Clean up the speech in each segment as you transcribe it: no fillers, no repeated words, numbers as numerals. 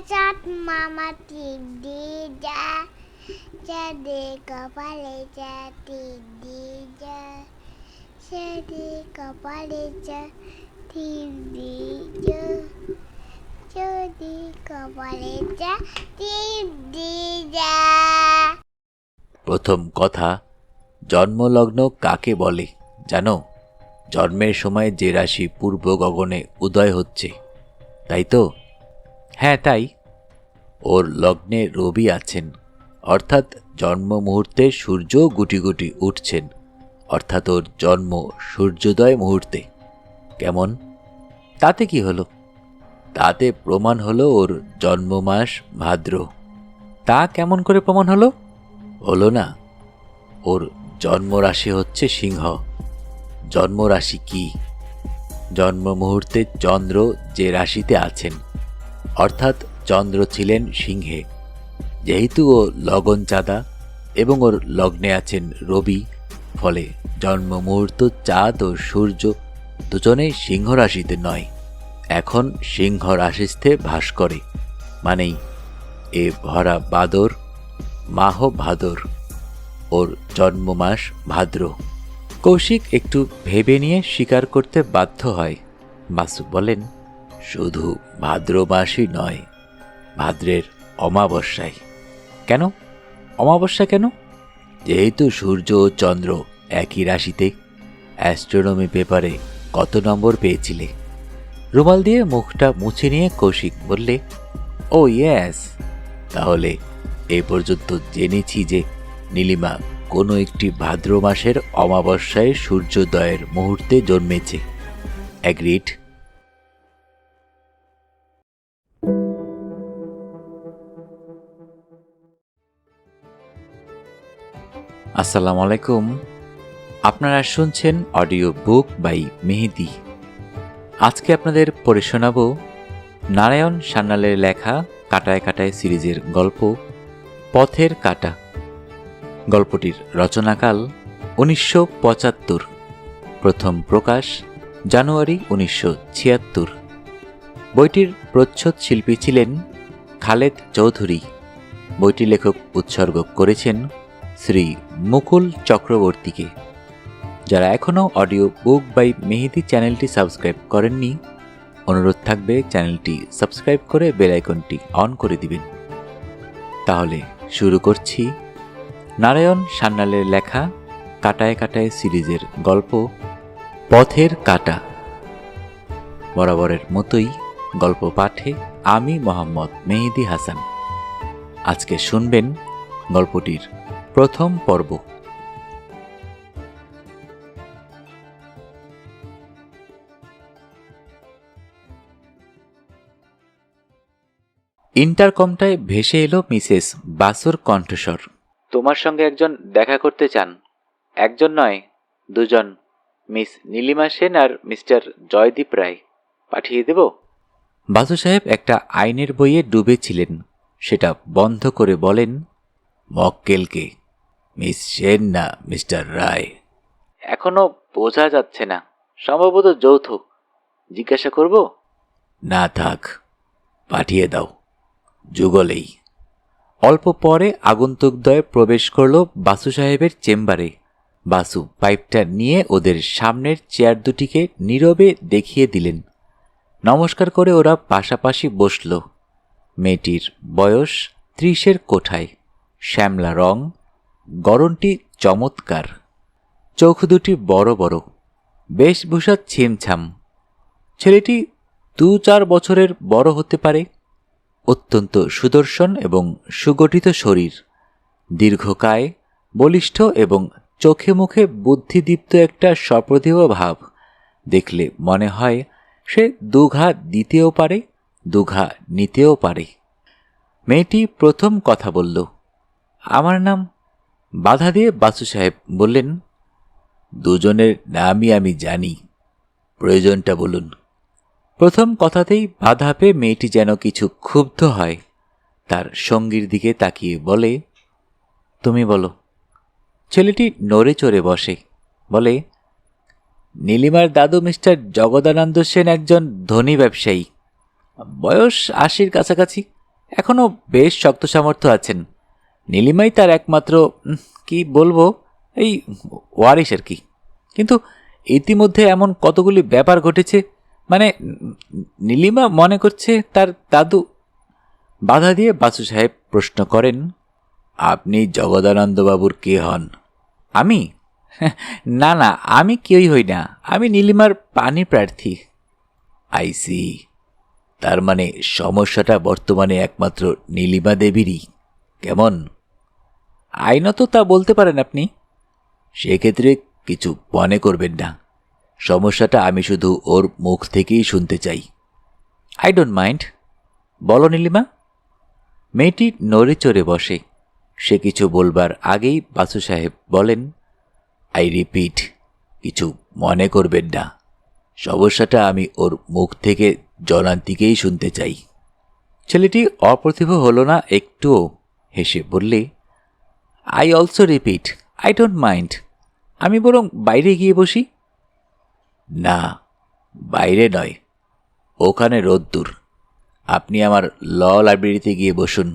চাঁদ মামা টিপ দিয়ে যা, চাঁদে কপালে যা টিপ দিয়ে যা, চাঁদে কপালে যা টিপ দিয়ে যা, চাঁদে কপালে যা টিপ দিয়ে যা। প্রথম কথা, জন্মলগ্ন কাকে বলে জানো? জন্মের সময় যে রাশি পূর্ব গগনে উদয় হচ্ছে, তাই তো? হ্যাঁ, তাই। ওর লগ্নে রবি আছেন, অর্থাৎ জন্ম মুহূর্তে সূর্য গুটি গুটি উঠছেন, অর্থাৎ ওর জন্ম সূর্যোদয় মুহূর্তে। কেমন? তাতে কি হলো? তাতে প্রমাণ হলো ওর জন্ম মাস ভাদ্র। তা কেমন করে প্রমাণ হলো? হলো না, ওর জন্মরাশি হচ্ছে সিংহ। জন্মরাশি কি? জন্ম মুহূর্তে চন্দ্র যে রাশিতে আছেন, অর্থাৎ চন্দ্র ছিলেন সিংহে। যেহেতু ও লগন চাঁদা এবং ওর লগ্নে আছেন রবি, ফলে জন্ম মুহূর্ত চাঁদ ও সূর্য দুজনেই সিংহ রাশিতে নয়, এখন সিংহ রাশিস্থে ভাস করে। মানেই এ ভরা বাদর, মাহ ভাদর, ওর জন্ম মাস ভাদ্র। কৌশিক একটু ভেবে নিয়ে স্বীকার করতে বাধ্য হয়। বাসু বলেন, শুধু ভাদ্র মাসই নয়, ভাদ্রের অমাবস্যায়। কেন অমাবস্যা কেন? যেহেতু সূর্য ও চন্দ্র একই রাশিতে। অ্যাস্ট্রোনমি পেপারে কত নম্বর পেয়েছিলে? রুমাল দিয়ে মুখটা মুছে নিয়ে কৌশিক বললে, ও ইয়েস। তাহলে এ পর্যন্ত জেনেছি যে নীলিমা কোনো একটি ভাদ্র মাসের অমাবস্যায় সূর্যোদয়ের মুহূর্তে জন্মেছে। অ্যাগ্রিড? আসসালামু আলাইকুম। আপনারা শুনছেন অডিও বুক বাই মেহেদি। আজকে আপনাদের পড়ে শোনাব নারায়ণ সান্যালের লেখা কাটায় কাটায় সিরিজের গল্প পথের কাঁটা। গল্পটির রচনাকাল 1975, প্রথম প্রকাশ জানুয়ারি 1976। বইটির প্রচ্ছদ শিল্পী ছিলেন খালেদ চৌধুরী। বইটি লেখক উৎসর্গ করেছেন শ্রী মুকুল চক্রবর্তীকে। যারা এখনও অডিও বুক বাই মেহেদি চ্যানেলটি সাবস্ক্রাইব করেননি, অনুরোধ থাকবে চ্যানেলটি সাবস্ক্রাইব করে বেল আইকনটি অন করে দিবেন। তাহলে শুরু করছি নারায়ণ সান্যালের লেখা কাটায় কাটায় সিরিজের গল্প পথের কাঁটা। বরাবরের মতোই গল্প পাঠে আমি মোহাম্মদ মেহেদি হাসান। আজকে শুনবেন গল্পটির প্রথম পর্ব। ইন্টারকমটায় ভেসে এলো মিসেস বাসুর কণ্ঠস্বর। তোমার সঙ্গে একজন দেখা করতে চান। একজন নয়, দুজন। মিস নীলিমা সেন আর মিস্টার জয়দীপ রায়। পাঠিয়ে দেব? বাসু সাহেব একটা আইনের বইয়ে ডুবেছিলেন, সেটা বন্ধ করে বলেন, মক্কেলকে। মিস সেন না মিস্টার রায়? এখনো বোঝা যাচ্ছে না, সম্ভবত যৌথ। জিজ্ঞাসা করব? না থাক, পাঠিয়ে দাও, যুগলেই। অল্প পরে আগন্তুকদ্বয় প্রবেশ করল বাসু সাহেবের চেম্বারে। বাসু পাইপটা নিয়ে ওদের সামনের চেয়ার দুটিকে নীরবে দেখিয়ে দিলেন। নমস্কার করে ওরা পাশাপাশি বসল। মেয়েটির বয়স 30-এর কোঠায়, শ্যামলা রং, গড়নটি চমৎকার, চোখ দুটি বড় বড়, বেশভূষা ছিমছাম। ছেলেটি 2-4 বছরের বড় হতে পারে। অত্যন্ত সুদর্শন এবং সুগঠিত শরীর, দীর্ঘকায়, বলিষ্ঠ এবং চোখে মুখে বুদ্ধিদীপ্ত একটা সপ্রতিভ ভাব। দেখলে মনে হয় সে দুঘা দিতেও পারে, দুঘা নিতেও পারে। মেয়েটি প্রথম কথা বলল, আমার নাম। বাধা দিয়ে বাসু সাহেব বললেন, দুজনের নামই আমি জানি, প্রয়োজনটা বলুন। প্রথম কথাতেই বাধা পেয়ে মেয়েটি যেন কিছু ক্ষুব্ধ হয়। তার সঙ্গীর দিকে তাকিয়ে বলে, তুমি বলো। ছেলেটি নড়ে চড়ে বসে, বলে, নীলিমার দাদু মিস্টার জগদানন্দ সেন একজন ধনী ব্যবসায়ী। বয়স 80-র কাছাকাছি, এখনও বেশ শক্ত সামর্থ্য আছেন। নীলিমাই তার একমাত্র কি বলবো, এই ওয়ারিশ আর কি। কিন্তু ইতিমধ্যে এমন কতগুলি ব্যাপার ঘটেছে, মানে নীলিমা মনে করছে তার দাদু। বাধা দিয়ে বাসু সাহেব প্রশ্ন করেন, আপনি জগদানন্দবাবুর কে হন? আমি? না না, আমি কেউই হই না, আমি নীলিমার পানি প্রার্থী। আইসি, তার মানে সমস্যাটা বর্তমানে একমাত্র নীলিমা দেবীরই, কেমন? আইনত তা বলতে পারেন আপনি। সেক্ষেত্রে কিছু মনে করবেন না, সমস্যাটা আমি শুধু ওর মুখ থেকেই শুনতে চাই। আই ডোন্ট মাইন্ড, বলো নীলিমা। মেয়েটি নড়ে চড়ে বসে। সে কিছু বলবার আগেই বাসু সাহেব বলেন, আই রিপিট, কিছু মনে করবেন না, সমস্যাটা আমি ওর মুখ থেকে জনান্তিকেই শুনতে চাই। ছেলেটি অপ্রতিভ হল না একটুও, হেসে বললে, I also repeat, I don't mind, আমি বরং বাইরে গিয়ে বসি। না, বাইরে নয়, ওখানে রোদ্দুর। আপনি আমার ল লাইব্রেরিতে গিয়ে বসুন,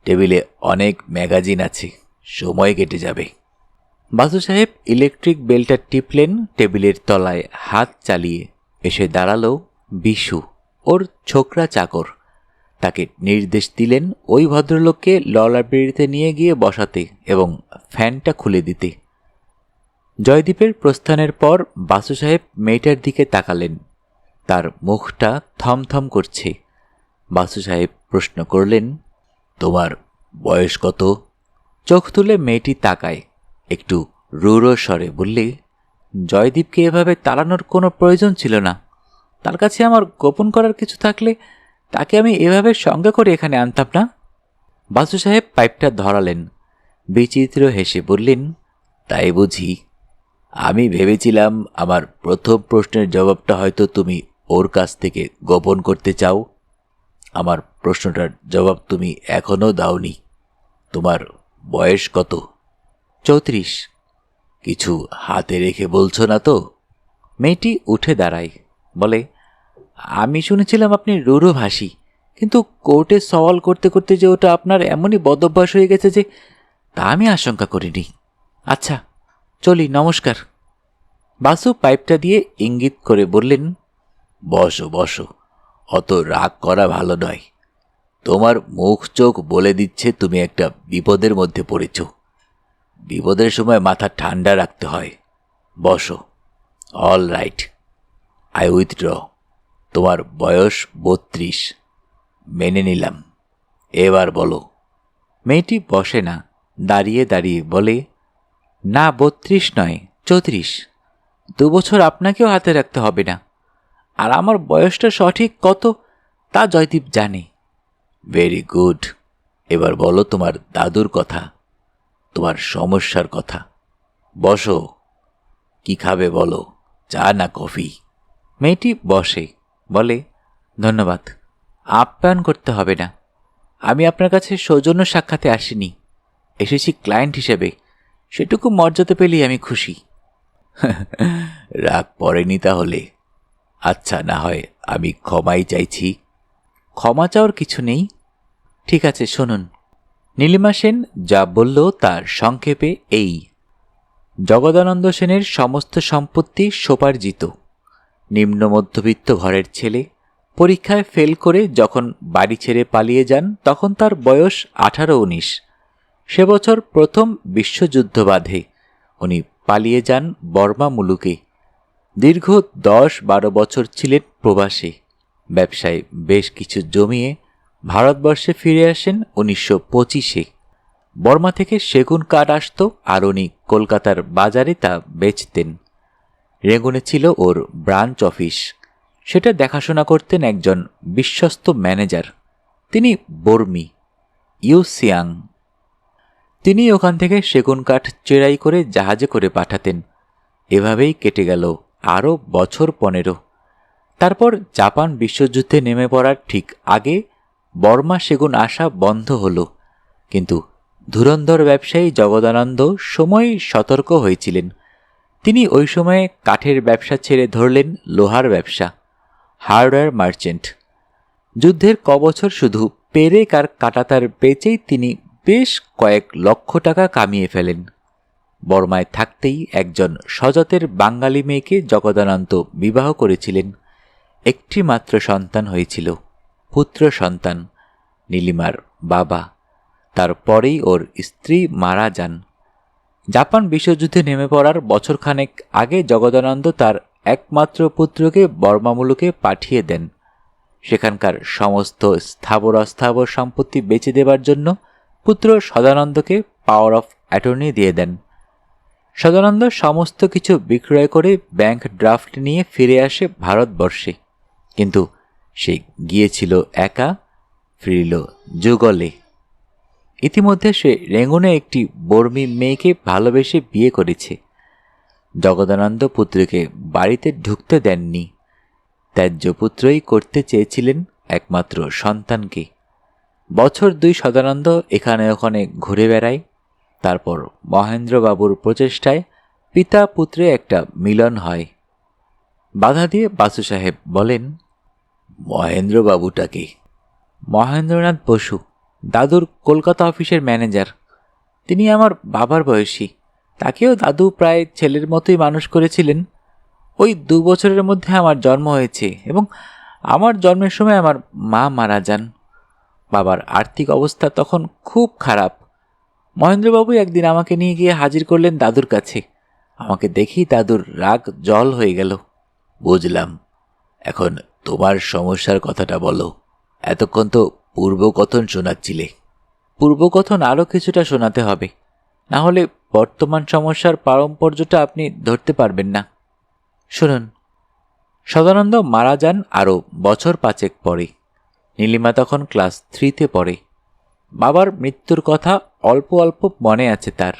টেবিলে অনেক ম্যাগাজিন আছে, সময় কেটে যাবে। বাসু সাহেব ইলেকট্রিক বেলটা টিপলেন, টেবিলের তলায় হাত চালিয়ে এসে দাঁড়ালো বিশু, ওর ছোকরা চাকর। তাকে নির্দেশ দিলেন ওই ভদ্রলোককে ল লাইব্রেরিতে নিয়ে গিয়ে বসাতে এবং ফ্যানটা খুলে দিতে। জয়দীপের প্রস্থানের পর বাসু সাহেব মেয়েটার দিকে তাকালেন। তার মুখটা থমথম করছে। বাসু সাহেব প্রশ্ন করলেন, তোমার বয়স কত? চোখ তুলে মেয়েটি তাকায়, একটু রূঢ় স্বরে বললে, জয়দীপকে এভাবে তাড়ানোর কোনো প্রয়োজন ছিল না। তার কাছে আমার গোপন করার কিছু থাকলে তাকে আমি এভাবে সঙ্গে করে এখানে আনতাম না। বাসু সাহেব পাইপটা ধরালেন, বিচিত্র হেসে বললেন, তাই বুঝি? আমি ভেবেছিলাম আমার প্রথম প্রশ্নের জবাবটা হয়তো তুমি ওর কাছ থেকে গোপন করতে চাও। আমার প্রশ্নটার জবাব তুমি এখনও দাওনি। তোমার বয়স কত? 34। কিছু হাতে রেখে বলছো না তো? মেয়েটি উঠে দাঁড়ায়, বলে, আমি শুনেছিলাম আপনি রূঢ়ভাষী, কিন্তু কোর্টে সওয়াল করতে করতে যে ওটা আপনার এমনই বদভ্যাস হয়ে গেছে যে তা আমি আশঙ্কা করিনি। আচ্ছা চলি, নমস্কার। বাসু পাইপটা দিয়ে ইঙ্গিত করে বললেন, বসো বসো, অত রাগ করা ভালো নয়। তোমার মুখ চোখ বলে দিচ্ছে তুমি একটা বিপদের মধ্যে পড়েছ। বিপদের সময় মাথা ঠান্ডা রাখতে হয়। বসো। All right, I withdraw. তোমার বয়স 32, মেনে নিলাম। এবার বলো। মেয়েটি বসে না, দাঁড়িয়ে দাঁড়িয়ে বলে, না 32 নয়, 34। 2 বছর আপনাকেও হাতে রাখতে হবে না। আর আমার বয়সটা সঠিক কত তা জয়দীপ জানে। ভেরি গুড, এবার বলো তোমার দাদুর কথা, তোমার সমস্যার কথা। বসো। কি খাবে বলো, চা না কফি? মেয়েটি বসে, বলে, ধন্যবাদ, আপ্যায়ন করতে হবে না। আমি আপনার কাছে সৌজন্য সাক্ষাতে আসিনি, এসেছি ক্লায়েন্ট হিসেবে। সেটুকু মর্যাদা পেলেই আমি খুশি। রাগ পড়েনি তাহলে? আচ্ছা, না হয় আমি ক্ষমাই চাইছি। ক্ষমা চাওয়ার কিছু নেই। ঠিক আছে, শুনুন। নীলিমা সেন যা বলল তার সংক্ষেপে এই, জগদানন্দ সেনের সমস্ত সম্পত্তি সোপার্জিত। নিম্ন মধ্যবিত্ত ঘরের ছেলে, পরীক্ষায় ফেল করে যখন বাড়ি ছেড়ে পালিয়ে যান তখন তার বয়স 18-19। সে বছর প্রথম বিশ্বযুদ্ধ বাধে। উনি পালিয়ে যান বর্মা মুলুকে। দীর্ঘ 10-12 বছর ছিলেন প্রবাসে। ব্যবসায় বেশ কিছু জমিয়ে ভারতবর্ষে ফিরে আসেন 1925-এ। বর্মা থেকে সেগুন কাঠ আসত আর উনি কলকাতার বাজারে তা বেচতেন। রেঙ্গুনে ছিল ওর ব্রাঞ্চ অফিস। সেটা দেখাশোনা করতেন একজন বিশ্বস্ত ম্যানেজার। তিনি বর্মি, ইউ সিয়াং। তিনি ওখান থেকে সেগুন কাঠ চেরাই করে জাহাজে করে পাঠাতেন। এভাবেই কেটে গেল আরও বছর 15। তারপর জাপান বিশ্বযুদ্ধে নেমে পড়ার ঠিক আগে বর্মা সেগুন আসা বন্ধ হলো। কিন্তু ধুরন্ধর ব্যবসায়ী জগদানন্দ সময়ই সতর্ক হয়েছিলেন। তিনি ওই সময়ে কাঠের ব্যবসা ছেড়ে ধরলেন লোহার ব্যবসা, হার্ডওয়্যার মার্চেন্ট। যুদ্ধের কবছর শুধু পেরেক আর কাঁটাতার বেচেই তিনি বেশ কয়েক লক্ষ টাকা কামিয়ে ফেলেন। বর্মায় থাকতেই একজন স্বজাতের বাঙালি মেয়েকে জগদানন্দ বিবাহ করেছিলেন। একটি মাত্র সন্তান হয়েছিল, পুত্র সন্তান, নীলিমার বাবা। তারপরেই ওর স্ত্রী মারা যান। জাপান বিশ্বযুদ্ধে নেমে পড়ার বছরখানেক আগে জগদানন্দ তার একমাত্র পুত্রকে বর্মামুলুকে পাঠিয়ে দেন। সেখানকার সমস্ত স্থাবর অস্থাবর সম্পত্তি বেচে দেবার জন্য পুত্র সদানন্দকে পাওয়ার অফ অ্যাটর্নি দিয়ে দেন। সদানন্দ সমস্ত কিছু বিক্রয় করে ব্যাংক ড্রাফট নিয়ে ফিরে আসে ভারতবর্ষে। কিন্তু সে গিয়েছিল একা, ফিরল যুগলে। ইতিমধ্যে সে রেঙ্গুনে একটি বর্মী মেয়েকে ভালোবেসে বিয়ে করেছে। জগদানন্দ পুত্রকে বাড়িতে ঢুকতে দেননি। ত্যায্য পুত্রই করতে চেয়েছিলেন একমাত্র সন্তানকে। বছর 2 সদানন্দ এখানে ওখানে ঘুরে বেড়ায়। তারপর মহেন্দ্রবাবুর প্রচেষ্টায় পিতা পুত্রে একটা মিলন হয়। বাধা দিয়ে বাসু সাহেব বলেন, মহেন্দ্রবাবুটাকে? মহেন্দ্রনাথ বসু, দাদুর কলকাতা অফিসের ম্যানেজার। তিনি আমার বাবার বয়সী। তাকেও দাদু প্রায় ছেলের মতোই মানুষ করেছিলেন। ওই 2 বছরের মধ্যে আমার জন্ম হয়েছে এবং আমার জন্মের সময় আমার মা মারা যান। বাবার আর্থিক অবস্থা তখন খুব খারাপ। মহেন্দ্রবাবু একদিন আমাকে নিয়ে গিয়ে হাজির করলেন দাদুর কাছে। আমাকে দেখেই দাদুর রাগ জল হয়ে গেল। বুঝলাম। এখন তোমার সমস্যার কথাটা বলো। এতক্ষণ তো পূর্বকথন শোনাচ্ছিলে। পূর্বকথন আরও কিছুটা শোনাতে হবে, না হলে বর্তমান সমস্যার পারম্পর্যটা আপনি ধরতে পারবেন না। শুনুন, সদানন্দ মারা যান আরও বছর 5 পরে। নীলিমা তখন ক্লাস 3-তে পড়ে। বাবার মৃত্যুর কথা অল্প অল্প মনে আছে তার,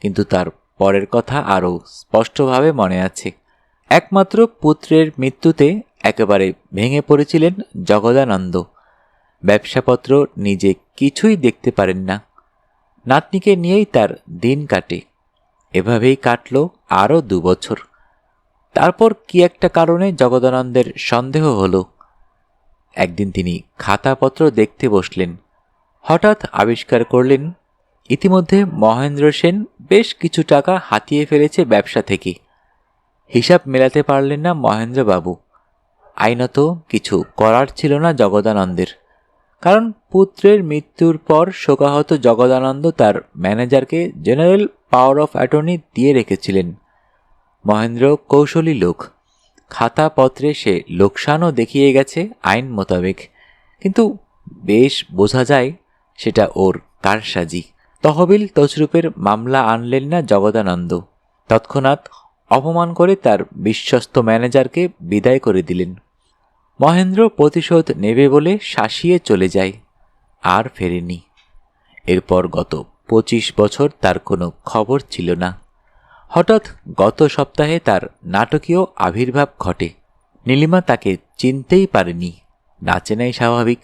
কিন্তু তার পরের কথা আরও স্পষ্টভাবে মনে আছে। একমাত্র পুত্রের মৃত্যুতে একেবারে ভেঙে পড়েছিলেন জগদানন্দ। ব্যবসাপত্র নিজে কিছুই দেখতে পারেন না। নাতনিকে নিয়েই তার দিন কাটে। এভাবেই কাটল আরও 2 বছর। তারপর কি একটা কারণে জগদানন্দের সন্দেহ হলো। একদিন তিনি খাতাপত্র দেখতে বসলেন। হঠাৎ আবিষ্কার করলেন ইতিমধ্যে মহেন্দ্র সেন বেশ কিছু টাকা হাতিয়ে ফেলেছে ব্যবসা থেকে। হিসাব মেলাতে পারলেন না মহেন্দ্রবাবু। আইনত কিছু করার ছিল না জগদানন্দের, কারণ পুত্রের মৃত্যুর পর শোকাহত জগদানন্দ তার ম্যানেজারকে জেনারেল পাওয়ার অফ অ্যাটর্নি দিয়ে রেখেছিলেন। মহেন্দ্র কৌশলী লোক। খাতাপত্রে সে লোকসানও দেখিয়ে গেছে আইন মোতাবেক, কিন্তু বেশ বোঝা যায় সেটা ওর কারসাজি। তহবিল তছরূপের মামলা আনলেন না জগদানন্দ। তৎক্ষণাৎ অপমান করে তার বিশ্বস্ত ম্যানেজারকে বিদায় করে দিলেন। মহেন্দ্র প্রতিশোধ নেবে বলে শাসিয়ে চলে যায়, আর ফেরেনি। এরপর গত 25 বছর তার কোনো খবর ছিল না। হঠাৎ গত সপ্তাহে তার নাটকীয় আবির্ভাব ঘটে। নীলিমা তাকে চিনতেই পারেনি। না চেনাই স্বাভাবিক।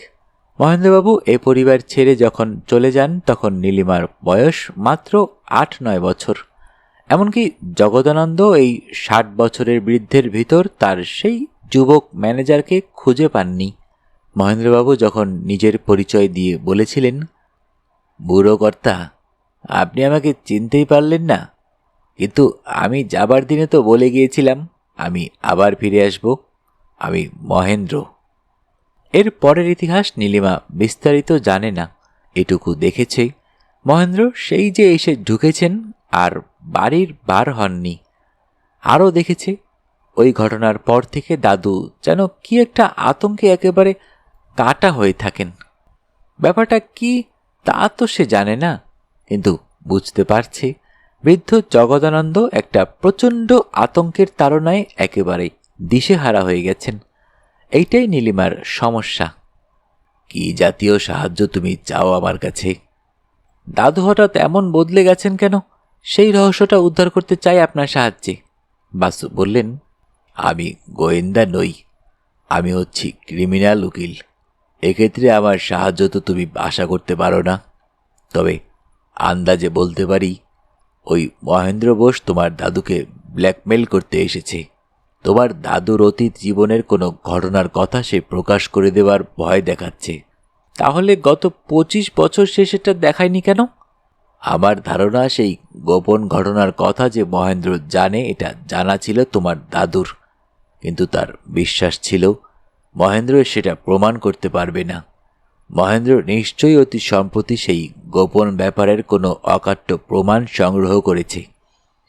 মহেন্দ্রবাবু এ পরিবার ছেড়ে যখন চলে যান তখন নীলিমার বয়স মাত্র 8-9 বছর। এমনকি জগদানন্দ এই 60 বছরের বৃদ্ধের ভিতর তার সেই যুবক ম্যানেজারকে খুঁজে পাননি। মহেন্দ্রবাবু যখন নিজের পরিচয় দিয়ে বলেছিলেন, বুড়ো কর্তা, আপনি আমাকে চিনতেই পারলেন না, কিন্তু আমি যাবার দিনে তো বলে গিয়েছিলাম আমি আবার ফিরে আসব, আমি মহেন্দ্র। এর পরের ইতিহাস নীলিমা বিস্তারিত জানে না। এটুকু দেখেছে মহেন্দ্র সেই যে এসে ঢুকেছেন আর বাড়ির বার হননি। আরও দেখেছে ওই ঘটনার পর থেকে দাদু যেন কি একটা আতঙ্কে একেবারে কাটা হয়ে থাকেন। ব্যাপারটা কি তা তো সে জানে না, কিন্তু বুঝতে পারছে বৃদ্ধ জগদানন্দ একটা প্রচণ্ড আতঙ্কের তাড়নায় একেবারে দিশেহারা হয়ে গেছেন। এইটাই নীলিমার সমস্যা। কি জাতীয় সাহায্য তুমি চাও আমার কাছে? দাদু হঠাৎ এমন বদলে গেছেন কেন, সেই রহস্যটা উদ্ধার করতে চাই আপনার সাহায্যে। বাসু বললেন, আমি গোয়েন্দা নই, আমি হচ্ছি ক্রিমিনাল উকিল। এক্ষেত্রে আমার সাহায্য তো তুমি আশা করতে পারো না। তবে আন্দাজে বলতে পারি ওই মহেন্দ্র বোস তোমার দাদুকে ব্ল্যাকমেল করতে এসেছে। তোমার দাদুর অতীত জীবনের কোনো ঘটনার কথা সে প্রকাশ করে দেওয়ার ভয় দেখাচ্ছে। তাহলে গত 25 বছর সে সেটা দেখায়নি কেন? আমার ধারণা সেই গোপন ঘটনার কথা যে মহেন্দ্র জানে এটা জানা ছিল তোমার দাদুর, কিন্তু তার বিশ্বাস ছিল মহেন্দ্র সেটা প্রমাণ করতে পারবে না। মহেন্দ্র নিশ্চয়ই অতি সম্প্রতি সেই গোপন ব্যাপারের কোনো অকাট্য প্রমাণ সংগ্রহ করেছে।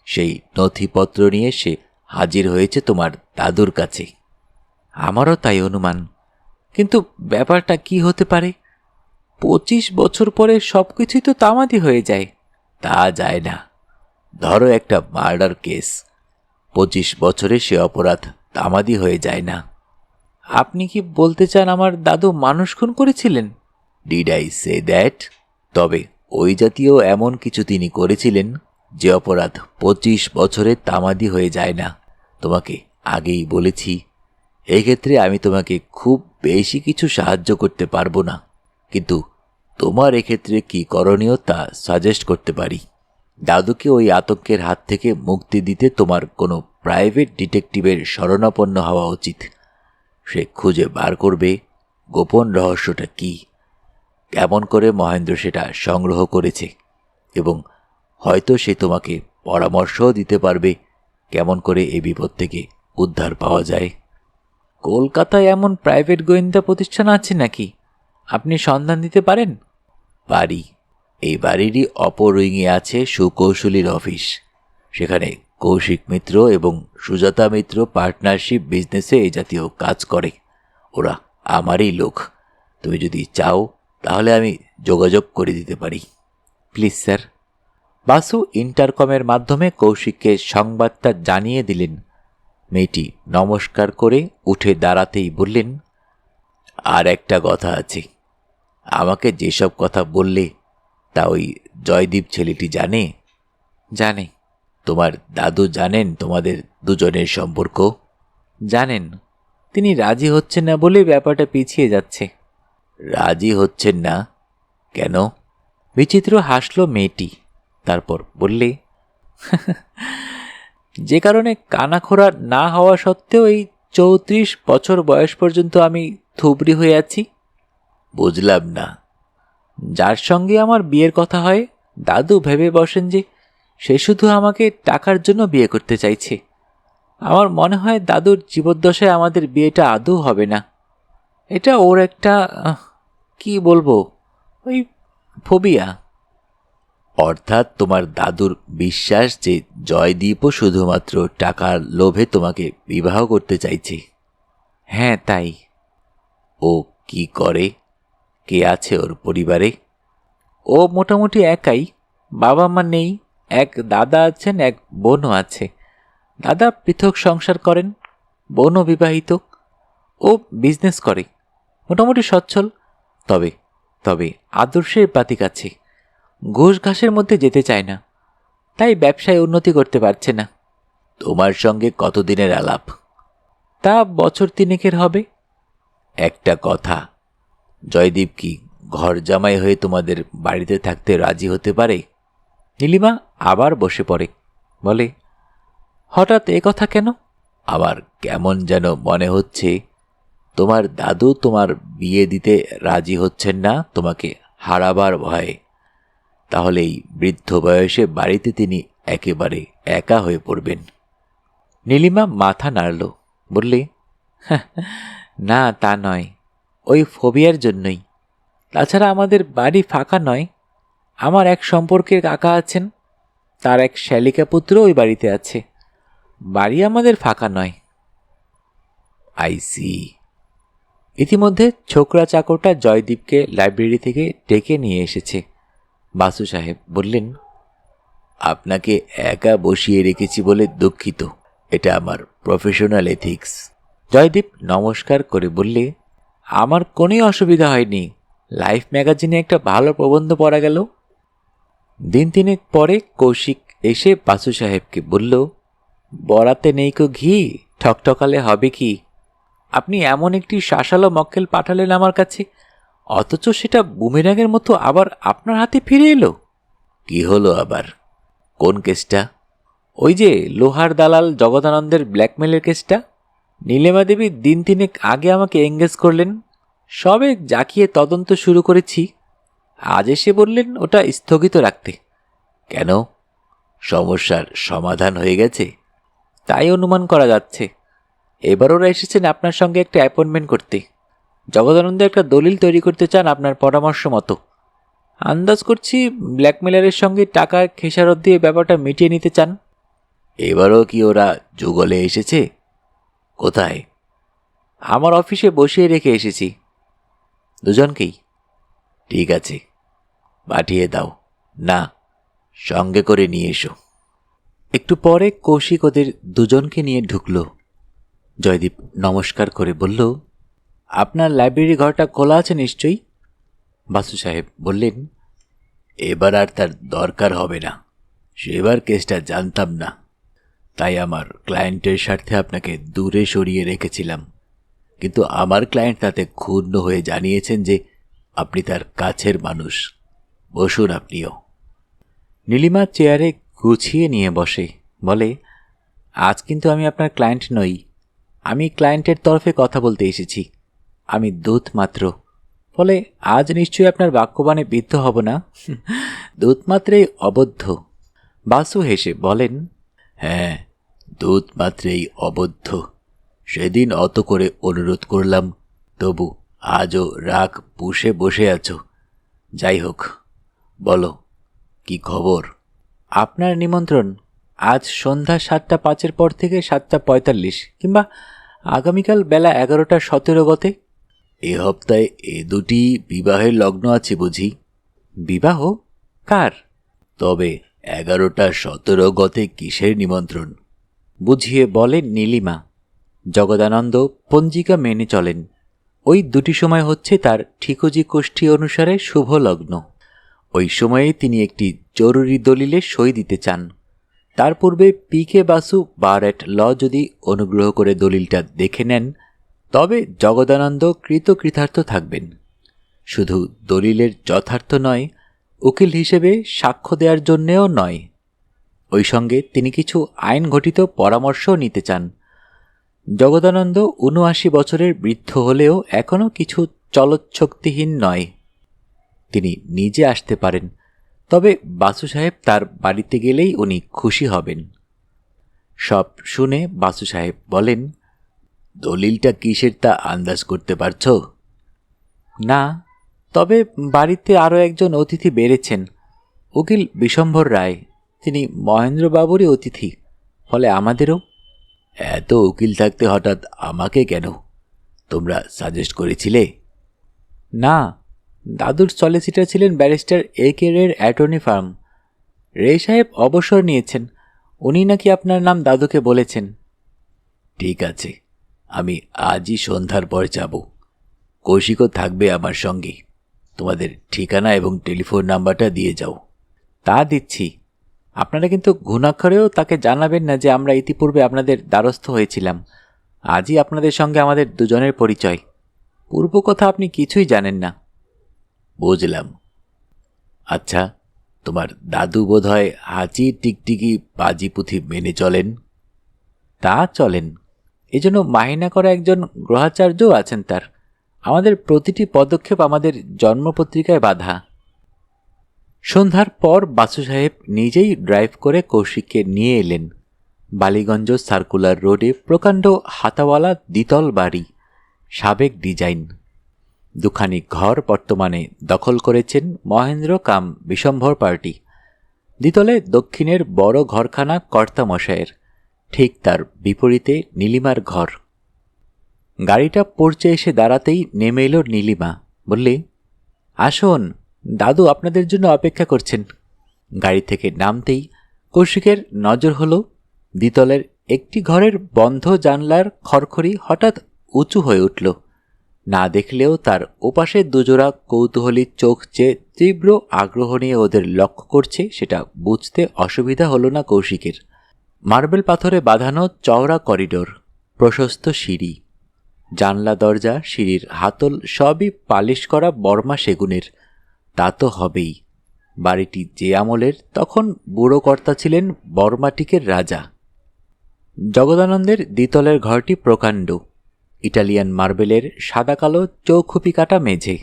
সেই নথিপত্র নিয়ে সে হাজির হয়েছে তোমার দাদুর কাছে। আমারও তাই অনুমান, কিন্তু ব্যাপারটা কি হতে পারে? 25 বছর পরে সবকিছুই তো তামাদি হয়ে যায়। তা যায় না। ধরো একটা মার্ডার কেস, 25 বছরে সে অপরাধ তামাদি হয়ে যায় না। আপনি কি বলতে চান আমার দাদু মানুষ খুন করেছিলেন? Did I say that? তবে ওই জাতীয় এমন কিছু তিনি করেছিলেন যে অপরাধ 25 বছরে তামাদি হয়ে যায় না। তোমাকে আগেই বলেছি, এক্ষেত্রে আমি তোমাকে খুব বেশি কিছু সাহায্য করতে পারবো না, কিন্তু তোমার এক্ষেত্রে কি করণীয় তা সাজেস্ট করতে পারি। দাদুকে ওই আতঙ্কের হাত থেকে মুক্তি দিতে তোমার কোনো প্রাইভেট ডিটেকটিভের শরণাপন্ন হওয়া উচিত। সে খুঁজে বার করবে গোপন রহস্যটা কি, কেমন করে মহেন্দ্র সেটা সংগ্রহ করেছে, এবং হয়তো সে তোমাকে পরামর্শও দিতে পারবে কেমন করে এই বিপদ থেকে উদ্ধার পাওয়া যায়। কলকাতায় এমন প্রাইভেট গোয়েন্দা প্রতিষ্ঠান আছে নাকি? আপনি সন্ধান দিতে পারেন? পারি। এই বাড়িরই অপর উইংয়ে আছে সুকৌশলীর অফিস। সেখানে কৌশিক মিত্র এবং সুজাতা মিত্র পার্টনারশিপ বিজনেসে এই জাতীয় কাজ করে। ওরা আমারই লোক। তুমি যদি চাও তাহলে আমি যোগাযোগ করে দিতে পারি। Please sir. বাসু ইন্টারকমের মাধ্যমে কৌশিককে সংবাদটা জানিয়ে দিলেন। মেয়েটি নমস্কার করে উঠে দাঁড়াতেই বললেন, আর একটা কথা আছে। আমাকে যেসব কথা বললে তা ওই জয়দীপ ছেলেটি জানে? জানে। তোমার দাদু জানেন তোমাদের দুজনের সম্পর্ক? জানেন। তিনি রাজি হচ্ছেন না বলে ব্যাপারটা পিছিয়ে যাচ্ছে। রাজি হচ্ছেন না কেন? বিচিত্র হাসল মেয়েটি। তারপর বললে, যে কারণে কানাখোরা না হওয়া সত্ত্বেও এই 34 বছর বয়স পর্যন্ত আমি থুবড়ি হয়ে আছি। বুঝলাম না। যার সঙ্গে আমার বিয়ের কথা হয় দাদু ভেবে বসেন যে সে শুধু আমাকে টাকার জন্য বিয়ে করতে চাইছে। আমার মনে হয় দাদুর জীবদ্দশায় আমাদের বিয়েটা আদৌ হবে না। এটা ওর একটা কি বলবো, ওই ফোবিয়া। অর্থাৎ তোমার দাদুর বিশ্বাস যে জয়দীপও শুধুমাত্র টাকার লোভে তোমাকে বিবাহ করতে চাইছে? হ্যাঁ, তাই। ও কি করে? কে আছে ওর পরিবারে? ও মোটামুটি একাই। বাবা মা নেই। এক দাদা আছেন, এক বোনও আছে। দাদা পৃথক সংসার করেন, বোনও বিবাহিত। ও বিজনেস করে, মোটামুটি সচ্ছল। তবে তবে আদর্শের পাতিক আছে। ঘুষ ঘাসের মধ্যে যেতে চায় না, তাই ব্যবসায় উন্নতি করতে পারছে না। তোমার সঙ্গে কতদিনের আলাপ? তা বছর 3 হবে। একটা কথা, জয়দীপ কি ঘর জামাই হয়ে তোমাদের বাড়িতে থাকতে রাজি হতে পারে? নীলিমা আবার বসে পড়ে, বলে, হঠাৎ এ কথা কেন? আমার কেমন যেন মনে হচ্ছে তোমার দাদু তোমার বিয়ে দিতে রাজি হচ্ছেন না তোমাকে হারাবার ভয়ে। তাহলে এই বৃদ্ধ বয়সে বাড়িতে তিনি একেবারে একা হয়ে পড়বেন। নীলিমা মাথা নাড়ল, বললে, না তা নয়, ওই ফোবিয়ার জন্যই। তাছাড়া আমাদের বাড়ি ফাঁকা নয়। আমার এক সম্পর্কের কাকা আছেন, তার এক শ্যালিকা পুত্র ওই বাড়িতে আছে। বাড়ি আমাদের ফাঁকা নয়। I see. ইতিমধ্যে ছোকরা চাকরটা জয়দীপকে লাইব্রেরি থেকে ডেকে নিয়ে এসেছে। বাসু সাহেব বললেন, আপনাকে একা বসিয়ে রেখেছি বলে দুঃখিত। এটা আমার প্রফেশনাল এথিক্স। জয়দীপ নমস্কার করে বললে, আমার কোনো অসুবিধা হয়নি। লাইফ ম্যাগাজিনে একটা ভালো প্রবন্ধ পড়া গেল। দিন 3 পরে কৌশিক এসে বাসু সাহেবকে বলল, বরাতে নেই কো ঘি, ঠকঠকালে হবে কি? আপনি এমন একটি শাসালো মক্কেল পাঠালেন আমার কাছে, অথচ সেটা বুমেরাঙের মতো আবার আপনার হাতে ফিরে এলো। কি হলো আবার? কোন কেসটা? ওই যে লোহার দালাল জগদানন্দের ব্ল্যাকমেলের কেসটা, নীলিমা দেবী দিন তিনেক আগে আমাকে এঙ্গেজ করলেন, সবে জাকিয়ে তদন্ত শুরু করেছি, আজ এসে বললেন ওটা স্থগিত রাখতে। কেন, সমস্যার সমাধান হয়ে গেছে? তাই অনুমান করা যাচ্ছে। এবার ওরা এসেছেন আপনার সঙ্গে একটা অ্যাপয়েন্টমেন্ট করতে। জগদানন্দ একটা দলিল তৈরি করতে চান আপনার পরামর্শ মতো। আন্দাজ করছি ব্ল্যাকমেলারের সঙ্গে টাকার খেসারত দিয়ে ব্যাপারটা মিটিয়ে নিতে চান। এবারও কি ওরা যুগলে এসেছে? কোথায়? আমার অফিসে বসিয়ে রেখে এসেছি। দুজনকেই? ঠিক আছে, পাঠিয়ে দাও। না, সঙ্গে করে নিয়ে এসো। একটু পরে কৌশিক ওদের দুজনকে নিয়ে ঢুকল। জয়দীপ নমস্কার করে বলল, আপনার লাইব্রেরি ঘরটা খোলা আছে নিশ্চয়ই? বাসু সাহেব বললেন, এবার আর তার দরকার হবে না। সেবার কেসটা জানতাম না, তাই আমার ক্লায়েন্টের স্বার্থে আপনাকে দূরে সরিয়ে রেখেছিলাম। কিন্তু আমার ক্লায়েন্ট তাতে ক্ষুণ্ণ হয়ে জানিয়েছেন যে আপনি তার কাছের মানুষ। বসুন আপনিও। নীলিমা চেয়ারে গুছিয়ে নিয়ে বসে, বলে, আজ কিন্তু আমি আপনার ক্লায়েন্ট নই। আমি ক্লায়েন্টের তরফে কথা বলতে এসেছি। আমি দূত মাত্র। ফলে আজ নিশ্চয়ই আপনার বাক্যবাণে বিদ্ধ হব না। দূত মাত্রেই অবদ্ধ। বাসু হেসে বলেন, হ্যাঁ, দূত মাত্রেই অবদ্ধ। সেদিন অত করে অনুরোধ করলাম, তবু আজও রাগ পুষে বসে আছো। যাই হোক, বলো, কি খবর? আপনার নিমন্ত্রণ আজ সন্ধ্যা 7:05 পর থেকে 7:45, কিংবা আগামীকাল বেলা 11:17 গতে। এ হপ্তায় এ দুটি বিবাহের লগ্ন আছে বুঝি? বিবাহ? কার? তবে 11:17 গতে কিসের নিমন্ত্রণ? বুঝিয়ে বলেন নীলিমা। জগদানন্দ পঞ্জিকা মেনে চলেন। ওই দুটি সময় হচ্ছে তার ঠিকুজি কোষ্ঠী অনুসারে শুভ লগ্ন। ওই সময়ে তিনি একটি জরুরি দলিলে সই দিতে চান। তার পূর্বে P K. Basu bar at law যদি অনুগ্রহ করে দলিলটা দেখে নেন, তবে জগদানন্দ কৃতকৃতার্থ থাকবেন। শুধু দলিলের যথার্থ নয়, উকিল হিসেবে সাক্ষ্য দেওয়ার জন্যেও নয়। ওই সঙ্গে তিনি কিছু আইন ঘটিত পরামর্শ নিতে চান। জগদানন্দ ৭৯ বছরের বৃদ্ধ হলেও এখনও কিছু চলচ্ছক্তিহীন নয়। তিনি নিজে আসতে পারেন, তবে বাসু সাহেব তার বাড়িতে গেলেই উনি খুশি হবেন। সব শুনে বাসু সাহেব বলেন, দলিলটা কিসের তা আন্দাজ করতে পারছ? না, তবে বাড়িতে আরও একজন অতিথি বেড়েছেন, উকিল বিশম্ভর রায়। তিনি মহেন্দ্রবাবুরই অতিথি, ফলে আমাদেরও। এত উকিল থাকতে হঠাৎ আমাকে কেন? তোমরা সাজেস্ট করেছিলে? না, দাদুর সলিসিটার ছিলেন ব্যারিস্টার A.K. রের অ্যাটর্নি ফার্ম। রে সাহেব অবসর নিয়েছেন, উনি নাকি আপনার নাম দাদুকে বলেছেন। ঠিক আছে, আমি আজই সন্ধ্যার পর যাব। কৌশিকও থাকবে আমার সঙ্গে। তোমাদের ঠিকানা এবং টেলিফোন নাম্বারটা দিয়ে যাও। তা দিচ্ছি। আপনারা কিন্তু ঘুণাক্ষরেও তাকে জানাবেন না যে আমরা ইতিপূর্বে আপনাদের দ্বারস্থ হয়েছিলাম। আজই আপনাদের সঙ্গে আমাদের দুজনের পরিচয়। পূর্ব কথা আপনি কিছুই জানেন না। বুঝলাম। আচ্ছা, তোমার দাদু বোধহয় হাঁচি টিকটিকি পাজি পুঁথি মেনে চলেন? তা চলেন। এজন্য মাহিনা করা একজন গ্রহাচার্যও আছেন তার। আমাদের প্রতিটি পদক্ষেপ আমাদের জন্মপত্রিকায় বাঁধা। সন্ধ্যার পর বাসু সাহেব নিজেই ড্রাইভ করে কৌশিককে নিয়ে এলেন। বালিগঞ্জ সার্কুলার রোডে প্রকাণ্ড হাতাওয়ালা দ্বিতল বাড়ি, সাবেক ডিজাইন। দুখানি ঘর বর্তমানে দখল করেছেন মহেন্দ্র কাম বিশম্ভর পার্টি। দ্বিতলে দক্ষিণের বড় ঘরখানা কর্তামশায়ের, ঠিক তার বিপরীতে নীলিমার ঘর। গাড়িটা পড়ছে এসে দাঁড়াতেই নেমে এলো নীলিমা, বললে, আসুন, দাদু আপনাদের জন্য অপেক্ষা করছেন। গাড়ি থেকে নামতেই কৌশিকের নজর হলো দ্বিতলের একটি ঘরের বন্ধ জানলার খড়খড়ি হঠাৎ উঁচু হয়ে উঠল। না দেখলেও তার ওপাশে দুজোড়া কৌতূহলী চোখ যে তীব্র আগ্রহ নিয়ে ওদের লক্ষ্য করছে সেটা বুঝতে অসুবিধা হলো না কৌশিকের। মার্বেল পাথরে বাঁধানো চওড়া করিডোর, প্রশস্ত সিঁড়ি, জানলা দরজা, সিঁড়ির হাতল সবই পালিশ করা বর্মা সেগুনের। তা তো হবেই। বাড়িটি যে আমলের, তখন বুড়ো কর্তা ছিলেন বর্মাটিকের রাজা। জগদানন্দের দ্বিতলের ঘরটি প্রকাণ্ড, ইটালিয়ান মার্বেলের সাদা কালো চৌখুপি কাটা মেঝে।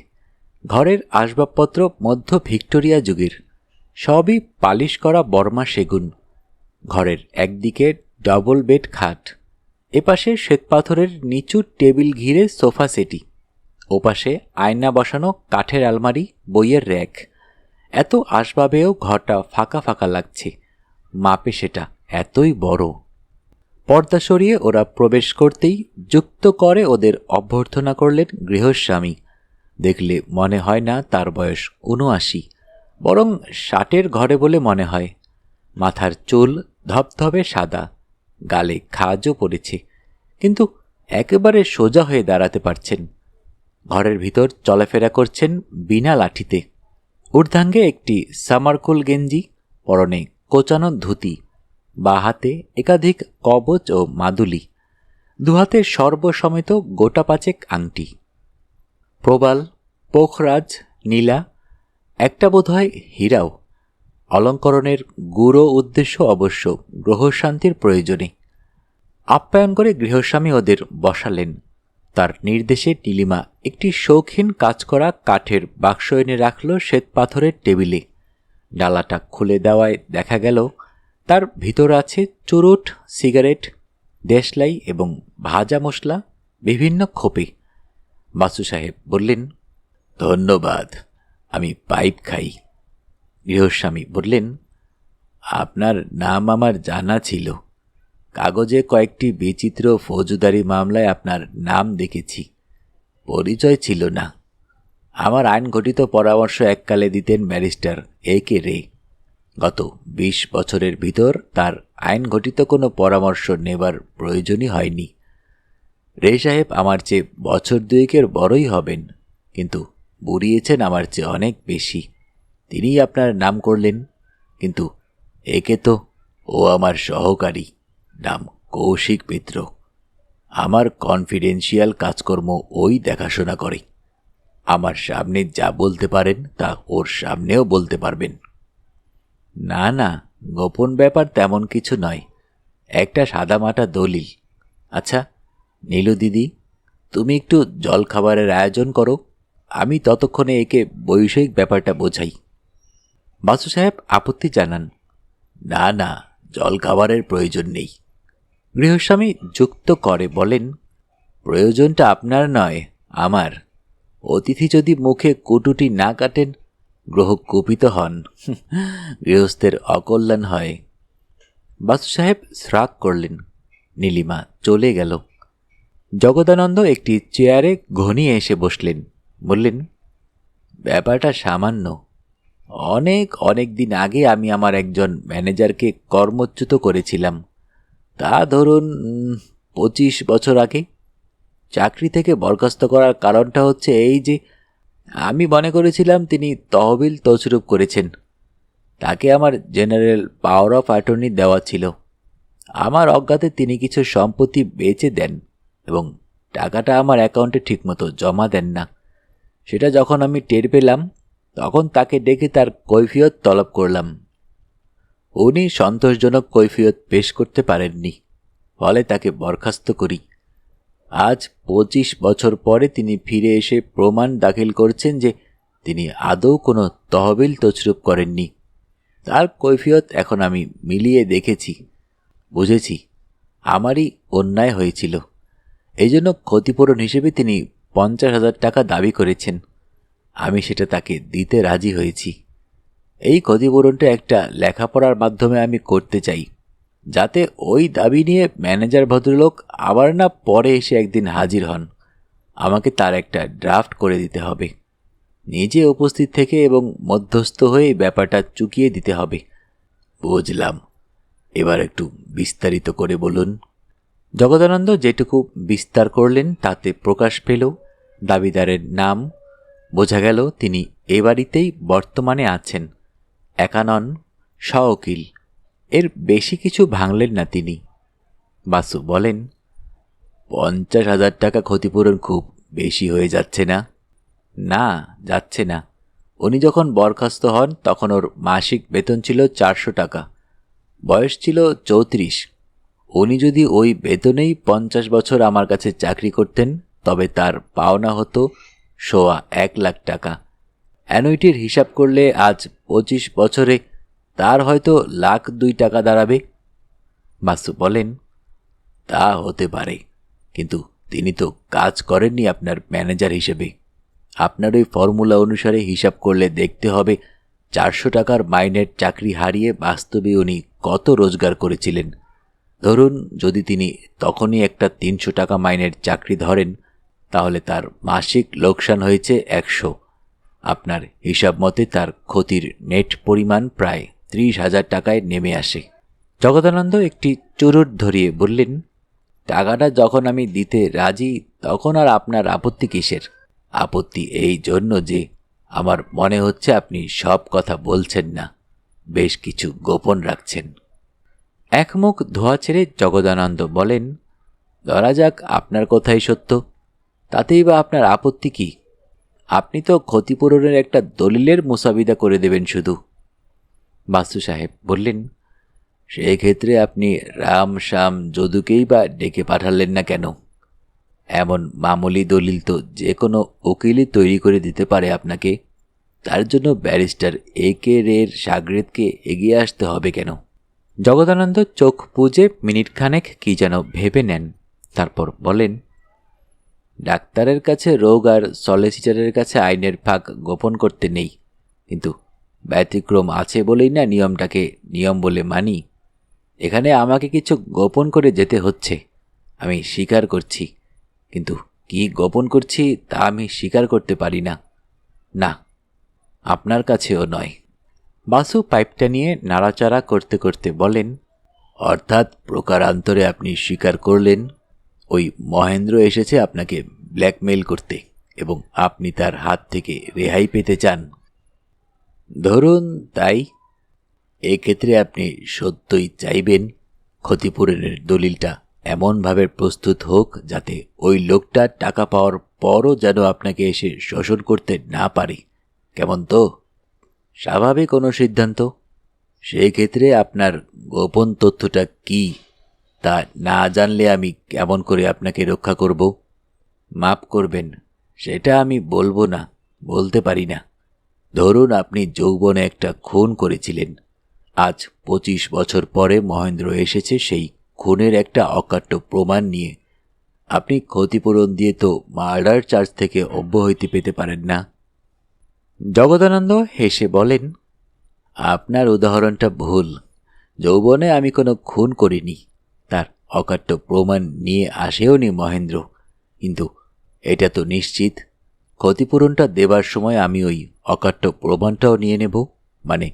ঘরের আসবাবপত্র মধ্য ভিক্টোরিয়া যুগের, সবই পালিশ করা বর্মা সেগুন। ঘরের একদিকে ডবল বেড খাট, এপাশে শ্বেতপাথরের নিচু টেবিল ঘিরে সোফা সেটি, ওপাশে আয়না বসানো কাঠের আলমারি, বইয়ের র্যাক। এত আসবাবেও ঘরটা ফাঁকা ফাঁকা লাগছে, মাপে সেটা এতই বড়। পর্দা সরিয়ে ওরা প্রবেশ করতেই যুক্ত করে ওদের অভ্যর্থনা করলেন গৃহস্বামী। দেখলে মনে হয় না তার বয়স ৭৯, বরং ৬০-এর ঘরে বলে মনে হয়। মাথার চুল ধবধবে সাদা, গালে খাজও পড়েছে, কিন্তু একেবারে সোজা হয়ে দাঁড়াতে পারছেন। ঘরের ভিতর চলাফেরা করছেন বিনা লাঠিতে। ঊর্ধ্বাঙ্গে একটি সামারকুল গেঞ্জি, পরনে কোচানো ধুতি, বা হাতে একাধিক কবচ ও মাদুলি, দুহাতে সর্বসমেত গোটা ৫ আংটি। প্রবাল, পোখরাজ, নীলা, একটা বোধহয় হীরাও। অলঙ্করণের গুরু উদ্দেশ্য অবশ্য গ্রহশান্তির প্রয়োজনে। আপ্যায়ন করে গৃহস্বামী ওদের বসালেন। তার নির্দেশে নীলিমা একটি শৌখিন কাজ করা কাঠের বাক্স এনে রাখল শ্বেতপাথরের টেবিলে। ডালাটা খুলে দেওয়ায় দেখা গেল তার ভিতর আছে চুরুট, সিগারেট, দেশলাই এবং ভাজা মশলা বিভিন্ন খোপে। বাসু সাহেব বললেন, ধন্যবাদ, আমি পাইপ খাই। গৃহস্বামী বললেন, আপনার নাম আমার জানা ছিল, কাগজে কয়েকটি বিচিত্র ফৌজদারি মামলায় আপনার নাম দেখেছি, পরিচয় ছিল না। আমার আইন ঘটিত পরামর্শ এককালে দিতেন ব্যারিস্টার A.K. রে। গত ২০ বছরের ভিতর তার আইন ঘটিত কোনো পরামর্শ নেবার প্রয়োজনই হয়নি। রে সাহেব আমার চেয়ে বছর ২-১-এর বড়ই হবেন, কিন্তু বুড়িয়েছেন আমার চেয়ে অনেক বেশি। তিনিই আপনার নাম করলেন, কিন্তু একে তো ও আমার সহকারী, নাম কৌশিক মিত্র। আমার কনফিডেন্সিয়াল কাজকর্ম ওই দেখাশোনা করে। আমার সামনে যা বলতে পারেন তা ওর সামনেও বলতে পারবেন। না না, গোপন ব্যাপার তেমন কিছু নয়, একটা সাদামাটা দলিল। আচ্ছা নীলু দিদি, তুমি একটু জলখাবারের আয়োজন করো, আমি ততক্ষণে একে বৈষয়িক ব্যাপারটা বোঝাই। বাসু সাহেব আপত্তি জানান, না না, জলখাবারের প্রয়োজন নেই। গৃহস্বামী যুক্ত করে বলেন, প্রয়োজনটা আপনার নয়, আমার। অতিথি যদি মুখে কুটুটি না কাটেন, গ্রহ কুপিত হন, গৃহস্থের অকল্যাণ হয়। বাসু সাহেব শ্রাগ করলেন। নীলিমা চলে গেল। জগদানন্দ একটি চেয়ারে ঘনিয়ে এসে বসলেন। বললেন, ব্যাপারটা সামান্য। অনেক অনেক দিন আগে আমি আমার একজন ম্যানেজারকে কর্মচ্যুত করেছিলাম। তা ধরুন ২৫ বছর আগে। চাকরি থেকে বরখাস্ত করার কারণটা হচ্ছে এই যে, আমি মনে করেছিলাম তিনি তহবিল তছরূপ করেছেন। তাকে আমার জেনারেল পাওয়ার অফ অ্যাটর্নি দেওয়া ছিল। আমার অজ্ঞাতে তিনি কিছু সম্পত্তি বেচে দেন এবং টাকাটা আমার অ্যাকাউন্টে ঠিকমতো জমা দেন না। সেটা যখন আমি টের পেলাম, তখন তাকে ডেকে তার কৈফিয়ত তলব করলাম। উনি সন্তোষজনক কৈফিয়ত পেশ করতে পারেননি, ফলে তাকে বরখাস্ত করি। আজ ২৫ বছর পরে তিনি ফিরে এসে প্রমাণ দাখিল করছেন যে তিনি আদৌ কোনো তহবিল তছরূপ করেননি। তার কৈফিয়ত এখন আমি মিলিয়ে দেখেছি, বুঝেছি আমারই অন্যায় হয়েছিল। এই জন্য ক্ষতিপূরণ হিসেবে তিনি ৫০,০০০ টাকা দাবি করেছেন। আমি সেটা তাকে দিতে রাজি হয়েছি। এই ক্ষতিপূরণটা একটা লেখাপড়ার মাধ্যমে আমি করতে চাই, যাতে ওই দাবি নিয়ে ম্যানেজার ভদ্রলোক আবার না পরে এসে একদিন হাজির হন। আমাকে তার একটা ড্রাফট করে দিতে হবে, নিজে উপস্থিত থেকে এবং মধ্যস্থ হয়ে ব্যাপারটা চুকিয়ে দিতে হবে। বুঝলাম, এবার একটু বিস্তারিত করে বলুন। জগদানন্দ যেটুকু বিস্তার করলেন তাতে প্রকাশ পেল দাবিদারের নাম। বোঝা গেল তিনি এ বাড়িতেই বর্তমানে আছেন, একা নন, সউকিল। এর বেশি কিছু ভাঙলেন না তিনি। বাসু বলেন, ৫০,০০০ টাকা ক্ষতিপূরণ খুব বেশি হয়ে যাচ্ছে না? না, যাচ্ছে না। উনি যখন বরখাস্ত হন তখন ওর মাসিক বেতন ছিল 400 টাকা, বয়স ছিল 34। উনি যদি ওই বেতনেই 50 বছর আমার কাছে চাকরি করতেন তবে তার পাওনা হতো 1.25 লাখ টাকা। অ্যানুইটির হিসাব করলে আজ 25 বছরে তার হয়তো 1,02,000 টাকা দাঁড়াবে। বাসু বলেন, তা হতে পারে, কিন্তু তিনি তো কাজ করেননি আপনার ম্যানেজার হিসেবে। আপনার ওই ফর্মুলা অনুসারে হিসাব করলে দেখতে হবে 400 টাকার মাইনের চাকরি হারিয়ে বাস্তবে উনি কত রোজগার করেছিলেন। ধরুন যদি তিনি তখনই একটা 300 টাকা মাইনের চাকরি ধরেন তাহলে তার মাসিক লোকসান হয়েছে 100। আপনার হিসাব মতে তার ক্ষতির নেট পরিমাণ প্রায় 30,000 টাকায় নেমে আসে। জগদানন্দ একটি চুরুট ধরিয়ে বললেন, টাকাটা যখন আমি দিতে রাজি তখন আর আপনার আপত্তি কিসের? আপত্তি এই জন্য যে আমার মনে হচ্ছে আপনি সব কথা বলছেন না, বেশ কিছু গোপন রাখছেন। এক মুখ ধোয়া ছেড়ে জগদানন্দ বলেন, ধরা যাক আপনার কথাই সত্য, তাতেই বা আপনার আপত্তি কি? আপনি তো ক্ষতিপূরণের একটা দলিলের মুসাবিদা করে দেবেন শুধু। বাসু সাহেব বললেন, সেক্ষেত্রে আপনি রাম শ্যাম যদুকেই বা ডেকে পাঠালেন না কেন? এমন মামুলি দলিল তো যে কোনো উকিলই তৈরি করে দিতে পারে আপনাকে। তার জন্য ব্যারিস্টার A.K. রের শাগরেদকে এগিয়ে আসতে হবে কেন? জগদানন্দ চোখ বুজে মিনিটখানেক কি যেন ভেবে নেন, তারপর বলেন, ডাক্তারের কাছে রোগ আর সলিসিটারের কাছে আইনের ফাঁক গোপন করতে নেই, কিন্তু ব্যতিক্রম আছে বলেই না নিয়মটাকে নিয়ম বলে মানি। এখানে আমাকে কিছু গোপন করে যেতে হচ্ছে, আমি স্বীকার করছি, কিন্তু কি গোপন করছি তা আমি স্বীকার করতে পারি না। না, আপনার কাছেও নয়। বাসু পাইপটা নিয়ে নাড়াচাড়া করতে করতে বলেন, অর্থাৎ প্রকারান্তরে আপনি স্বীকার করলেন ওই মহেন্দ্র এসেছে আপনাকে ব্ল্যাকমেইল করতে এবং আপনি তার হাত থেকে রেহাই পেতে চান। ধরুন তাই। এক্ষেত্রে আপনি সত্যই চাইবেন ক্ষতিপূরণের দলিলটা এমনভাবে প্রস্তুত হোক যাতে ওই লোকটা টাকা পাওয়ার পরও যেন আপনাকে এসে শোষণ করতে না পারে। কেমন তো? স্বাভাবিক কোনো সিদ্ধান্ত। সেই ক্ষেত্রে আপনার গোপন তথ্যটা কি তা না জানলে আমি কেমন করে আপনাকে রক্ষা করব? মাপ করবেন, সেটা আমি বলবো না, বলতে পারি না। ধরুন আপনি যৌবনে একটা খুন করেছিলেন। আজ 25 বছর পরে মহেন্দ্র এসেছে সেই খুনের একটা অকাট্য প্রমাণ নিয়ে। আপনি ক্ষতিপূরণ দিয়ে তো মার্ডার চার্জ থেকে অব্যাহতি পেতে পারেন না। জগদানন্দ হেসে বলেন, আপনার উদাহরণটা ভুল। যৌবনে আমি কোনো খুন করিনি, তার অকাট্য প্রমাণ নিয়ে আসেওনি মহেন্দ্র। কিন্তু এটা তো নিশ্চিত, ক্ষতিপূরণটা দেবার সময় আমি ওই অকাট্য প্রমাণটাও নিয়ে নেব। মানে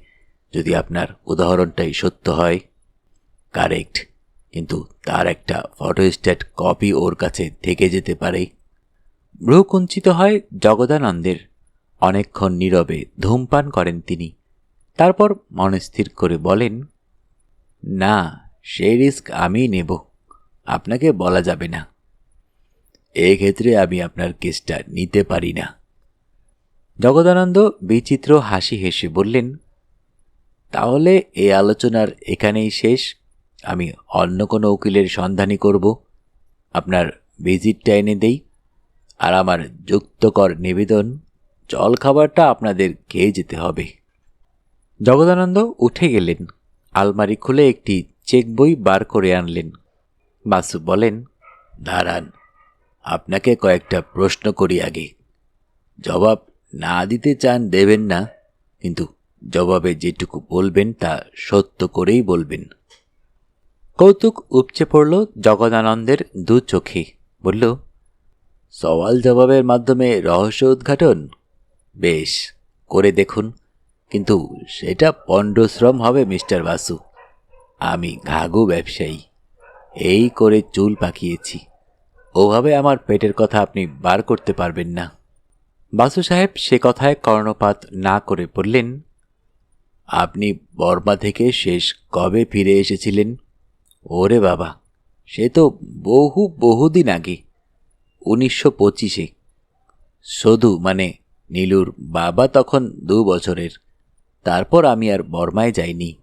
যদি আপনার উদাহরণটাই সত্য হয়। কারেক্ট, কিন্তু তার একটা ফটোস্ট্যাট কপি ওর কাছে থেকে যেতে পারে। ভ্রু কুঞ্চিত হয় জগদানন্দের। অনেকক্ষণ নীরবে ধূমপান করেন তিনি। তারপর মনস্থির করে বলেন, না, সেই রিস্ক আমিই নেব, আপনাকে বলা যাবে না। এক্ষেত্রে আমি আপনার কেসটা নিতে পারি না। জগদানন্দ বিচিত্র হাসি হেসে বললেন, তাহলে এই আলোচনার এখানেই শেষ। আমি অন্য কোনো উকিলের সন্ধানী করব। আপনার ভিজিটটা এনে দেই। আর আমার যুক্তকর নিবেদন, জলখাবারটা আপনাদের খেয়ে যেতে হবে। জগদানন্দ উঠে গেলেন। আলমারি খুলে একটি চেক বই বার করে আনলেন। বাসু বলেন, দাঁড়ান, আপনাকে কয়েকটা প্রশ্ন করি আগে। জবাব না দিতে চান দেবেন না, কিন্তু জবাবে যেটুকু বলবেন তা সত্য করেই বলবেন। কৌতুক উপচে পড়ল জগদানন্দের দু চোখে। বলল, সওয়াল জবাবের মাধ্যমে রহস্য উদ্ঘাটন? বেশ, করে দেখুন, কিন্তু সেটা পণ্ডশ্রম হবে মিস্টার বাসু। আমি ঘাঘু ব্যবসায়ী, এই করে চুল পাকিয়েছি। ওভাবে আমার পেটের কথা আপনি বার করতে পারবেন না। বাসু সাহেব সে কথায় কর্ণপাত না করে বললেন, আপনি বর্মা থেকে শেষ কবে ফিরে এসেছিলেন? ওরে বাবা, সে তো বহুদিন আগে, 1925-এ। শুধু মানে নীলুর বাবা তখন 2 বছরের। তারপর আমি আর বর্মায় যাইনি।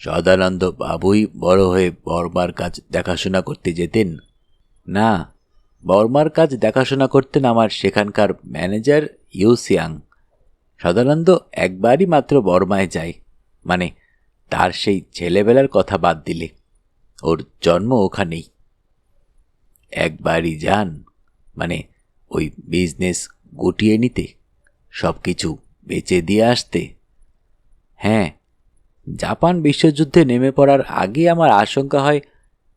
সদানন্দ বাবুই বড় হয়ে বর্মার কাজ দেখাশোনা করতে যেতেন। না, বর্মার কাজ দেখাশোনা করতেন আমার সেখানকার ম্যানেজার ইউসিয়াং। সদানন্দ একবারই মাত্র বর্মায় যায়, মানে তার সেই ছেলেবেলার কথা বাদ দিলে। ওর জন্ম ওখানেই। একবারই যান, মানে ওই বিজনেস গুটিয়ে নিতে, সব কিছু বেচে দিয়ে আসতে। হ্যাঁ, জাপান বিশ্বযুদ্ধে নেমে পড়ার আগে আমার আশঙ্কা হয়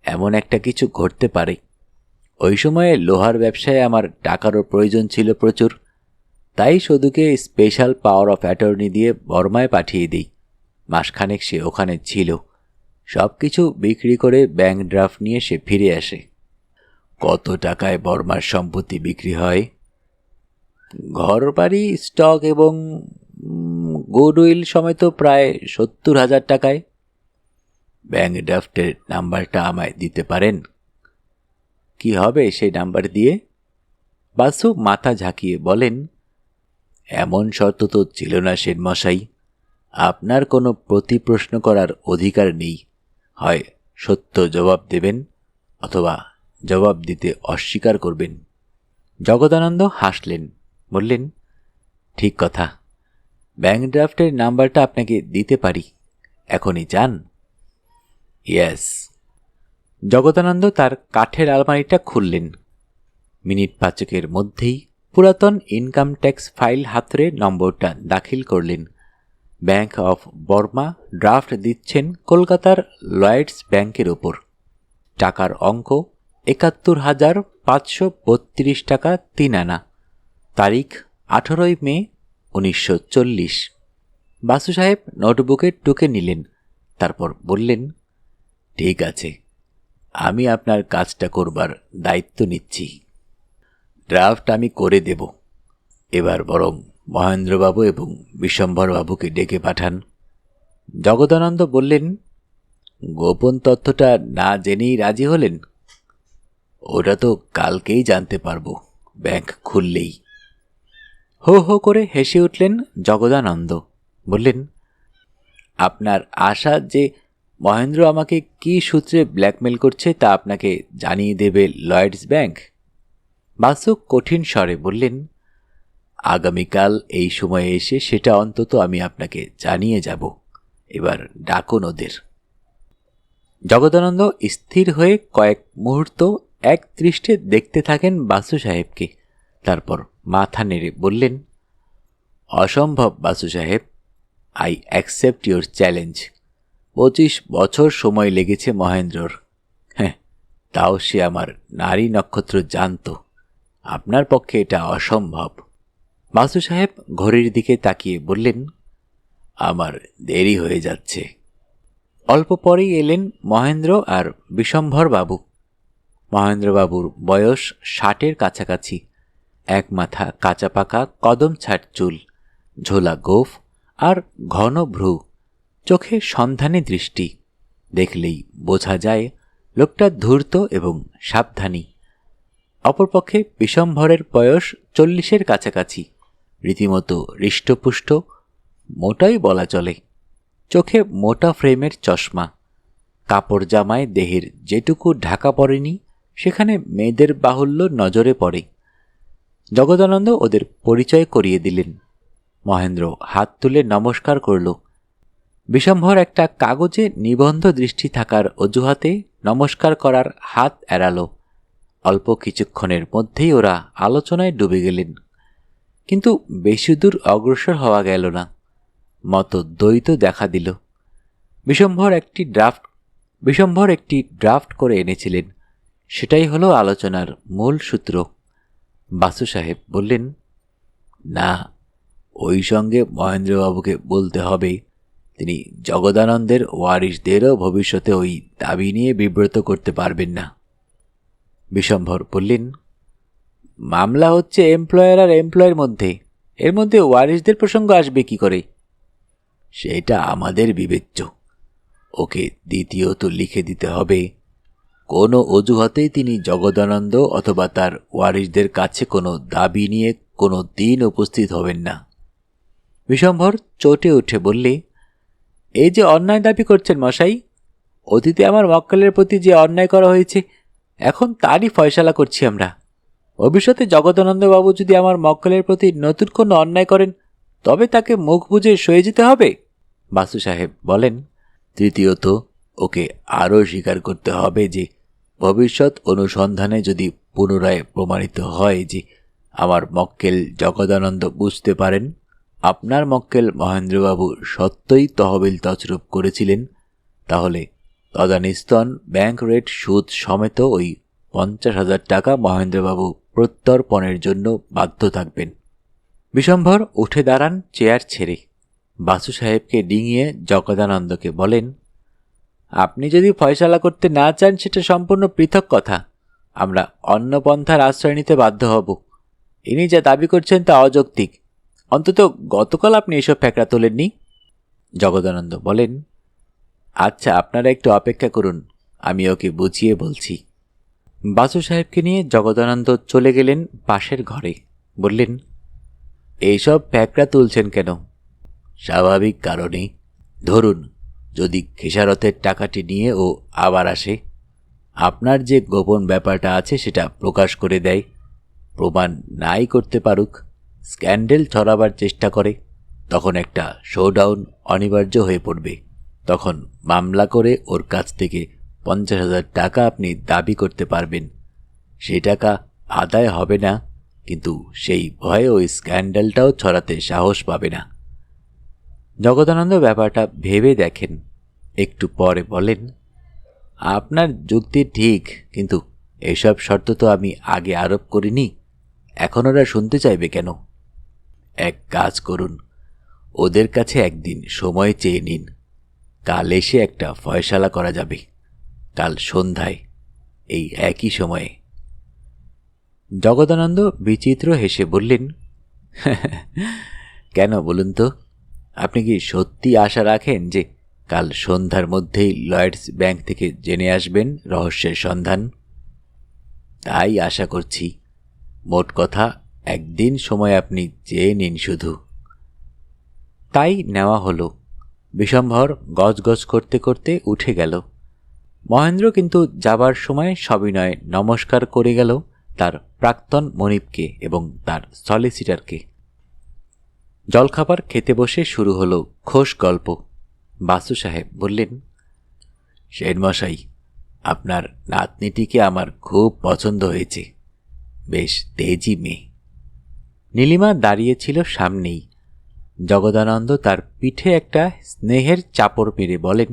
এমন একটা কিছু ঘটতে পারে। ওই সময়ে লোহার ব্যবসায় আমার টাকারও প্রয়োজন ছিল প্রচুর। তাই সদুকে স্পেশাল পাওয়ার অফ অ্যাটর্নি দিয়ে বর্মায় পাঠিয়ে দিই। মাসখানেক সে ওখানে ছিল। সব কিছু বিক্রি করে ব্যাংক ড্রাফট নিয়ে সে ফিরে আসে। কত টাকায় বর্মার সম্পত্তি বিক্রি হয়? ঘর বাড়ি, স্টক এবং গুডউইল সমেত প্রায় 70,000 টাকায়। ব্যাংক ড্রাফটের নাম্বারটা আমায় দিতে পারেন? কি হবে সেই নাম্বার দিয়ে? বাসু মাথা ঝাঁকিয়ে বলেন, এমন শর্ত তো ছিল না সেনমশাই। আপনার কোনো প্রতিপ্রশ্ন করার অধিকার নেই। হয় সত্য জবাব দেবেন অথবা জবাব দিতে অস্বীকার করবেন। জগদানন্দ হাসলেন, বললেন, ঠিক কথা, ব্যাংক ড্রাফটের নাম্বারটা আপনাকে দিতে পারি। এখনই যান? ইয়েস। জগদানন্দ তার কাঠের আলমারিটা খুললেন। মিনিট 5 মধ্যেই পুরাতন ইনকাম ট্যাক্স ফাইল হাতরে নম্বরটা দাখিল করলেন। ব্যাংক অফ বর্মা ড্রাফট দিচ্ছেন কলকাতার লয়েডস ব্যাংকের ওপর। টাকার অঙ্ক 71,532 টাকা 3 আনা। তারিখ 18 মে 1940। বাসু সাহেব নোটবুকে টুকে নিলেন, তারপর বললেন, ঠিক আছে, আমি আপনার কাজটা করবার দায়িত্ব নিচ্ছি। ড্রাফট আমি করে দেব। এবার বরং মহেন্দ্রবাবু এবং বিশ্বম্ভরবাবুকে ডেকে পাঠান। জগদানন্দ বললেন, গোপন তথ্যটা না জেনেই রাজি হলেন? ওটা তো কালকেই জানতে পারবো, ব্যাংক খুললেই। হো হো করে হেসে উঠলেন জগদানন্দ। বললেন, আপনার আশা যে মহেন্দ্র আমাকে কি সূত্রে ব্ল্যাকমেল করছে তা আপনাকে জানিয়ে দেবে লয়েডস ব্যাংক? বাসু কঠিন স্বরে বললেন, আগামীকাল এই সময়ে এসে সেটা অন্তত আমি আপনাকে জানিয়ে যাব। এবার ডাকুন ওদের। জগদানন্দ স্থির হয়ে কয়েক মুহূর্ত এক দৃষ্টে দেখতে থাকেন বাসু সাহেবকে। তারপর মাথা নেড়ে বললেন, অসম্ভব বাসু সাহেব, আই অ্যাকসেপ্ট ইউর চ্যালেঞ্জ। 25 বছর সময় লেগেছে মহেন্দ্রর। হ্যাঁ, তাও সে আমার নারী নক্ষত্র জানত। আপনার পক্ষে এটা অসম্ভব। বাসু সাহেব ঘড়ির দিকে তাকিয়ে বললেন, আমার দেরি হয়ে যাচ্ছে। অল্প পরেই এলেন মহেন্দ্র আর বিশ্বম্ভর বাবু। মহেন্দ্রবাবুর বয়স 60-এর কাছাকাছি। এক মাথা কাঁচা পাকা কদম ছাট চুল, ঝোলা গোঁফ আর ঘন ভ্রু, চোখে সন্ধানী দৃষ্টি। দেখলেই বোঝা যায় লোকটা ধূর্ত এবং সাবধানী। অপরপক্ষে বিশ্বম্ভরের বয়স 40-এর কাছাকাছি। রীতিমতো হৃষ্টপুষ্ট, মোটাই বলা চলে। চোখে মোটা ফ্রেমের চশমা। কাপড় জামায় দেহের যেটুকু ঢাকা পড়েনি সেখানে মেয়েদের বাহুল্য নজরে পড়ে। জগদানন্দ ওদের পরিচয় করিয়ে দিলেন। মহেন্দ্র হাত তুলে নমস্কার করল। বিশ্বম্ভর একটা কাগজে নিবন্ধ দৃষ্টি থাকার অজুহাতে নমস্কার করার হাত এড়াল। অল্প কিছুক্ষণের মধ্যেই ওরা আলোচনায় ডুবে গেলেন। কিন্তু বেশি দূর অগ্রসর হওয়া গেল না। মতদ্বৈত দেখা দিল। বিশ্বম্ভর একটি ড্রাফট করে এনেছিলেন। সেটাই হলো আলোচনার মূল সূত্র। বাসু সাহেব বললেন, না, ওই সঙ্গে মহেন্দ্রবাবুকে বলতে হবে তিনি জগদানন্দের ওয়ারিশদেরও ভবিষ্যতে ওই দাবি নিয়ে বিব্রত করতে পারবেন না। বিশ্বম্ভর বললেন, মামলা হচ্ছে এমপ্লয়ার আর এমপ্লয়ের মধ্যে, এর মধ্যে ওয়ারিশদের প্রসঙ্গ আসবে কি করে? সেটা আমাদের বিবেচ্য। ওকে দ্বিতীয়ত লিখে দিতে হবে কোনো অজুহাতেই তিনি জগদানন্দ অথবা তার ওয়ারিসদের কাছে কোনো দাবি নিয়ে কোনো দিন উপস্থিত হবেন না। বিশম্ভর চটে উঠে বললে, এই যে অন্যায় দাবি করছেন মশাই, অতীতে আমার মক্কেলের প্রতি যে অন্যায় করা হয়েছে এখন তারই ফয়সালা করছি আমরা। ভবিষ্যতে জগদানন্দবাবু যদি আমার মক্কেলের প্রতি নতুন কোনো অন্যায় করেন তবে তাকে মুখ বুজে সয়ে যেতে হবে। বাসু সাহেব বলেন, তৃতীয়ত ওকে আরও স্বীকার করতে হবে যে ভবিষ্যৎ অনুসন্ধানে যদি পুনরায় প্রমাণিত হয় যে আমার মক্কেল জগদানন্দ বুঝতে পারেন আপনার মক্কেল মহেন্দ্রবাবু সত্যই তহবিল তছরূপ করেছিলেন, তাহলে তদানীস্তন ব্যাংক রেট সুদ সমেত ওই 50,000 টাকা মহেন্দ্রবাবু প্রত্যর্পণের জন্য বাধ্য থাকবেন। বিশম্ভর উঠে দাঁড়ান চেয়ার ছেড়ে। বাসু সাহেবকে ডিঙিয়ে জগদানন্দকে বলেন, আপনি যদি ফয়সালা করতে না চান সেটা সম্পূর্ণ পৃথক কথা, আমরা অন্য পন্থার আশ্রয় নিতে বাধ্য হব। ইনি যা দাবি করছেন তা অযৌক্তিক। অন্তত গতকাল আপনি এসব ফ্যাকড়া তোলেননি। জগদানন্দ বলেন, আচ্ছা আপনারা একটু অপেক্ষা করুন, আমি ওকে বুঝিয়ে বলছি। বাসু সাহেবকে নিয়ে জগদানন্দ চলে গেলেন পাশের ঘরে। বললেন, এইসব ফ্যাকড়া তুলছেন কেন? স্বাভাবিক কারণে। ধরুন যদি খেসারতের টাকাটি নিয়ে ও আবার আসে, আপনার যে গোপন ব্যাপারটা আছে সেটা প্রকাশ করে দেয়, প্রমাণ নাই করতে পারুক, স্ক্যান্ডেল ছড়াবার চেষ্টা করে, তখন একটা শোডাউন অনিবার্য হয়ে পড়বে। তখন মামলা করে ওর কাছ থেকে 50,000 টাকা আপনি দাবি করতে পারবেন। সেই টাকা আদায় হবে না, কিন্তু সেই ভয়ে ওই স্ক্যান্ডেলটাও ছড়াতে সাহস পাবে না। জগদানন্দ ব্যাপারটা ভেবে দেখেন, একটু পরে বলেন, আপনার যুক্তি ঠিক, কিন্তু এসব শর্ত তো আমি আগে আরোপ করিনি, এখন ওরা শুনতে চাইবে কেন? এক কাজ করুন, ওদের কাছে একদিন সময় চেয়ে নিন, কাল এসে একটা ফয়সালা করা যাবে, কাল সন্ধ্যায় এই একই সময়ে। জগদানন্দ বিচিত্র হেসে বললেন, কেন বলুন তো, আপনি কি সত্যি আশা রাখেন যে কাল সন্ধ্যার মধ্যেই লয়েডস ব্যাংক থেকে জেনে আসবেন রহস্যের সন্ধান? তাই আশা করছি। মোট কথা একদিন সময় আপনি চেয়ে নিন শুধু। তাই নেওয়া হলো। বিশম্ভর গজগজ করতে করতে উঠে গেল। মহেন্দ্র কিন্তু যাবার সময় সবিনয়ে নমস্কার করে গেল তার প্রাক্তন মনিবকে এবং তার সলিসিটারকে। জলখাবার খেতে বসে শুরু হলো খোশ গল্প। বাসু সাহেব বললেন, শেরমশাই, আপনার নাতনিটিকে আমার খুব পছন্দ হয়েছে, বেশ তেজি মেয়ে। নীলিমা দাঁড়িয়েছিল সামনেই। জগদানন্দ তার পিঠে একটা স্নেহের চাপড় মেরে বলেন,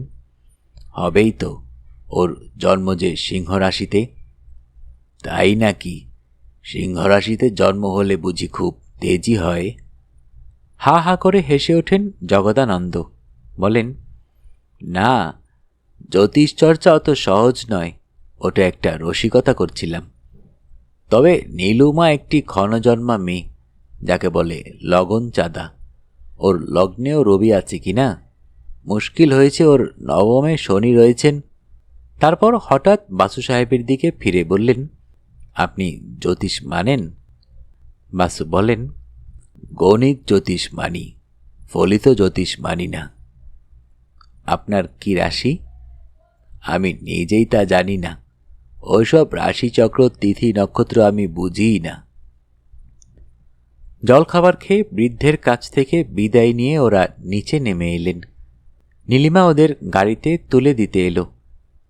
হবেই তো, ওর জন্ম যে সিংহ রাশিতে। তাই নাকি? সিংহ রাশিতে জন্ম হলে বুঝি খুব তেজি হয়? হা হা করে হেসে ওঠেন জগদানন্দ। বলেন, না, জ্যোতিষচর্চা অত সহজ নয়, ওটা একটা রসিকতা করছিলাম। তবে নীলুমা একটি ক্ষণজন্মা মেয়ে, যাকে বলে লগন চাঁদা। ওর লগ্নেও রবি আছে কিনা, মুশকিল হয়েছে, ওর নবমে শনি রয়েছেন। তারপর হঠাৎ বাসু সাহেবের দিকে ফিরে বললেন, আপনি জ্যোতিষ মানেন? বাসু বলেন, গণিত জ্যোতিষ মানি, ফলিত জ্যোতিষ মানি না। আপনার কি রাশি? আমি নিজেই তা জানি না, ওইসব রাশিচক্র তিথি নক্ষত্র আমি বুঝিই না। জলখাবার খেয়ে বৃদ্ধের কাছ থেকে বিদায় নিয়ে ওরা নিচে নেমে এলেন। নীলিমা ওদের গাড়িতে তুলে দিতে এলো।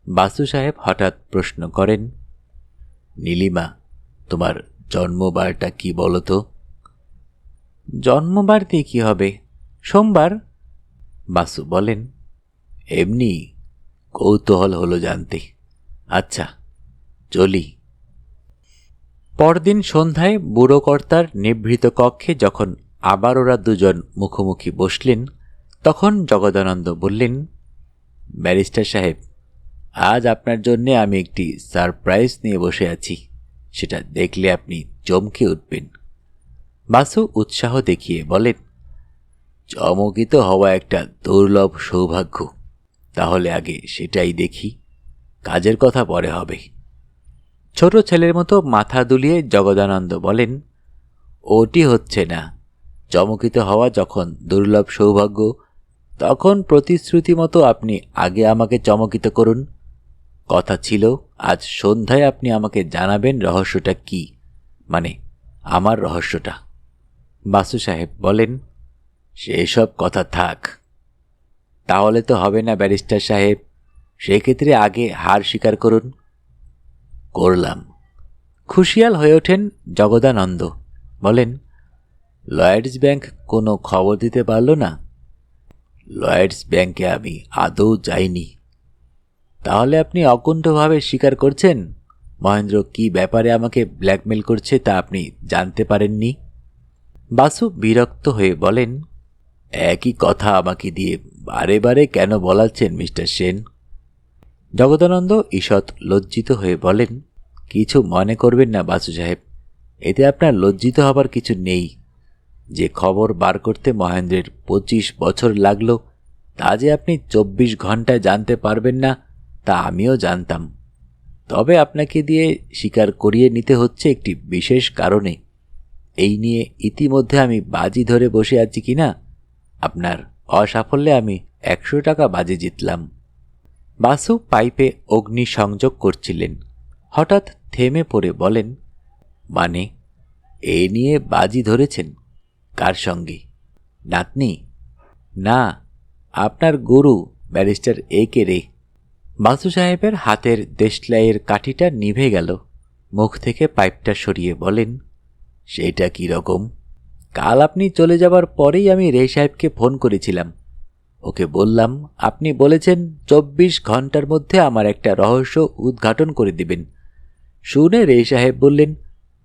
বাসু সাহেব হঠাৎ প্রশ্ন করেন, নীলিমা, তোমার জন্মবারটা কি বলো তো? জন্মবার দিয়ে কি হবে, সোমবার। বাসু বলেন, এমনি কৌতূহল হলো জানতে। আচ্ছা, চলি। পরদিন সন্ধ্যায় বুড়ো কর্তার নিভৃত কক্ষে যখন আবার ওরা দুজন মুখোমুখি বসলেন, তখন জগদানন্দ বললেন, ব্যারিস্টার সাহেব, আজ আপনার জন্যে আমি একটি সারপ্রাইজ নিয়ে বসে আছি, সেটা দেখলে আপনি চমকে উঠবেন। বাসু উৎসাহ দেখিয়ে বলেন, চমকিত হওয়া একটা দুর্লভ সৌভাগ্য, তাহলে আগে সেটাই দেখি। কাজের কথা পরে হবে। ছোট ছেলের মতো মাথা দুলিয়ে জগদানন্দ বলেন, ওটি হচ্ছে না। চমকিত হওয়া যখন দুর্লভ সৌভাগ্য, তখন প্রতিশ্রুতি মতো আপনি আগে আমাকে চমকিত করুন। কথা ছিল আজ সন্ধ্যায় আপনি আমাকে জানাবেন রহস্যটা কি, মানে আমার রহস্যটা। বাসু সাহেব বলেন, সেসব কথা থাক। তাহলে তো হবে না ব্যারিস্টার সাহেব, সেক্ষেত্রে আগে হার স্বীকার করুন। করলাম। খুশিয়াল হয়ে ওঠেন জগদানন্দ। বলেন, লয়েডস ব্যাংক কোনো খবর দিতে পারল না? লয়েডস ব্যাংকে আমি আদৌ যাইনি। তাহলে আপনি অকুণ্ঠভাবে স্বীকার করছেন মহেন্দ্র কি ব্যাপারে আমাকে ব্ল্যাকমেল করছে তা আপনি জানতে পারেননি? বাসু বিরক্ত হয়ে বলেন, একই কথা আমাকে দিয়ে বারে বারে কেন বলাচ্ছেন মিস্টার সেন? জগদানন্দ ঈষৎ লজ্জিত হয়ে বলেন, কিছু মনে করবেন না বাসু সাহেব, এতে আপনার লজ্জিত হবার কিছু নেই। যে খবর বার করতে মহেন্দ্রের 25 বছর লাগলো, তা যে আপনি 24 ঘন্টায় জানতে পারবেন না তা আমিও জানতাম। তবে আপনাকে দিয়ে স্বীকার করিয়ে নিতে হচ্ছে একটি বিশেষ কারণে। এই নিয়ে ইতিমধ্যে আমি বাজি ধরে বসে আছি কিনা, আপনার অসাফল্যে আমি 100 টাকা বাজি জিতলাম। বাসু পাইপে অগ্নি সংযোগ করছিলেন, হঠাৎ থেমে পড়ে বলেন, মানে এ নিয়ে বাজি ধরেছেন? কার সঙ্গে? নাতনি? না, আপনার গুরু ব্যারিস্টার একে রে। বাসু সাহেবের হাতের দেশলাইয়ের কাঠিটা নিভে গেল। মুখ থেকে পাইপটা সরিয়ে বলেন, সেটা কি রকম? কাল আপনি চলে যাবার পরেই আমি রে সাহেবকে ফোন করেছিলাম। ওকে বললাম আপনি বলেছেন 24 ঘন্টার মধ্যে আমার একটা রহস্য উদ্ঘাটন করে দিবেন। শুনে রে সাহেব বললেন,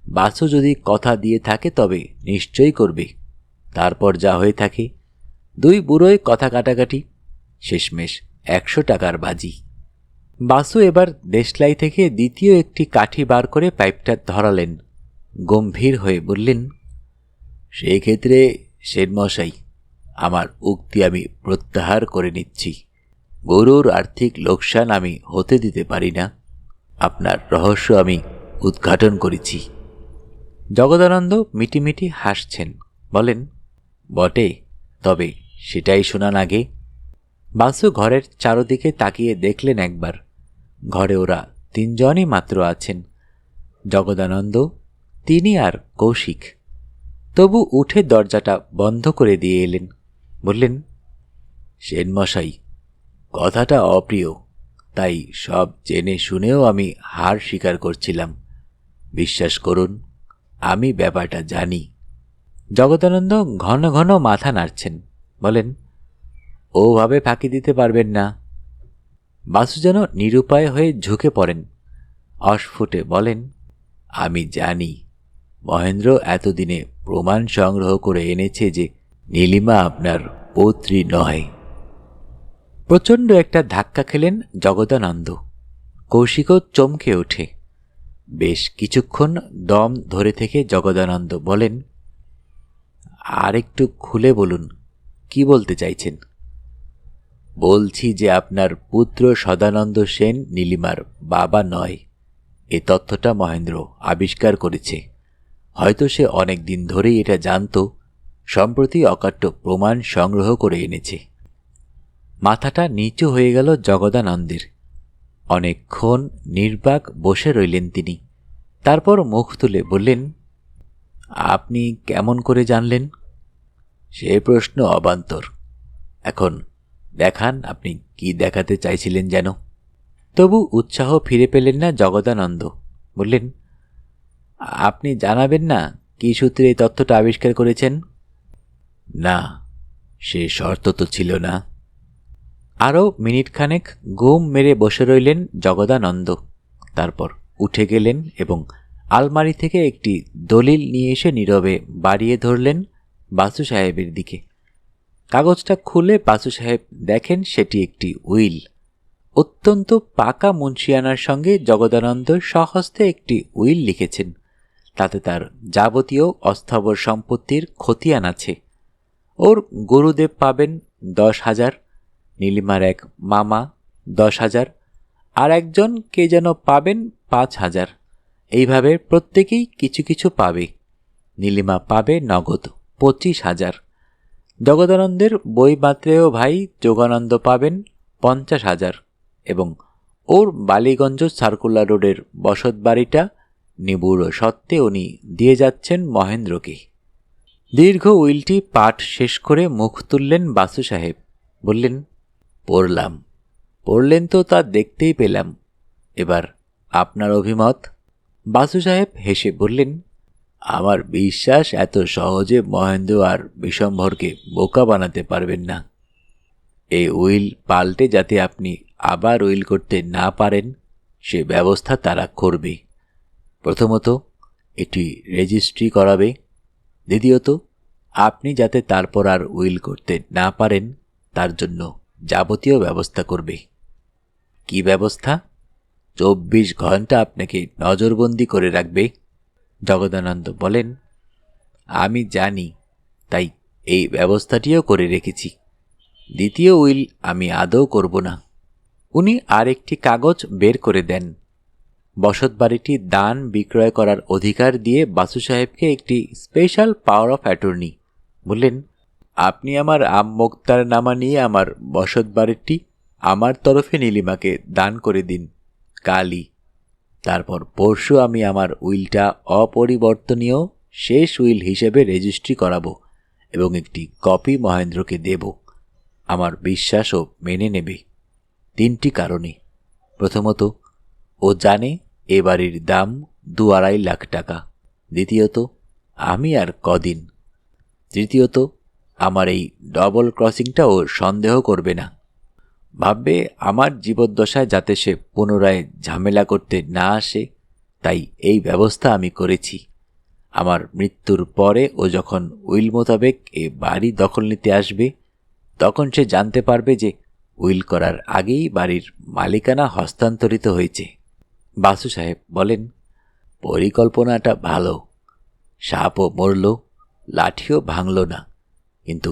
বাসু যদি কথা দিয়ে থাকে তবে নিশ্চয়ই করবে। তারপর যা হয়ে থাকে, দুই বুড়োয় কথা কাটাকাটি, শেষমেশ 100 টাকার বাজি। বাসু এবার দেশলাই থেকে দ্বিতীয় একটি কাঠি বার করে পাইপটা ধরালেন। গম্ভীর হয়ে বললেন, সেই ক্ষেত্রে সেনমশাই, আমার উক্তি আমি প্রত্যাহার করে নিচ্ছি। গরুর আর্থিক লোকসান আমি হতে দিতে পারি না। আপনার রহস্য আমি উদ্ঘাটন করেছি। জগদানন্দ মিটিমিটি হাসছেন। বলেন, বটে, তবে সেটাই শোনান আগে। বাসু ঘরের চারদিকে তাকিয়ে দেখলেন একবার। ঘরে ওরা তিনজনই মাত্র আছেন, জগদানন্দ, তিনি আর কৌশিক। তবু উঠে দরজাটা বন্ধ করে দিয়ে এলেন। বললেন, সেনমশাই, কথাটা অপ্রিয়, তাই সব জেনে শুনেও আমি হার স্বীকার করছিলাম। বিশ্বাস করুন, আমি ব্যাপারটা জানি। জগদানন্দ ঘন ঘন মাথা নাড়ছেন। বলেন, ওভাবে ফাঁকি দিতে পারবেন না। বাসু যেন নিরুপায় হয়ে ঝুঁকে পড়েন। অস্ফুটে বলেন, আমি জানি মহেন্দ্র এতদিনে প্রমাণ সংগ্রহ করে এনেছে যে নীলিমা আপনার পৌত্রী নয়। প্রচণ্ড একটা ধাক্কা খেলেন জগদানন্দ। কৌশিকও চমকে ওঠে। বেশ কিছুক্ষণ দম ধরে থেকে জগদানন্দ বলেন, আর একটু খুলে বলুন, কি বলতে চাইছেন? বলছি যে আপনার পুত্র সদানন্দ সেন নীলিমার বাবা নয়। এ তথ্যটা মহেন্দ্র আবিষ্কার করেছে। হয়তো সে অনেক দিন ধরেই এটা জানত, সম্প্রতি অকাট্য প্রমাণ সংগ্রহ করে এনেছে। মাথাটা নিচু হয়ে গেল জগদানন্দের। অনেকক্ষণ নির্বাক বসে রইলেন তিনি। তারপর মুখ তুলে বললেন, আপনি কেমন করে জানলেন? সে প্রশ্ন অবান্তর। এখন দেখান আপনি কি দেখাতে চাইছিলেন যেন। তবু উৎসাহ ফিরে পেলেন না জগদানন্দ। বললেন, আপনি জানাবেন না কি সূত্রে এই তথ্যটা আবিষ্কার করেছেন? না, সে শর্ত তো ছিল না। আরও মিনিটখানেক ঘুম মেরে বসে রইলেন জগদানন্দ। তারপর উঠে গেলেন এবং আলমারি থেকে একটি দলিল নিয়ে এসে নীরবে বাড়িয়ে ধরলেন বাসু সাহেবের দিকে। কাগজটা খুলে বাসু সাহেব দেখেন সেটি একটি উইল। অত্যন্ত পাকা মুন্সিয়ানার সঙ্গে জগদানন্দ স্বহস্তে একটি উইল লিখেছেন। তাতে তার যাবতীয় অস্থাবর সম্পত্তির খতিয়ান আছে। ওর গুরুদেব পাবেন 10,000, নীলিমার এক মামা 10,000, আর একজন কে যেন পাবেন 5,000। এইভাবে প্রত্যেকেই কিছু কিছু পাবে। নীলিমা পাবে নগদ 25,000। জগদানন্দের বই বাত্রেয় ভাই যোগানন্দ পাবেন 50,000 এবং ওর বালিগঞ্জ সার্কুলার রোডের বসত বাড়িটা নিবুড়ো সত্ত্বে উনি দিয়ে যাচ্ছেন মহেন্দ্রকে। দীর্ঘ উইলটি পাঠ শেষ করে মুখ তুললেন বাসু সাহেব। বললেন, পড়লেন তো তা দেখতেই পেলাম। এবার আপনার অভিমত? বাসু সাহেব হেসে বললেন, আমার বিশ্বাস এত সহজে মহেন্দ্র আর বিশম্ভরকে বোকা বানাতে পারবেন না। এই উইল পাল্টে যাতে আপনি আবার উইল করতে না পারেন সে ব্যবস্থা তারা করবে। প্রথমত এটি রেজিস্ট্রি করাবে, দ্বিতীয়ত আপনি যাতে তারপর আর উইল করতে না পারেন তার জন্য যাবতীয় ব্যবস্থা করবে। কি ব্যবস্থা? 24 ঘন্টা আপনাকে নজরবন্দি করে রাখবে। জগদানন্দ বলেন, আমি জানি, তাই এই ব্যবস্থাটিও করে রেখেছি। দ্বিতীয় উইল আমি আদৌ করব না। উনি আর একটি কাগজ বের করে দেন। বসতবাড়িটি দান বিক্রয় করার অধিকার দিয়ে বাসু সাহেবকে একটি স্পেশাল পাওয়ার অফ অ্যাটর্নি। বললেন, আপনি আমার মোক্তার নামা নিয়ে আমার বসতবাড়িটি আমার তরফে নীলিমাকে দান করে দিন কালই। তারপর পরশু আমি আমার উইলটা অপরিবর্তনীয় শেষ উইল হিসেবে রেজিস্ট্রি করাবো এবং একটি কপি মহেন্দ্রকে দেব। আমার বিশ্বাসও মেনে নেবে। 3টি কারণে। প্রথমত, ও জানে এ বাড়ির দাম 2-2.5 লাখ টাকা। দ্বিতীয়ত, আমি আর কদিন। তৃতীয়ত, আমার এই ডবল ক্রসিংটা ও সন্দেহ করবে না। ভাববে আমার জীবদ্দশায় যাতে সে পুনরায় ঝামেলা করতে না আসে, তাই এই ব্যবস্থা আমি করেছি। আমার মৃত্যুর পরে ও যখন উইল মোতাবেক এ বাড়ি দখল নিতে আসবে তখন সে জানতে পারবে যে উইল করার আগেই বাড়ির মালিকানা হস্তান্তরিত হয়েছে। বাসু সাহেব বলেন, পরিকল্পনাটা ভালো। সাপও মরল, লাঠিও ভাঙল না। কিন্তু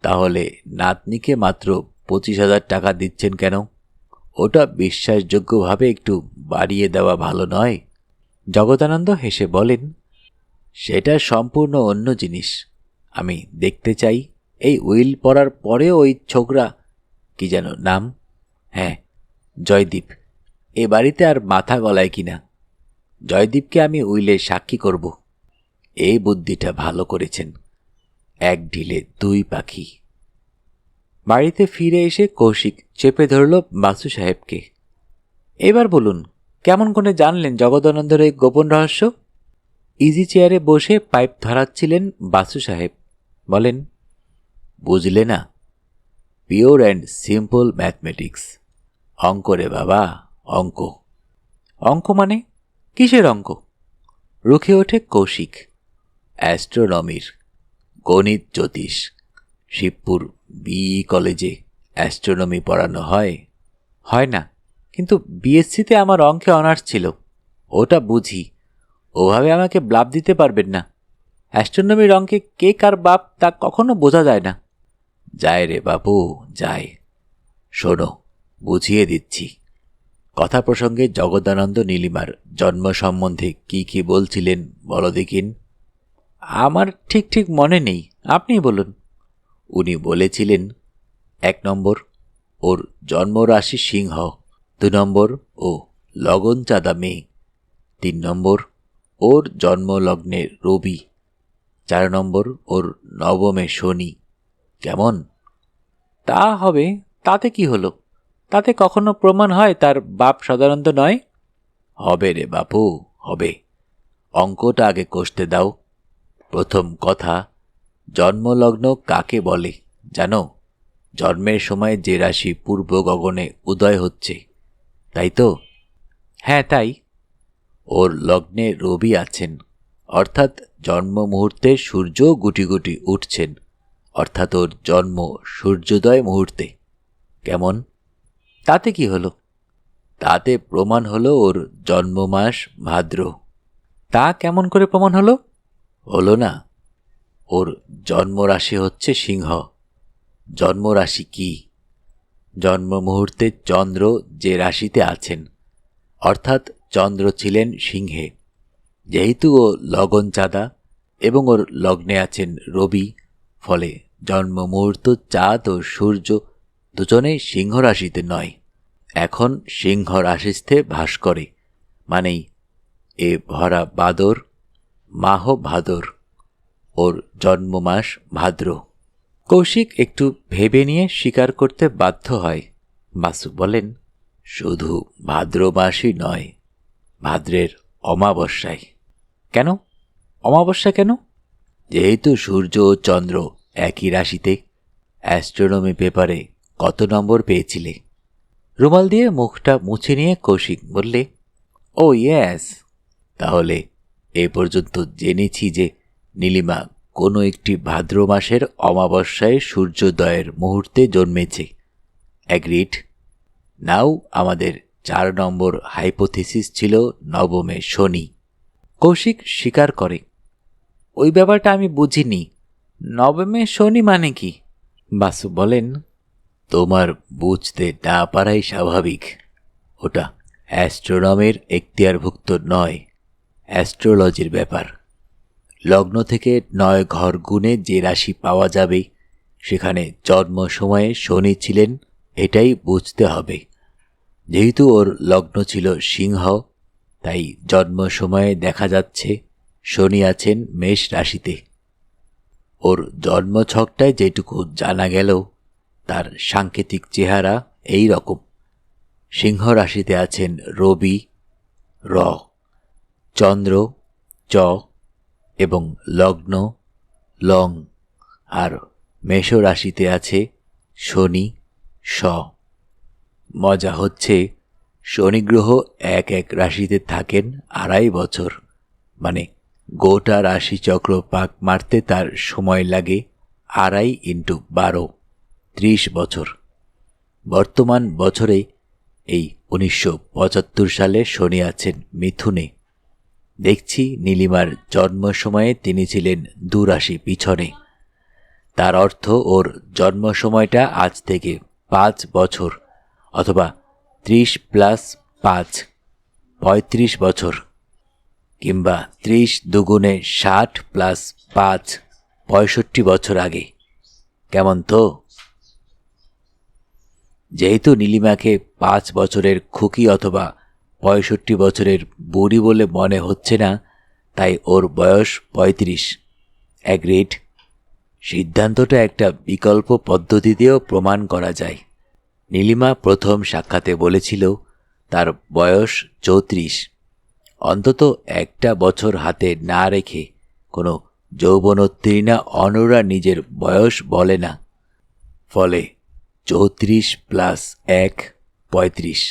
তাহলে নাতনিকে মাত্র 25,000 টাকা দিচ্ছেন কেন? ওটা বিশ্বাসযোগ্যভাবে একটু বাড়িয়ে দেওয়া ভালো নয়? জগদানন্দ হেসে বলেন, সেটা সম্পূর্ণ অন্য জিনিস। আমি দেখতে চাই এই উইল পড়ার পরেও ওই ছোকরা, কি যেন নাম, হ্যাঁ জয়দীপ, এ বাড়িতে আর মাথা গলায় কিনা। জয়দীপকে আমি উইলে সাক্ষী করব। এই বুদ্ধিটা ভালো করেছেন। 1 ঢিলে 2 পাখি। বাড়িতে ফিরে এসে কৌশিক চেপে ধরল বাসু সাহেবকে। এবার বলুন, কেমন করে জানলেন জগদানন্দের এই গোপন রহস্য? ইজি চেয়ারে বসে পাইপ ধরাচ্ছিলেন বাসু সাহেব। বলেন, বুঝলে না? Pure and simple mathematics. অঙ্ক রে বাবা, অঙ্ক। অঙ্ক মানে? কিসের অঙ্ক? রুখে ওঠে কৌশিক। অ্যাস্ট্রোনমির, গণিত জ্যোতিষ। শিবপুর বিই কলেজে অ্যাস্ট্রোনমি পড়ানো হয়? হয় না, কিন্তু বিএসসিতে আমার অঙ্কে অনার্স ছিল, ওটা বুঝি। ওভাবে আমাকে ব্লাব দিতে পারবেন না। অ্যাস্ট্রোনমির অঙ্কে কে কার বাপ তা কখনো বোঝা যায় না। যায় রে বাবু, যায়। শোনো, বুঝিয়ে দিচ্ছি। কথা প্রসঙ্গে জগদানন্দ নীলিমার জন্ম সম্বন্ধে কি কি বলছিলেন বলো দেখিন। আমার ঠিক ঠিক মনে নেই, আপনি বলুন। উনি বলেছিলেন, 1 নম্বর, ওর জন্মরাশি সিংহ। 2 নম্বর, ও লগন চাঁদা মেয়ে। 3 নম্বর, ওর জন্মলগ্নে রবি। 4 নম্বর, ওর নবমে শনি। কেমন? তা হবে, তাতে কি হলো? তাতে কখনো প্রমাণ হয় তার বাপ সাধারণত নয়? হবে রে বাপু, হবে। অঙ্কটা আগে কষতে দাও। প্রথম কথা, জন্মলগ্ন কাকে বলে জানো? জন্মের সময় যে রাশি পূর্ব গগনে উদয় হচ্ছে, তাই তো? হ্যাঁ, তাই। ওর লগ্নে রবি আছেন, অর্থাৎ জন্ম মুহূর্তে সূর্য গুটি গুটি উঠছেন, অর্থাৎ ওর জন্ম সূর্যোদয় মুহূর্তে। কেমন? তাতে কি হলো? তাতে প্রমাণ হলো ওর জন্মমাস ভাদ্র। তা কেমন করে প্রমাণ হলো? হলো না? ওর জন্মরাশি হচ্ছে সিংহ। জন্মরাশি কি? জন্ম মুহূর্তে চন্দ্র যে রাশিতে আছেন, অর্থাৎ চন্দ্র ছিলেন সিংহে। যেহেতু ও লগন চাঁদা এবং ওর লগ্নে আছেন রবি, ফলে জন্ম মুহূর্ত চাঁদ ও সূর্য দুজনেই সিংহ রাশিতে নয়, এখন সিংহ রাশিস্থে ভাস করে। মানেই এ ভরা বাদর, মাহ ভাদর, ওর জন্ম মাস ভাদ্র। কৌশিক একটু ভেবে নিয়ে স্বীকার করতে বাধ্য হয়। বাসু বলেন, শুধু ভাদ্র মাসই নয়, ভাদ্রের অমাবস্যায়। কেন অমাবস্যা কেন? যেহেতু সূর্য ও চন্দ্র একই রাশিতে। অ্যাস্ট্রোনমি পেপারে কত নম্বর পেয়েছিলে? রুমাল দিয়ে মুখটা মুছে নিয়ে কৌশিক বললে, ও ইয়েস। তাহলে এ পর্যন্ত জেনেছি যে নীলিমা কোনো একটি ভাদ্র মাসের অমাবস্যায় সূর্যোদয়ের মুহূর্তে জন্মেছে। অ্যাগ্রিড। নাও আমাদের 4 নম্বর হাইপোথিসিস ছিল নবমে শনি। কৌশিক স্বীকার করে, ওই ব্যাপারটা আমি বুঝিনি। নবমে শনি মানে কি? বাসু বলেন, তোমার বুঝতে না পারাই স্বাভাবিক। ওটা অ্যাস্ট্রোনমির এখতিয়ারভুক্ত নয়, অ্যাস্ট্রোলজির ব্যাপার। লগ্ন থেকে 9 ঘর গুণে যে রাশি পাওয়া যাবে, সেখানে জন্ম সময়ে শনি ছিলেন, এটাই বুঝতে হবে। যেহেতু ওর লগ্ন ছিল সিংহ, তাই জন্ম সময়ে দেখা যাচ্ছে শনি আছেন মেষ রাশিতে। ওর জন্মছকটায় যেটুকু জানা গেল, তার সাংকেতিক চেহারা এই রকম। সিংহ রাশিতে আছেন রবি, র, চন্দ্র, চ, এবং লগ্ন, লং, আর মেষ রাশিতে আছে শনি, স। মজা হচ্ছে, শনি গ্রহ এক এক রাশিতে থাকেন 2.5 বছর, মানে গোটা রাশিচক্র পাক মারতে তার সময় লাগে 2.5 × 12, 30 বছর। বর্তমান বছরে এই 1975 সালে শনি আছেন মিথুনে। দেখছি নীলিমার জন্ম সময়ে তিনি ছিলেন 2 রাশি পিছনে। তার অর্থ ওর জন্ম সময়টা আজ থেকে 5 বছর, অথবা 30 + 5, 35 বছর, কিংবা 30 দুগুণে 60 + 5, 65 বছর আগে। কেমন তো? যেহেতু নীলিমাকে 5 বছরের খুকি অথবা 65 বছরের বুড়ি বলে মনে হচ্ছে না, তাই ওর বয়স 35। অ্যাগ্রিড। সিদ্ধান্তটা একটা বিকল্প পদ্ধতিতেও প্রমাণ করা যায়। নীলিমা প্রথম সাক্ষাতে বলেছিল তার বয়স 34। অন্তত একটা বছর হাতে না রেখে কোনো যৌবনোত্তীর্ণা অনুরা নিজের বয়স বলে না। ফলে 34 + 1, 35।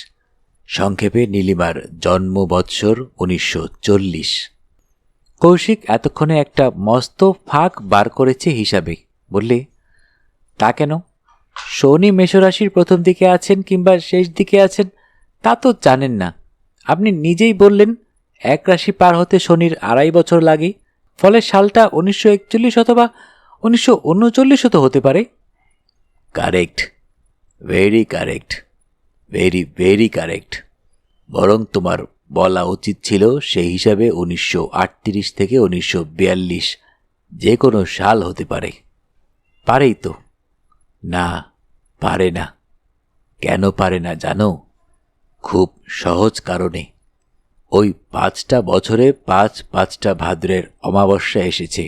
সংক্ষেপে নীলিমার জন্ম বৎসর 1940। কৌশিক এতক্ষণে একটা মস্ত ফাঁক বার করেছে হিসাবে। বললে, তা কেন? শনি মেষরাশির প্রথম দিকে আছেন কিংবা শেষ দিকে আছেন তা তো জানেন না। আপনি নিজেই বললেন এক রাশি পার হতে শনির 2.5 বছর লাগে, ফলে সালটা 1941 অথবা 1939 তো হতে পারে। Correct, very correct, very very correct. বরং তোমার বলা উচিত ছিল সেই হিসাবে 1938 থেকে 1942 যে কোনো সাল হতে পারে। পারেই তো। না, পারে না। কেন পারে না জানো? খুব সহজ কারণে। ওই 5টা বছরে 5টা ভাদ্রের অমাবস্যা এসেছে।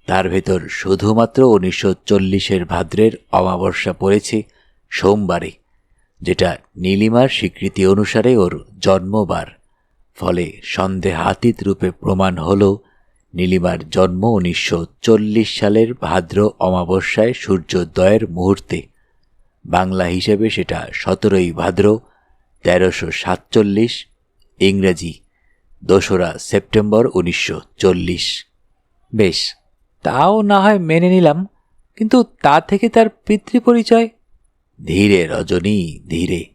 তার ভেতর শুধুমাত্র 1940-এর ভাদ্রের অমাবস্যা পড়েছে সোমবারে, যেটা নীলিমার স্বীকৃতি অনুসারে ওর জন্মবার। ফলে সন্দেহাতীত রূপে প্রমাণ হল নীলিমার জন্ম 1940 সালের ভাদ্র অমাবস্যায় সূর্যোদয়ের মুহূর্তে। বাংলা হিসেবে সেটা 17ই ভাদ্র 1347, ইংরেজি 2রা সেপ্টেম্বর 1940। বেশ, তাও না হয় মেনে নিলাম, কিন্তু তা থেকে তার পিতৃপরিচয়? ধীরে রজনী, ধীরে।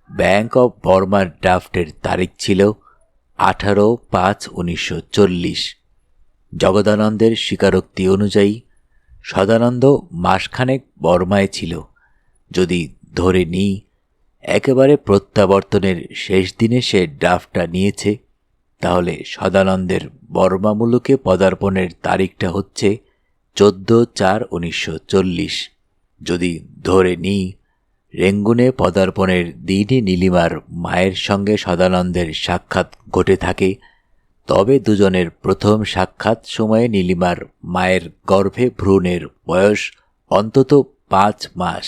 ব্যাংক অব বর্মার ড্রাফটের তারিখ ছিল 18/5/1940। জগদানন্দের স্বীকারোক্তি অনুযায়ী সদানন্দ মাসখানেক বর্মায় ছিল। যদি ধরে নিই একেবারে প্রত্যাবর্তনের শেষ দিনে সে ড্রাফটটা নিয়েছে, তাহলে সদানন্দের বর্মামূলকে পদার্পণের তারিখটা হচ্ছে 14/4/1940। যদি ধরে নিই রেঙ্গুনে পদার্পণের দিনই নীলিমার মায়ের সঙ্গে সদানন্দের সাক্ষাৎ ঘটে থাকে, তবে দুজনের প্রথম সাক্ষাৎ সময়ে নীলিমার মায়ের গর্ভে ভ্রূণের বয়স অন্তত 5 মাস।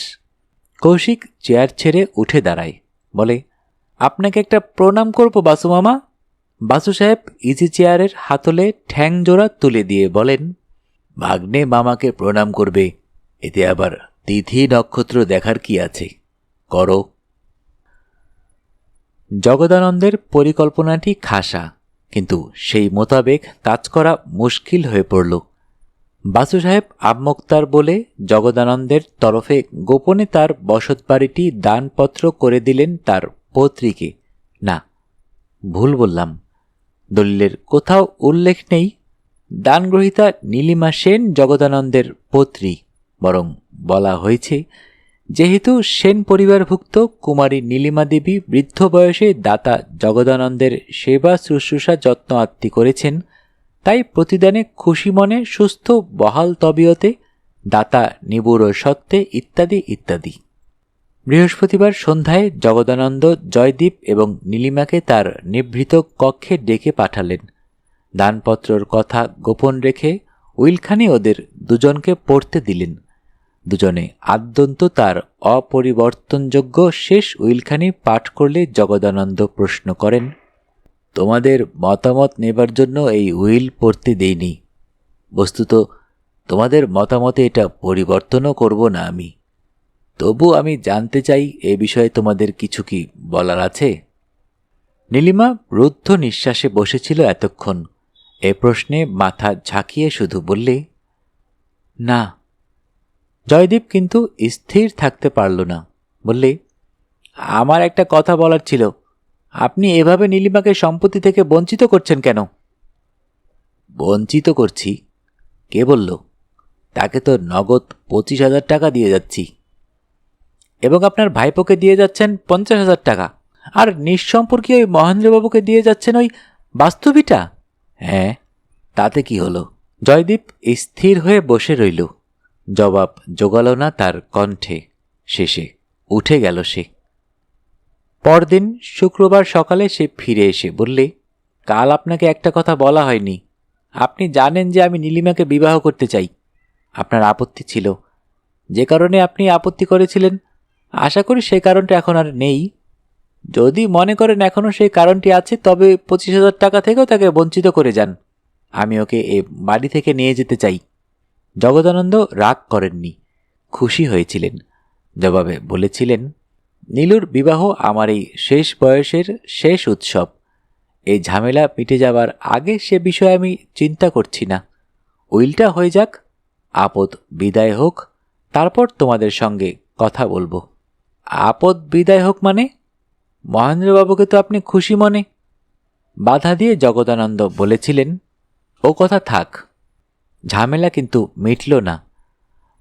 কৌশিক চেয়ার ছেড়ে উঠে দাঁড়ায়, বলে, আপনাকে একটা প্রণাম করব বাসু মামা। বাসু সাহেব ইজি চেয়ারের হাতলে ঠ্যাং জোড়া তুলে দিয়ে বলেন, ভাগ্নে মামাকে প্রণাম করবে, এতে আবার তিথি নক্ষত্র দেখার কি আছে, করো। জগদানন্দের পরিকল্পনাটি খাসা, কিন্তু সেই মোতাবেক কাজ করা মুশকিল হয়ে পড়ল। বাসু সাহেব আবমোক্তার বলে জগদানন্দের তরফে গোপনে তার বসতবাড়িটি দানপত্র করে দিলেন তার পৌত্রীকে। না, ভুল বললাম, দলিলের কোথাও উল্লেখ নেই দানগ্রহীতা নীলিমা সেন জগদানন্দের পৌত্রী, বরং বলা হয়েছে যেহেতু সেন পরিবারভুক্ত কুমারী নীলিমা দেবী বৃদ্ধ বয়সে দাতা জগদানন্দের সেবা শুশ্রূষা যত্ন আত্তি করেছেন, তাই প্রতিদানে খুশি মনে সুস্থ বহাল তবিয়তে দাতা নিবুড় সত্ত্বে ইত্যাদি ইত্যাদি। বৃহস্পতিবার সন্ধ্যায় জগদানন্দ জয়দীপ এবং নীলিমাকে তার নিভৃত কক্ষে ডেকে পাঠালেন। দানপত্রর কথা গোপন রেখে উইলখানি ওদের দুজনকে পড়তে দিলেন। দুজনে আদ্যন্ত তার অপরিবর্তনযোগ্য শেষ উইলখানি পাঠ করলে জগদানন্দ প্রশ্ন করেন, তোমাদের মতামত নেবার জন্য এই উইল পড়তে দেইনি। বস্তুত তোমাদের মতামতে এটা পরিবর্তনও করব না আমি, তবু আমি জানতে চাই এ বিষয়ে তোমাদের কিছু কি বলার আছে। নীলিমা রুদ্ধ নিঃশ্বাসে বসেছিল এতক্ষণ। এ প্রশ্নে মাথা ঝাঁকিয়ে শুধু বললে, না। জয়দীপ কিন্তু স্থির থাকতে পারল না, বললে, আমার একটা কথা বলার ছিল, আপনি এভাবে নীলিমাকে সম্পত্তি থেকে বঞ্চিত করছেন কেন? বঞ্চিত করছি? কে বলল? তাকে তো নগদ 25,000 টাকা দিয়ে যাচ্ছি। এবং আপনার ভাইপোকে দিয়ে যাচ্ছেন 50,000 টাকা, আর নিঃসম্পর্কীয় ওই মহেন্দ্রবাবুকে দিয়ে যাচ্ছেন ওই বাস্তবিটা। হ্যাঁ, তাতে কি হলো? জয়দীপ স্থির হয়ে বসে রইল, জবাব জোগাল না তার কণ্ঠে। শেষে উঠে গেল সে। পরদিন শুক্রবার সকালে সে ফিরে এসে বললে, কাল আপনাকে একটা কথা বলা হয়নি। আপনি জানেন যে আমি নীলিমাকে বিবাহ করতে চাই। আপনার আপত্তি ছিল, যে কারণে আপনি আপত্তি করেছিলেন। আশা করি সেই কারণটা এখন আর নেই। যদি মনে করেন এখনও সেই কারণটি আছে, তবে 25,000 টাকা থেকেও তাকে বঞ্চিত করে যান। আমি ওকে এ বাড়ি থেকে নিয়ে যেতে চাই। জগদানন্দ রাগ করেননি, খুশি হয়েছিলেন। জবাবে বলেছিলেন, নীলুর বিবাহ আমার এই শেষ বয়সের শেষ উৎসব। এই ঝামেলা মিটে যাবার আগে সে বিষয়ে আমি চিন্তা করছি না। উইলটা হয়ে যাক, আপদ বিদায় হোক, তারপর তোমাদের সঙ্গে কথা বলবো। আপদ বিদায় হোক মানে? মহেন্দ্রবাবুকে তো আপনি খুশি মনে। বাধা দিয়ে জগদানন্দ বলেছিলেন, ও কথা থাক। ঝামেলা কিন্তু মিটল না।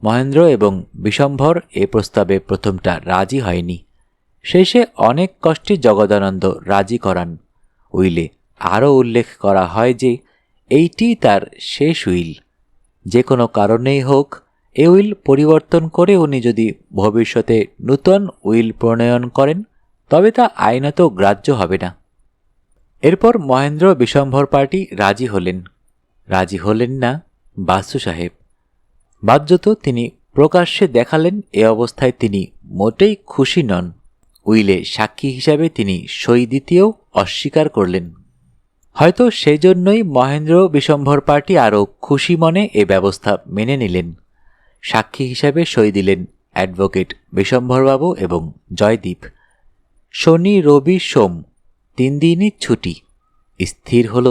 মহেন্দ্র এবং বিশম্ভর এ প্রস্তাবে প্রথমটা রাজি হয়নি। শেষে অনেক কষ্টে জগদানন্দ রাজি করান। উইলে আরও উল্লেখ করা হয় যে এইটি তার শেষ উইল। যে কোনো কারণেই হোক এ উইল পরিবর্তন করে উনি যদি ভবিষ্যতে নূতন উইল প্রণয়ন করেন, তবে তা আইনত গ্রাহ্য হবে না। এরপর মহেন্দ্র বিশম্ভর পার্টি রাজি হলেন। রাজি হলেন না বাসু সাহেব। বাধ্যত তিনি প্রকাশ্যে দেখালেন এ অবস্থায় তিনি মোটেই খুশি নন। উইলে সাক্ষী হিসাবে তিনি সই দিতেও অস্বীকার করলেন। হয়তো সেজন্যই মহেন্দ্র বিশম্ভর পার্টি আরও খুশি মনে এ ব্যবস্থা মেনে নিলেন। সাক্ষী হিসাবে সই দিলেন অ্যাডভোকেট বিশম্ভরবাবু এবং জয়দীপ। শনি রবি সোম 3 দিনই ছুটি। স্থির হল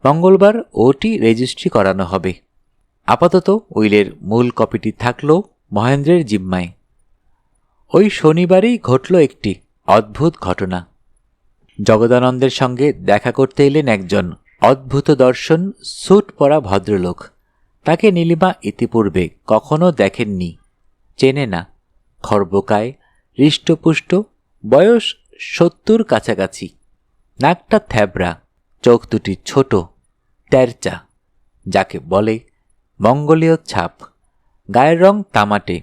মঙ্গলবার ওটি রেজিস্ট্রি করানো হবে। আপাতত উইলের মূল কপিটি থাকল মহেন্দ্রের জিম্মায়। ওই শনিবারেই ঘটল একটি অদ্ভুত ঘটনা। জগদানন্দের সঙ্গে দেখা করতে এলেন একজন অদ্ভুত দর্শন স্যুট পরা ভদ্রলোক। তাকে নীলিমা ইতিপূর্বে কখনো দেখেননি, চেনে না। খর্বকায়, হৃষ্টপুষ্ট, বয়স 70 কাছাকাছি, নাকটা থ্যাবড়া, চোখ দুটি ছোট, তেরচা, যাকে বলে মঙ্গলীয় ছাপ, গায়ের রং তামাটে।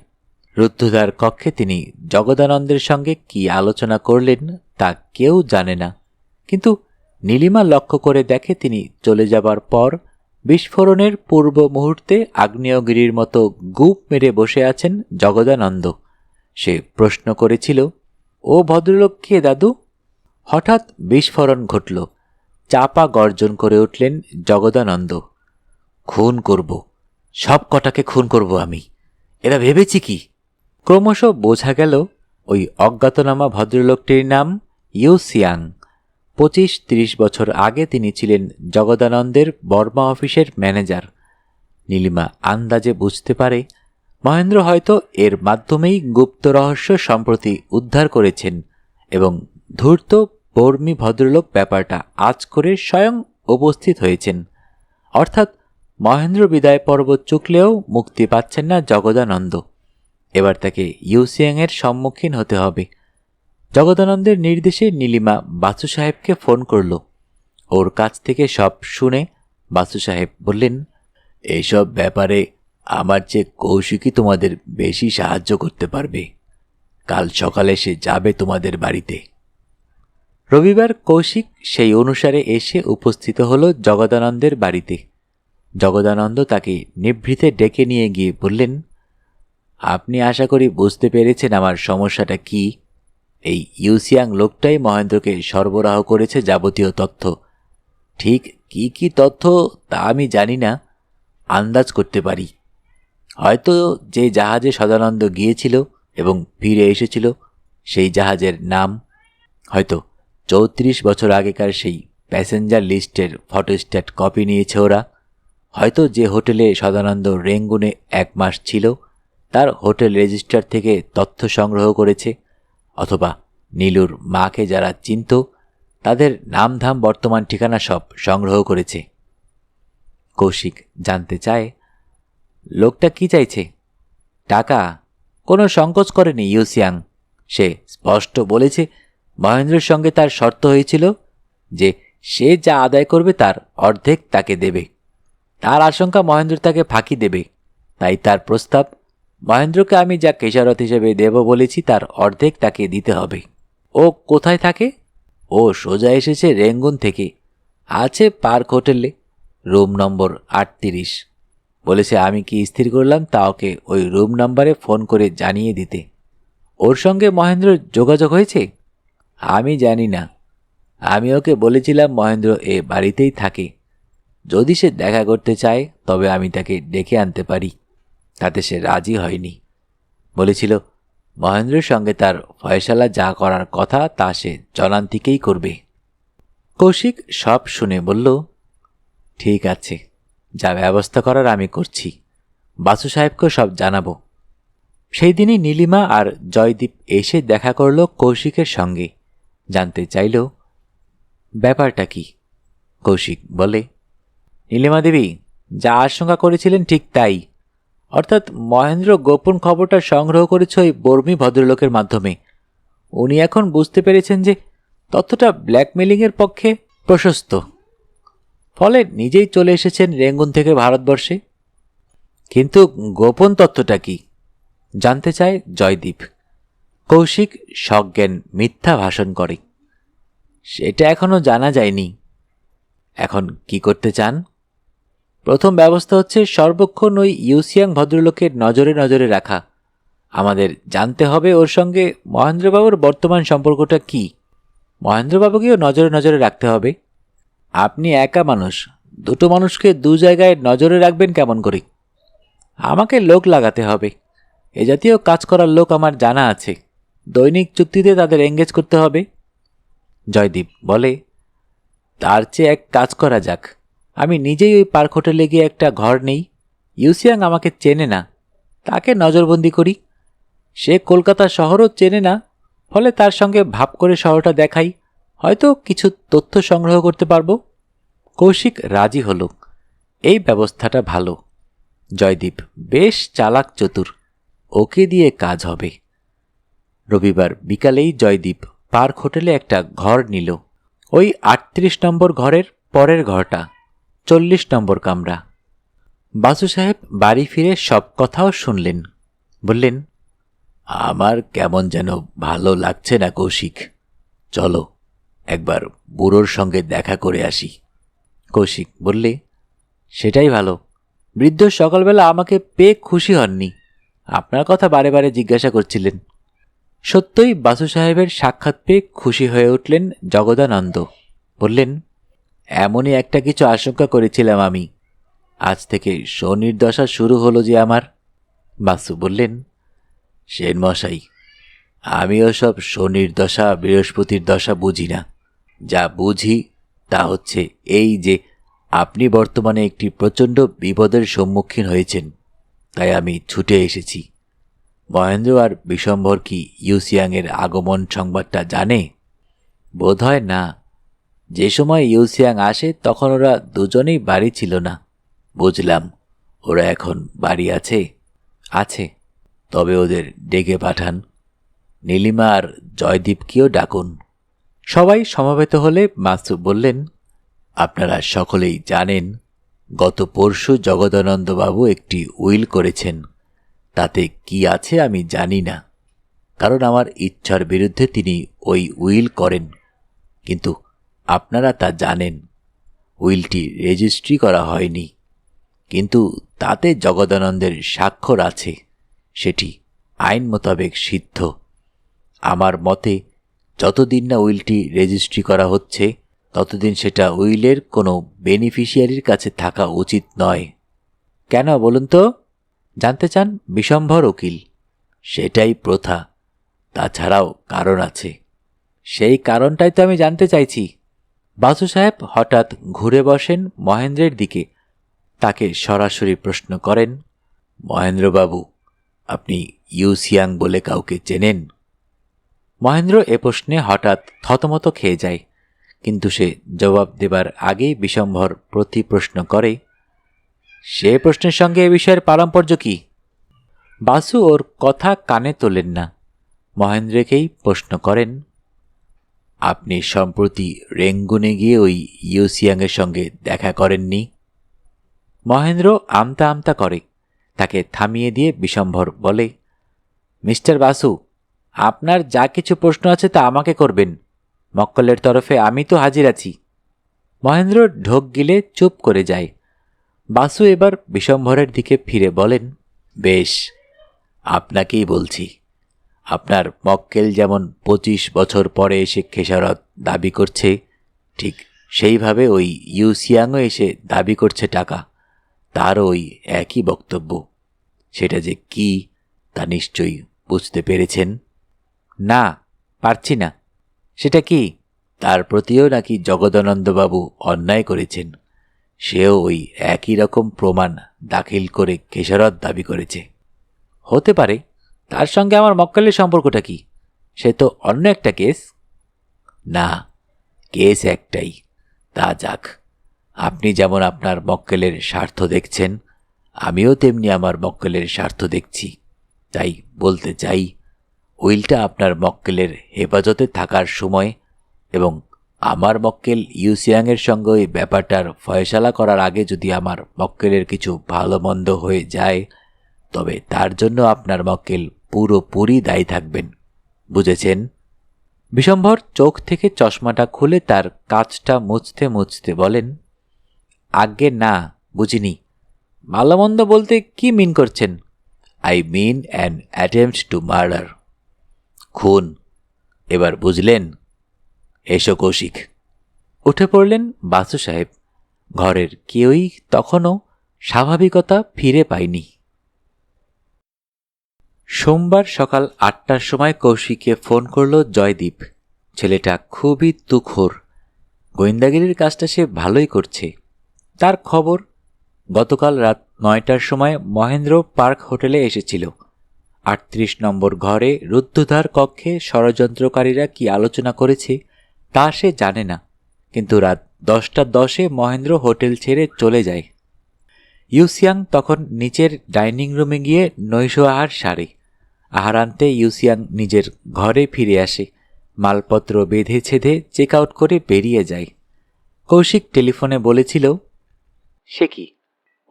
রুদ্ধদ্বার কক্ষে তিনি জগদানন্দের সঙ্গে কি আলোচনা করলেন তা কেউ জানে না, কিন্তু নীলিমা লক্ষ্য করে দেখে তিনি চলে যাবার পর বিস্ফোরণের পূর্ব মুহূর্তে আগ্নেয়গিরির মতো গুপ মেরে বসে আছেন জগদানন্দ। সে প্রশ্ন করেছিল, ও ভদ্রলোক কে দাদু? হঠাৎ বিস্ফোরণ ঘটল। চাপা গর্জন করে উঠলেন জগদানন্দ, খুন করব, সব কটাকে খুন করব আমি। এরা ভেবেছি কি? ক্রমশ বোঝা গেল ওই অজ্ঞাতনামা ভদ্রলোকটির নাম ইউসিয়াং। 25-30 বছর আগে তিনি ছিলেন জগদানন্দের বর্মা অফিসের ম্যানেজার। নীলিমা আন্দাজে বুঝতে পারে মহেন্দ্র হয়তো এর মাধ্যমেই গুপ্ত রহস্য সম্প্রতি উদ্ধার করেছেন এবং ধূর্ত বর্মী ভদ্রলোক ব্যাপারটা আজ করে স্বয়ং উপস্থিত হয়েছেন। অর্থাৎ মহেন্দ্র বিদায় পর্ব চুকলেও মুক্তি পাচ্ছেন না জগদানন্দ। এবার তাকে ইউসিয়াংয়ের সম্মুখীন হতে হবে। জগদানন্দের নির্দেশে নীলিমা বাসু সাহেবকে ফোন করল। ওর কাছ থেকে সব শুনে বাসু সাহেব বললেন, এইসব ব্যাপারে আমার চেয়ে কৌশিকই তোমাদের বেশি সাহায্য করতে পারবে। কাল সকালে সে যাবে তোমাদের বাড়িতে। রবিবার কৌশিক সেই অনুসারে এসে উপস্থিত হল জগদানন্দের বাড়িতে। জগদানন্দ তাকে নিভৃতে ডেকে নিয়ে গিয়ে বললেন, আপনি আশা করি বুঝতে পেরেছেন আমার সমস্যাটা কি। এই ইউসিয়াং লোকটাই মহেন্দ্রকে সরবরাহ করেছে যাবতীয় তথ্য। ঠিক কি কি তথ্য তা আমি জানি না, আন্দাজ করতে পারি। হয়তো যে জাহাজে সদানন্দ গিয়েছিল এবং ফিরে এসেছিল সেই জাহাজের নাম, হয়তো 34 বছর আগেকার সেই প্যাসেঞ্জার লিস্টের ফটোস্ট্যাট কপি নিয়েছে ওরা, হয়তো যে হোটেলে সদানন্দ রেঙ্গুনে 1 মাস ছিল তার হোটেল রেজিস্টার থেকে তথ্য সংগ্রহ করেছে, অথবা নীলুর মাকে যারা চিনত তাদের নামধাম বর্তমান ঠিকানা সব সংগ্রহ করেছে। কৌশিক জানতে চায়, লোকটা কি চাইছে? টাকা। কোনো সংকোচ করেনি ইউসিয়াং। সে স্পষ্ট বলেছে মহেন্দ্রের সঙ্গে তার শর্ত হয়েছিল যে সে যা আদায় করবে তার অর্ধেক তাকে দেবে। তার আশঙ্কা মহেন্দ্র তাকে ফাঁকি দেবে, তাই তার প্রস্তাব, মহেন্দ্রকে আমি যা কেশারত হিসেবে দেব বলেছি তার অর্ধেক তাকে দিতে হবে। ও কোথায় থাকে? ও সোজা এসেছে রেঙ্গুন থেকে, আছে পার্ক হোটেলে, রুম নম্বর 38। বলেছে আমি কি স্থির করলাম তা ওকে ওই রুম নাম্বারে ফোন করে জানিয়ে দিতে। ওর সঙ্গে মহেন্দ্র যোগাযোগ হয়েছে? আমি জানি না। আমি ওকে বলেছিলাম মহেন্দ্র এ বাড়িতেই থাকে, যদি সে দেখা করতে চায় তবে আমি তাকে ডেকে আনতে পারি। তাতে সে রাজি হয়নি। বলেছিল মহেন্দ্রের সঙ্গে তার ফয়সালা যা করার কথা তা সে জলান্তিকেই করবে। কৌশিক সব শুনে বলল, ঠিক আছে, যা ব্যবস্থা করার আমি করছি। বাসু সাহেবকে সব জানাবো। সেই দিনই নীলিমা আর জয়দীপ এসে দেখা করল কৌশিকের সঙ্গে। জানতে চাইল ব্যাপারটা কি। কৌশিক বলে, নীলিমা দেবী যা আশঙ্কা করেছিলেন ঠিক তাই, অর্থাৎ মহেন্দ্র গোপন খবরটা সংগ্রহ করেছে ওই বর্মী ভদ্রলোকের মাধ্যমে। উনি এখন বুঝতে পেরেছেন যে তথ্যটা ব্ল্যাকমেলিংয়ের পক্ষে প্রশস্ত, ফলে নিজেই চলে এসেছেন রেঙ্গুন থেকে ভারতবর্ষে। কিন্তু গোপন তথ্যটা কি জানতে চায় জয়দীপ। কৌশিক সজ্ঞান মিথ্যা ভাষণ করে, সেটা এখনো জানা যায়নি। এখন কি করতে চান? প্রথম ব্যবস্থা হচ্ছে সর্বক্ষণ ওই ইউসিয়াং ভদ্রলোকের নজরে নজরে রাখা। আমাদের জানতে হবে ওর সঙ্গে মহেন্দ্রবাবুর বর্তমান সম্পর্কটা কি। মহেন্দ্রবাবুকেও নজরে নজরে রাখতে হবে। আপনি একা মানুষ, দুটো মানুষকে দু জায়গায় নজরে রাখবেন কেমন করে? আমাকে লোক লাগাতে হবে। এ জাতীয় কাজ করার লোক আমার জানা আছে। দৈনিক চুক্তিতে তাদের এঙ্গেজ করতে হবে। জয়দীপ বলে, তার চেয়ে এক কাজ করা যাক, আমি নিজেই ওই পার্ক হোটেলে গিয়ে একটা ঘর নেই। ইউসিয়াং আমাকে চেনে না, তাকে নজরবন্দি করি। সে কলকাতা শহরও চেনে না, ফলে তার সঙ্গে ভাব করে শহরটা দেখাই, হয়তো কিছু তথ্য সংগ্রহ করতে পারব। কৌশিক রাজি হল। এই ব্যবস্থাটা ভালো। জয়দীপ বেশ চালাক চতুর, ওকে দিয়ে কাজ হবে। রবিবার বিকালেই জয়দীপ পার্ক হোটেলে একটা ঘর নিল। ওই ৩৮ নম্বর ঘরের পরের ঘরটা, ৪০ নম্বর কামরা। বাসু সাহেব বাড়ি ফিরে সব কথাও শুনলেন। বললেন, আমার কেমন যেন ভালো লাগছে না কৌশিক, চলো একবার বুড়োর সঙ্গে দেখা করে আসি। কৌশিক বললে, সেটাই ভালো। বৃদ্ধ সকালবেলা আমাকে পেয়ে খুশি হননি, আপনার কথা বারে বারে জিজ্ঞাসা করছিলেন। সত্যই বাসু সাহেবের সাক্ষাৎ পেয়ে খুশি হয়ে উঠলেন জগদানন্দ। বললেন, এমনই একটা কিছু আশঙ্কা করেছিলাম আমি, আজ থেকে শনির দশা শুরু হলো যে আমার। বাসু বললেন, সেন মশাই, আমিও সব শনির দশা বৃহস্পতির দশা বুঝি না। যা বুঝি তা হচ্ছে এই যে আপনি বর্তমানে একটি প্রচণ্ড বিপদের সম্মুখীন হয়েছেন, তাই আমি ছুটে এসেছি। মহেন্দ্র আর বিশম্বর কি ইউসিয়াংয়ের আগমন সংবাদটা জানে? বোধ হয় না। যে সময় ইউসিয়াং আসে তখন ওরা দুজনেই বাড়ি ছিল না। বুঝলাম, ওরা এখন বাড়ি আছে। আছে, তবে ওদের ডেকে পাঠান। নীলিমা আর জয়দীপকেও ডাকুন। সবাই সমবেত হলে মাসুদ বললেন, আপনারা সকলেই জানেন গত পরশু জগদানন্দবাবু একটি উইল করেছেন। তাতে কি আছে আমি জানি না, কারণ আমার ইচ্ছার বিরুদ্ধে তিনি ওই উইল করেন। কিন্তু আপনারা তা জানেন, উইলটি রেজিস্ট্রি করা হয়নি, কিন্তু তাতে জগদানন্দের স্বাক্ষর আছে। সেটি আইন মোতাবেক সিদ্ধ। আমার মতে যতদিন না উইলটি রেজিস্ট্রি করা হচ্ছে ততদিন সেটা উইলের কোনো বেনিফিশিয়ারির কাছে থাকা উচিত নয়। কেন বলুন তো? জানতে চান বিশম্ভর উকিল। সেটাই প্রথা, তাছাড়াও কারণ আছে। সেই কারণটাই তো আমি জানতে চাইছি। বাসু সাহেব হঠাৎ ঘুরে বসেন মহেন্দ্রের দিকে, তাকে সরাসরি প্রশ্ন করেন, মহেন্দ্রবাবু, আপনি ইউসিয়াং বলে কাউকে চেনেন? মহেন্দ্র এ প্রশ্নে হঠাৎ থতমত খেয়ে যায়, কিন্তু সে জবাব দেবার আগেই বিশম্ভর প্রতি প্রশ্ন করে, সে প্রশ্নের সঙ্গে এ বিষয়ের পারম্পর্য কি? বাসু ওর কথা কানে তোলেন না, মহেন্দ্রকেই প্রশ্ন করেন, আপনি সম্প্রতি রেঙ্গুনে গিয়ে ওই ইউসিয়াংয়ের সঙ্গে দেখা করেননি? মহেন্দ্র আমতা আমতা করে। তাকে থামিয়ে দিয়ে বিশম্ভর বলে, মিস্টার বাসু, আপনার যা কিছু প্রশ্ন আছে তা আমাকে করবেন। মক্কেলের তরফে আমি তো হাজির আছি। মহেন্দ্র ঢোক গিলে চুপ করে যায়। বাসু এবার বিশম্ভরের দিকে ফিরে বলেন, বেশ, আপনাকেই বলছি। আপনার মক্কেল যেমন 25 বছর পরে এসে খেসারত দাবি করছে, ঠিক সেইভাবে ওই ইউসিয়াংও এসে দাবি করছে টাকা। তার ওই একই বক্তব্য। সেটা যে কি তা নিশ্চয়ই বুঝতে পেরেছেন? না, পারছি না। সেটা কি? তার প্রতিও নাকি জগদানন্দবাবু অন্যায় করেছেন। সেও ওই একই রকম প্রমাণ দাখিল করে খেসারত দাবি করেছে। হতে পারে, তার সঙ্গে আমার মক্কেলের সম্পর্কটা কি? সে তো অন্য একটা কেস। না, কেস একটাই। তা যাক, আপনি যেমন আপনার মক্কেলের স্বার্থ দেখছেন, আমিও তেমনি আমার মক্কেলের স্বার্থ দেখছি। তাই বলতে চাই, উইলটা আপনার মক্কেলের হেফাজতে থাকার সময় এবং আমার মক্কেল ইউসিয়াংয়ের সঙ্গে ওই ব্যাপারটার ফয়সালা করার আগে যদি আমার মক্কেলের কিছু ভালো মন্দ হয়ে যায়, তবে তার জন্য আপনার মক্কেল পুরোপুরি দায়ী থাকবেন। বুঝেছেন? বিশম্ভর চোখ থেকে চশমাটা খুলে তার কাঁচটা মুছতে মুছতে বলেন, আজ্ঞে না, বুঝিনি। ভালো মন্দ বলতে কি মিন করছেন? I mean an attempt to murder. খুন। এবার বুঝলেন? এসো কৌশিক। উঠে পড়লেন বাসু সাহেব। ঘরের কেউই তখনও স্বাভাবিকতা ফিরে পায়নি। সোমবার সকাল 8টার সময় কৌশিককে ফোন করল জয়দীপ। ছেলেটা খুবই তুখোর। গোয়েন্দাগিরির কাজটা সে ভালোই করছে। তার খবর, গতকাল রাত 9টার সময় মহেন্দ্র পার্ক হোটেলে এসেছিল। 38 নম্বর ঘরে রুদ্ধদ্বার কক্ষে ষড়যন্ত্রকারীরা কি আলোচনা করেছে তা সে জানে না, কিন্তু রাত 10টা 10-এ মহেন্দ্র হোটেল ছেড়ে চলে যায়। ইউসিয়াং তখন নিচের ডাইনিং রুমে গিয়ে নৈশ আহার সারে। আহার আনতে ইউসিয়াং নিজের ঘরে ফিরে আসে, মালপত্র বেঁধে ছেঁধে চেক আউট করে বেরিয়ে যায়। কৌশিক টেলিফোনে বলেছিল, সে কি,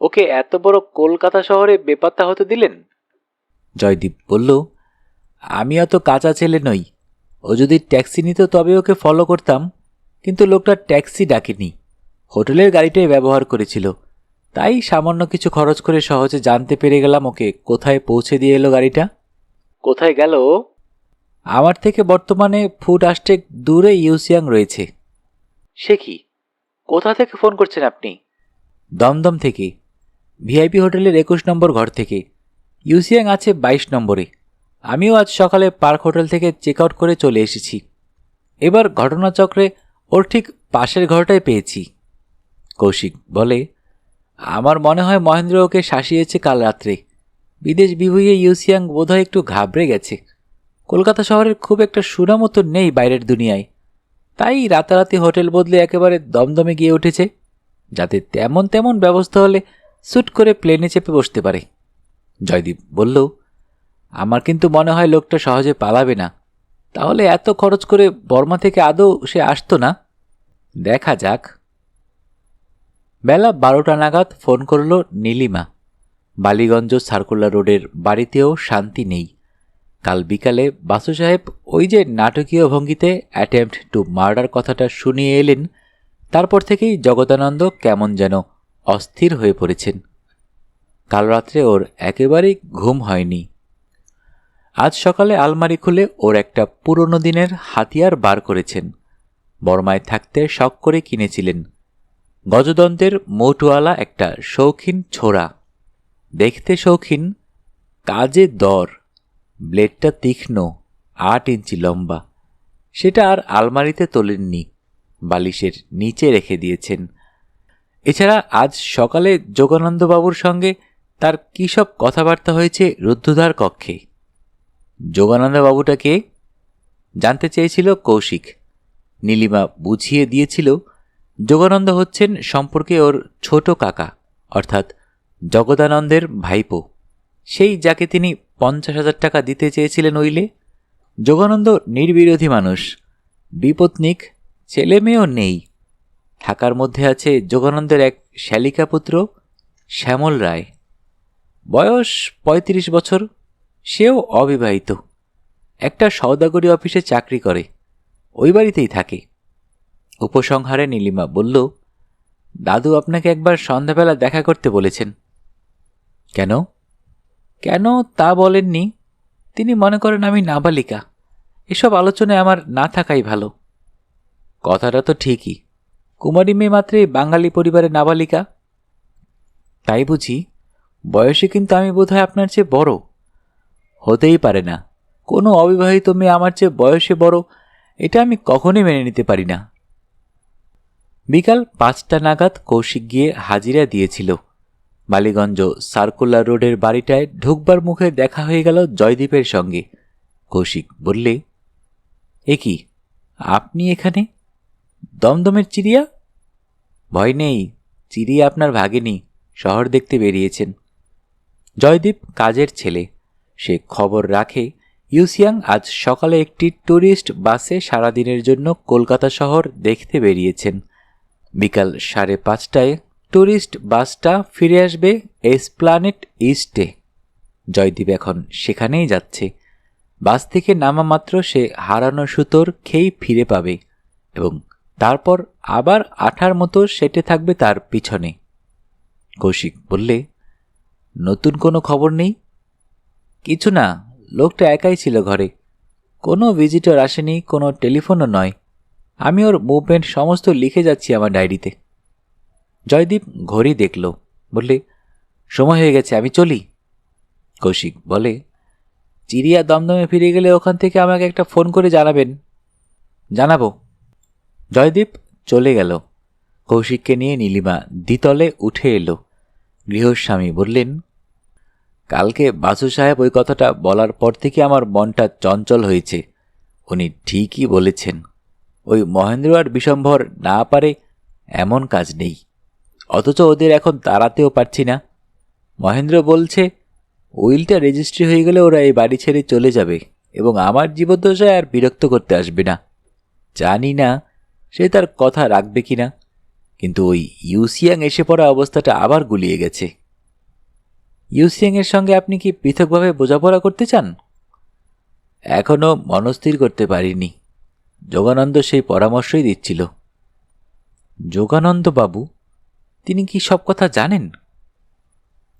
ওকে এত বড় কলকাতা শহরে বেপাত্তা হতে দিলেন? জয়দীপ বলল, আমি অত কাঁচা ছেলে নই। ও যদি ট্যাক্সি নিত তবে ওকে ফলো করতাম, কিন্তু লোকটা ট্যাক্সি ডাকেনি, হোটেলের গাড়িটাই ব্যবহার করেছিল। তাই সামান্য কিছু খরচ করে সহজে জানতে পেরে গেলাম ওকে কোথায় পৌঁছে দিয়ে এলো গাড়িটা। কোথায় গেল? আমার থেকে বর্তমানে ফুট 8 দূরে ইউসিয়াং রয়েছে। সে কি, কোথা থেকে ফোন করছেন আপনি? দমদম থেকে, ভিআইপি হোটেলের 21 নম্বর ঘর থেকে। ইউসিয়াং আছে 22 নম্বরে। আমিও আজ সকালে পার্ক হোটেল থেকে চেক আউট করে চলে এসেছি। এবার ঘটনাচক্রে ওর ঠিক পাশের ঘরটায় পেয়েছি। কৌশিক বলে, আমার মনে হয় মহেন্দ্র ওকে শাসিয়েছে কাল রাত্রে। বিদেশ বিভুঁইয়ে ইউসিয়াং বোধহয় একটু ঘাবড়ে গেছে। কলকাতা শহরের খুব একটা সুনামও তো নেই বাইরের দুনিয়ায়, তাই রাতারাতি হোটেল বদলে একেবারে দমদমে গিয়ে উঠেছে, যাতে তেমন তেমন ব্যবস্থা হলে স্যুট করে প্লেনে চেপে বসতে পারে। জয়দীপ বলল, আমার কিন্তু মনে হয় লোকটা সহজে পালাবে না। তাহলে এত খরচ করে বর্মা থেকে আদৌ সে আসতো না। দেখা যাক। বেলা 12টা নাগাদ ফোন করল নীলিমা। বালিগঞ্জ সার্কুলার রোডের বাড়িতেও শান্তি নেই। কাল বিকালে বাসু সাহেব ওই যে নাটকীয় ভঙ্গিতে অ্যাটেম্পট টু মার্ডার কথাটা শুনিয়ে এলেন, তারপর থেকেই জগদানন্দ কেমন যেন অস্থির হয়ে পড়েছেন। কাল রাত্রে ওর একেবারেই ঘুম হয়নি। আজ সকালে আলমারি খুলে ওর একটা পুরনো দিনের হাতিয়ার বার করেছেন। বর্মায় থাকতে শখ করে কিনেছিলেন। গজদন্তের মোটওয়ালা একটা শৌখিন ছোরা। দেখতে শৌখিন, কাজে দর। ব্লেডটা তীক্ষ্ণ, 8 ইঞ্চি লম্বা। সেটা আর আলমারিতে তোলেননি, বালিশের নিচে রেখে দিয়েছেন। এছাড়া আজ সকালে যোগানন্দবাবুর সঙ্গে তার কী সব কথাবার্তা হয়েছে রুদ্ধদ্বার কক্ষে। যোগানন্দবাবুটা কে জানতে চেয়েছিল কৌশিক। নীলিমা বুঝিয়ে দিয়েছিল, যোগানন্দ হচ্ছেন সম্পর্কে ওর ছোট কাকা, অর্থাৎ জগদানন্দের ভাইপো, সেই যাকে তিনি 50,000 টাকা দিতে চেয়েছিলেন উইলে। যোগানন্দ নির্বিরোধী মানুষ, বিপত্নিক, ছেলে মেয়েও নেই। থাকার মধ্যে আছে যোগানন্দের এক শ্যালিকা পুত্র শ্যামল রায়, বয়স 35 বছর, সেও অবিবাহিত। একটা সওদাগরি অফিসে চাকরি করে, ওই বাড়িতেই থাকে। উপসংহারে নীলিমা বলল, দাদু আপনাকে একবার সন্ধ্যাবেলা দেখা করতে বলেছেন। কেন? কেন তা বলেননি। তিনি মনে করেন আমি নাবালিকা। এসব আলোচনায় আমার না থাকাই ভালো। কথাটা তো ঠিকই, কুমারী মেয়ে মাত্রই বাঙালি পরিবারের নাবালিকা। তাই বুঝি? বয়সে কিন্তু আমি বোধহয় আপনার চেয়ে বড়। হতেই পারে না, কোনো অবিবাহিত মেয়ে আমার চেয়ে বয়সে বড়, এটা আমি কখনোই মেনে নিতে পারি না। বিকাল 5টা নাগাদ কৌশিক গিয়ে হাজিরা দিয়েছিল। বালিগঞ্জ সার্কুলার রোডের বাড়িটায় ঢুকবার মুখে দেখা হয়ে গেল জয়দীপের সঙ্গে। কৌশিক বললে, এ কি, আপনি এখানে? দমদমের চিড়িয়া? ভয় নেই, চিড়িয়া আপনার ভাগেনি, শহর দেখতে বেরিয়েছেন। জয়দীপ কাজের ছেলে, সে খবর রাখে ইউসিয়াং আজ সকালে একটি ট্যুরিস্ট বাসে সারাদিনের জন্য কলকাতা শহর দেখতে বেরিয়েছেন। বিকাল 5:30টায় ট্যুরিস্ট বাসটা ফিরে আসবে এসপ্লানেড ইস্টে। জয়দীপ এখন সেখানেই যাচ্ছে। বাস থেকে নামা মাত্র সে হারানো সুতোর খেই ফিরে পাবে এবং তারপর আবার আঠার মতো সেটে থাকবে তার পিছনে। কৌশিক বললে, নতুন কোনো খবর নেই? কিছু না, লোকটা একাই ছিল ঘরে, কোনো ভিজিটর আসেনি, কোনো টেলিফোনও নয়। আমি ওর মুভমেন্ট সমস্ত লিখে যাচ্ছি আমার ডায়েরিতে। জয়দীপ ঘড়ি দেখল, বললে, সময় হয়ে গেছে, আমি চলি। কৌশিক বলে, চিড়িয়া দমদমে ফিরে গেলে ওখান থেকে আমাকে একটা ফোন করে জানাবেন। জানাবো। জয়দীপ চলে গেল। কৌশিককে নিয়ে নীলিমা দ্বিতলে উঠে এলো। গৃহস্বামী বললেন, কালকে বাসু সাহেব ওই কথাটা বলার পর থেকে আমার মনটা চঞ্চল হয়েছে। উনি ঠিকই বলেছেন, ওই মহেন্দ্র আর বিশম্ভর না পারে এমন কাজ নেই, অথচ ওদের এখন তাড়াতেও পারছি না। মহেন্দ্র বলছে উইলটা রেজিস্ট্রি হয়ে গেলে ওরা এই বাড়ি ছেড়ে চলে যাবে এবং আমার জীবদ্দশায় আর বিরক্ত করতে আসবে না। জানি না সে তার কথা রাখবে কিনা, কিন্তু ওই ইউসিয়াং এসে পড়া অবস্থাটা আবার গুলিয়ে গেছে। ইউসিয়াং এর সঙ্গে আপনি কি পৃথকভাবে বোঝাপড়া করতে চান? এখনো মনস্থির করতে পারিনি। যোগানন্দ সেই পরামর্শই দিচ্ছিল। যোগানন্দ বাবু, তিনি কি সব কথা জানেন?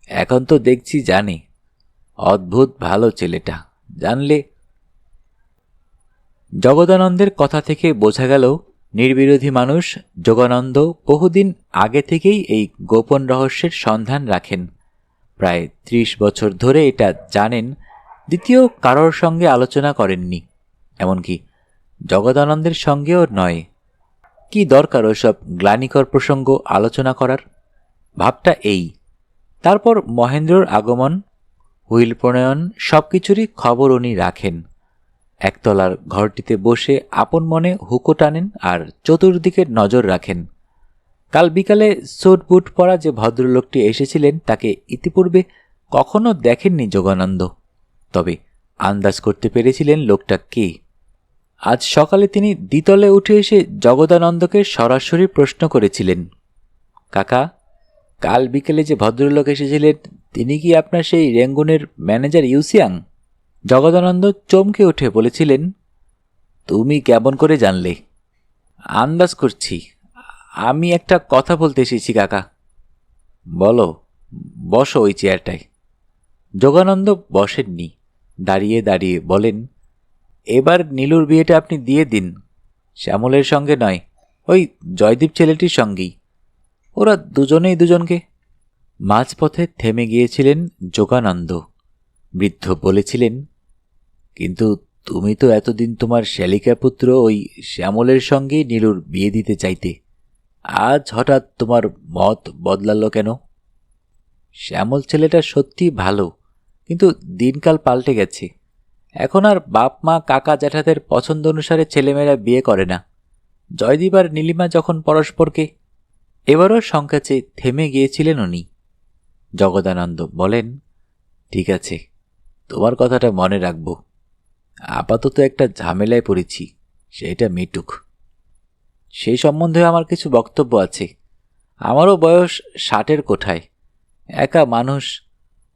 এখন তো দেখছি জানে। অদ্ভুত ভালো ছেলেটা, জানলে। জগদানন্দের কথা থেকে বোঝা গেল নির্বিরোধী মানুষ যোগানন্দ বহুদিন আগে থেকেই এই গোপন রহস্যের সন্ধান রাখেন। প্রায় 30 বছর ধরে এটা জানেন, দ্বিতীয় কারোর সঙ্গে আলোচনা করেননি, এমনকি জগদানন্দের সঙ্গেও নয়। কি দরকার ওসব গ্লানিকর প্রসঙ্গ আলোচনা করার? ভাবটা এই। তারপর মহেন্দ্রর আগমন, হুইল প্রণয়ন, সবকিছুরই খবর উনি রাখেন। একতলার ঘরটিতে বসে আপন মনে হুকো টানেন আর চতুর্দিকে নজর রাখেন। কাল বিকালে স্যুট বুট পরা যে ভদ্রলোকটি এসেছিলেন তাকে ইতিপূর্বে কখনো দেখেননি যোগানন্দ, তবে আন্দাজ করতে পেরেছিলেন লোকটা কে। আজ সকালে তিনি দ্বিতলে উঠে এসে জগদানন্দকে সরাসরি প্রশ্ন করেছিলেন, কাকা, কাল বিকেলে যে ভদ্রলোক এসেছিলেন তিনি কি আপনার সেই রেঙ্গুনের ম্যানেজার ইউসিয়াং? জগদানন্দ চমকে উঠে বলেছিলেন, তুমি কেমন করে জানলে? আন্দাজ করছি। আমি একটা কথা বলতে এসেছি কাকা। বলো, বসো ওই চেয়ারটায়। যোগানন্দ বসেননি, দাঁড়িয়ে দাঁড়িয়ে বলেন, এবার নীলুর বিয়েটা আপনি দিয়ে দিন। শ্যামলের সঙ্গে নয়, ওই জয়দীপ ছেলেটির সঙ্গেই। ওরা দুজনেই দুজনকে। মাঝপথে থেমে গিয়েছিলেন যোগানন্দ। বৃদ্ধ বলেছিলেন, কিন্তু তুমি তো এতদিন তোমার শ্যালিকা পুত্র ওই শ্যামলের সঙ্গেই নীলুর বিয়ে দিতে চাইতে, আজ হঠাৎ তোমার মত বদলালো কেন? শ্যামল ছেলেটা সত্যি ভালো, কিন্তু দিনকাল পাল্টে গেছে। এখন আর বাপ মা কাকা জ্যাঠাদের পছন্দ অনুসারে ছেলেমেয়েরা বিয়ে করে না। জয়দীপ আর নীলিমা যখন পরস্পরকে। এবারও শঙ্কাচে থেমে গিয়েছিলেন উনি। জগদানন্দ বলেন, ঠিক আছে, তোমার কথাটা মনে রাখব। আপাতত একটা ঝামেলায় পড়েছি, সেটা মিটুক। সেই সম্বন্ধে আমার কিছু বক্তব্য আছে। আমারও বয়স 60-এর কোঠায়। একা মানুষ,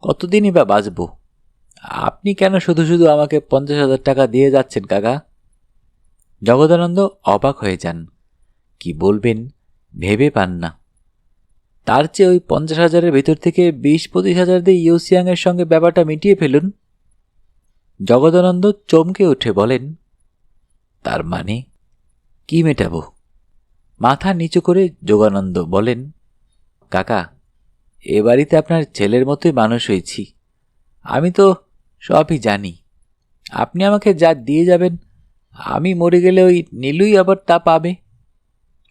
কতদিনই বা বাঁচব? আপনি কেন শুধু শুধু আমাকে 50,000 টাকা দিয়ে যাচ্ছেন কাকা? জগদানন্দ অবাক হয়ে যান। কি বলবেন ভেবে পান না। তার চেয়ে ওই 50,000-এর ভেতর থেকে 20-25,000 দিয়ে ইউসিয়াংয়ের সঙ্গে ব্যাপারটা মিটিয়ে ফেলুন। জগদানন্দ চমকে উঠে বলেন, তার মানে কি মেটাবো? মাথা নিচু করে যোগানন্দ বলেন, কাকা, এ বাড়িতে আপনার ছেলের মতোই মানুষ হয়েছি। আমি তো সবই জানি। আপনি আমাকে যা দিয়ে যাবেন, আমি মরে গেলে ওই নীলুই আবার তা পাবে।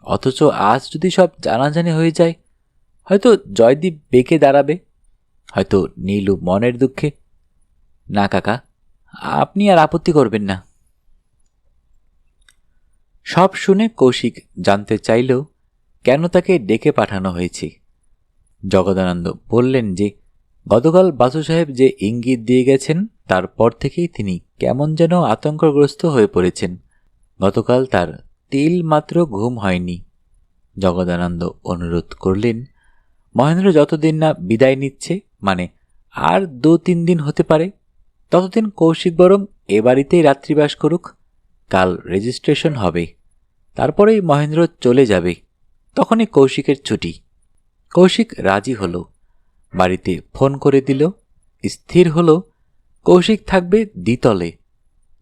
অথচ আজ যদি সব জানাজানি হয়ে যায়, হয়তো জয়দীপ বেঁকে দাঁড়াবে, হয়তো নীলু মনের দুঃখে। না কাকা, আপনি আর আপত্তি করবেন না। সব শুনে কৌশিক জানতে চাইল কেন তাকে ডেকে পাঠানো হয়েছে। জগদানন্দ বললেন যে গতকাল বাসু সাহেব যে ইঙ্গিত দিয়ে গেছেন তারপর থেকেই তিনি কেমন যেন আতঙ্কগ্রস্ত হয়ে পড়েছেন। গতকাল তার তিল মাত্র ঘুম হয়নি। জগদানন্দ অনুরোধ করলেন, মহেন্দ্র যতদিন না বিদায় নিচ্ছে, মানে আর 2-3 দিন হতে পারে, ততদিন কৌশিক বরং এ বাড়িতেই রাত্রিবাস করুক। কাল রেজিস্ট্রেশন হবে, তারপরেই মহেন্দ্র চলে যাবে, তখনই কৌশিকের ছুটি। কৌশিক রাজি হল। বাড়িতে ফোন করে দিল। স্থির হল কৌশিক থাকবে দ্বিতলে,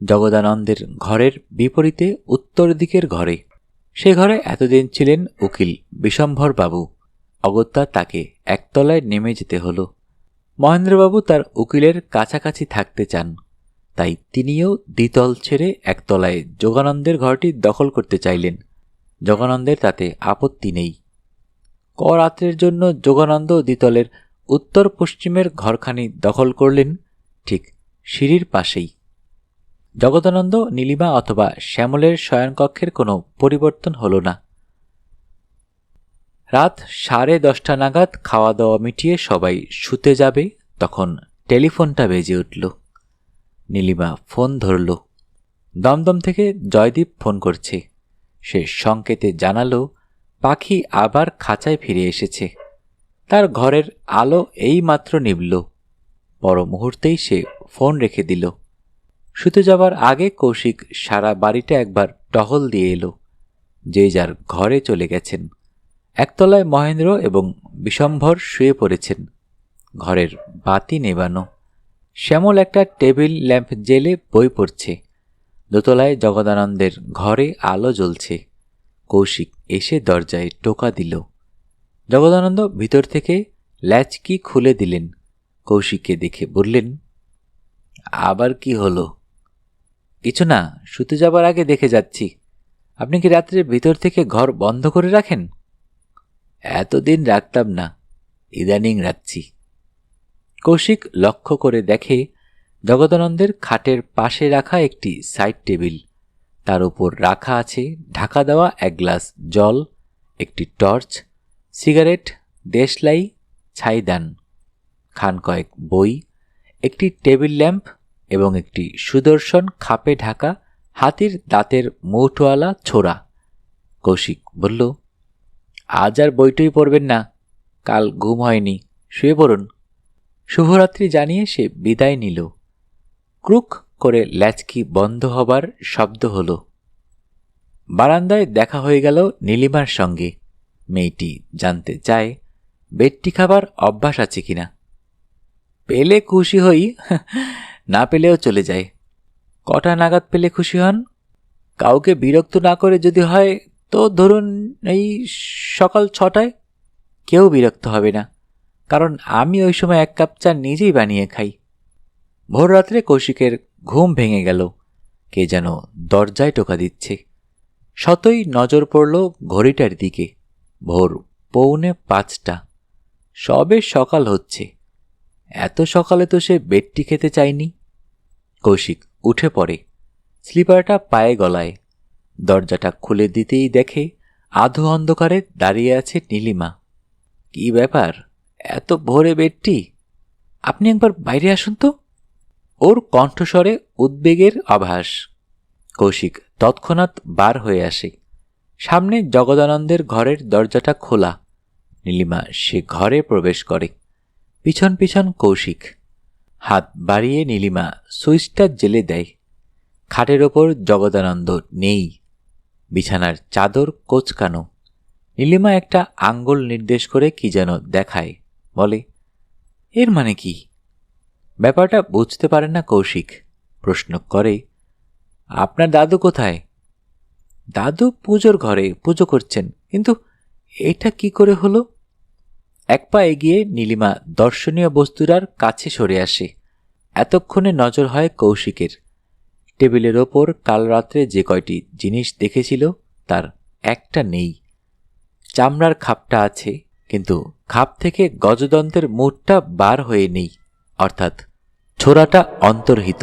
জগদানন্দের ঘরের বিপরীতে উত্তর দিকের ঘরে। সে ঘরে এতদিন ছিলেন উকিল বিশম্ভর বাবু। অগত্যা তাকে একতলায় নেমে যেতে হল। মহেন্দ্রবাবু তার উকিলের কাছাকাছি থাকতে চান, তাই তিনিও দ্বিতল ছেড়ে একতলায় যোগানন্দের ঘরটি দখল করতে চাইলেন। যোগানন্দের তাতে আপত্তি নেই। রাত্রের জন্য যোগানন্দ দ্বিতলের উত্তর পশ্চিমের ঘরখানি দখল করলেন, ঠিক সিঁড়ির পাশেই। জগদানন্দ, নীলিমা অথবা শ্যামলের শয়নকক্ষের কোনো পরিবর্তন হল না। রাত 10:30 নাগাদ খাওয়া দাওয়া মিটিয়ে সবাই শুতে যাবে, তখন টেলিফোনটা বেজে উঠল। নীলিমা ফোন ধরল। দমদম থেকে জয়দীপ ফোন করছে। সে সংকেতে জানালো পাখি আবার খাঁচায় ফিরে এসেছে। তার ঘরের আলো এইমাত্র নিভল। পর মুহূর্তেই সে ফোন রেখে দিল। শুতে যাবার আগে কৌশিক সারা বাড়িটা একবার টহল দিয়ে এলো। যে যার ঘরে চলে গেছেন। একতলায় মহেন্দ্র এবং বিশম্ভর শুয়ে পড়েছেন। ঘরের বাতি নেবানো। শ্যামল একটা টেবিল ল্যাম্প জেলে বই পড়ছে। দোতলায় জগদানন্দের ঘরে আলো জ্বলছে। কৌশিক এসে দরজায় টোকা দিল। জগদানন্দ ভিতর থেকে ল্যাচকি খুলে দিলেন। কৌশিককে দেখে বললেন, আবার কি হলো? কিছু না, শুতে যাবার আগে দেখে যাচ্ছি। আপনি কি রাত্রে ভিতর থেকে ঘর বন্ধ করে রাখেন? এতদিন রাখতাম না, ইদানিং রাখছি। কৌশিক লক্ষ্য করে দেখে জগদানন্দের খাটের পাশে রাখা একটি সাইড টেবিল। তার উপর রাখা আছে ঢাকা দেওয়া এক গ্লাস জল, একটি টর্চ, সিগারেট, দেশলাই, ছাইদান, খান কয়েক বই, একটি টেবিল ল্যাম্প এবং একটি সুদর্শন খাপে ঢাকা হাতির দাঁতের মৌটওয়ালা ছোরা। কৌশিক বলল, আজ আর বইটই পড়বেন না, কাল ঘুম হয়নি, শুয়ে পড়ুন। শুভরাত্রি জানিয়ে সে বিদায় নিল। ক্রুক করে ল্যাচকি বন্ধ হবার শব্দ হল। বারান্দায় দেখা হয়ে গেল নীলিমার সঙ্গে। মেয়েটি জানতে চায় বেডটি খাবার অভ্যাস আছে কিনা। পেলে খুশি হই, না পেলেও চলে যায়। কটা নাগাদ পেলে খুশি হন? কাউকে বিরক্ত না করে যদি হয় তো ধরুন এই সকাল 6টায়। কেউ বিরক্ত হবে না, কারণ আমি ওই সময় 1 কাপ চা নিজেই বানিয়ে খাই। ভোর রাত্রে কৌশিকের ঘুম ভেঙে গেল। কে যেন দরজায় টোকা দিচ্ছে। শতই নজর পড়ল ঘড়িটার দিকে। ভোর 4:45। সবে সকাল হচ্ছে। এত সকালে তো সে বেডটি খেতে চায়নি। কৌশিক উঠে পড়ে। স্লিপারটা পায়ে গলায়। দরজাটা খুলে দিতেই দেখে আধো অন্ধকারে দাঁড়িয়ে আছে নীলিমা। কি ব্যাপার, এত ভোরে বেডটি? আপনি একবার বাইরে আসুন তো। ওর কণ্ঠস্বরে উদ্বেগের আভাস। কৌশিক তৎক্ষণাৎ বার হয়ে আসে। সামনে জগদানন্দের ঘরের দরজাটা খোলা। নীলিমা সে ঘরে প্রবেশ করে। পিছন পিছন কৌশিক। হাত বাড়িয়ে নীলিমা সুইচটা জেলে দেয়। খাটের ওপর জগদানন্দ নেই। বিছানার চাদর কোঁচকানো। নীলিমা একটা আঙ্গুল নির্দেশ করে কি যেন দেখায়, বলে, এর মানে কি? ব্যাপারটা বুঝতে পারে না কৌশিক। প্রশ্ন করে, আপনার দাদু কোথায়? দাদু পুজোর ঘরে পুজো করছেন, কিন্তু এটা কি করে হলো? এক পা এগিয়ে নীলিমা দর্শনীয় বস্তুরার কাছে সরে আসে। এতক্ষণে নজর হয় কৌশিকের। টেবিলের ওপর কাল রাত্রে যে কয়টি জিনিস দেখেছিল তার একটা নেই। চামড়ার খাপটা আছে, কিন্তু খাপ থেকে গজদন্তের মুঠটা বার হয়ে নেই, অর্থাৎ ছোরাটা অন্তর্হিত।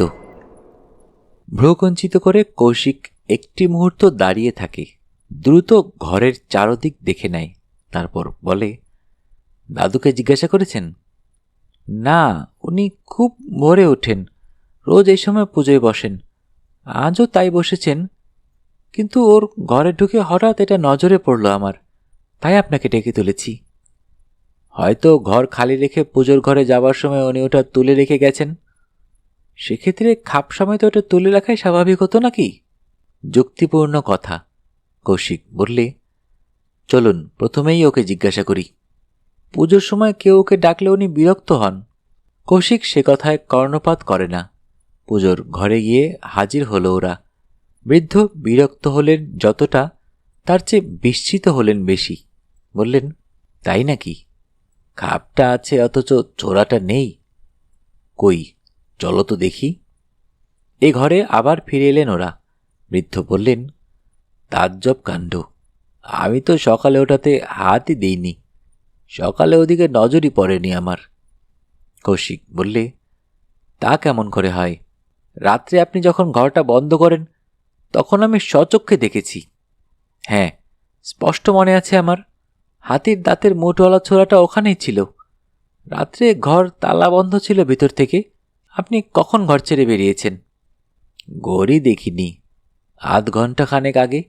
ভ্রুকুঞ্চিত করে কৌশিক একটি মুহূর্ত দাঁড়িয়ে থাকে। দ্রুত ঘরের চারদিক দেখে নেয়। তারপর বলে, দাদুকে জিজ্ঞাসা করেছেন? না, উনি খুব ভোরে ওঠেন, রোজ এই সময় পুজোয় বসেন। আজও তাই বসেছেন, কিন্তু ওর ঘরে ঢুকে হঠাৎ এটা নজরে পড়ল আমার, তাই আপনাকে ডেকে তুলেছি। হয়তো ঘর খালি রেখে পুজোর ঘরে যাবার সময় উনি ওটা তুলে রেখে গেছেন। সেক্ষেত্রে খাপ সময় তো ওটা তুলে রাখাই স্বাভাবিক হতো নাকি? যুক্তিপূর্ণ কথা। কৌশিক বললে, চলুন প্রথমেই ওকে জিজ্ঞাসা করি। পুজোর সময় কেউ ওকে ডাকলে উনি বিরক্ত হন। কৌশিক সে কথায় কর্ণপাত করে না। পুজোর ঘরে গিয়ে হাজির হলো ওরা। বৃদ্ধ বিরক্ত হলেন যতটা, তার চেয়ে বিস্মিত হলেন বেশি। বললেন, তাই নাকি? খাপটা আছে অথচ চোরাটা নেই? কই, চলো তো দেখি। এ ঘরে আবার ফিরে এলেন ওরা। বৃদ্ধ বললেন, তাজ্জব কাণ্ড, আমি তো সকালে ওটাতে হাতই দিইনি। সকালে ওদিকে নজরই পড়েনি আমার। কৌশিক বললে, তা কেমন করে হয়? রাত্রে আপনি যখন ঘরটা বন্ধ করেন তখন আমি স্বচক্ষে দেখেছি। হ্যাঁ, স্পষ্ট মনে আছে আমার। হাতির দাঁতের মোটওয়ালা ছোরাটা ওখানেই ছিল। রাত্রে ঘর তালা বন্ধ ছিল ভিতর থেকে। আপনি কখন ঘর ছেড়ে বেরিয়েছেন? ঘড়ি দেখিনি, আধ ঘন্টা খানেক আগে।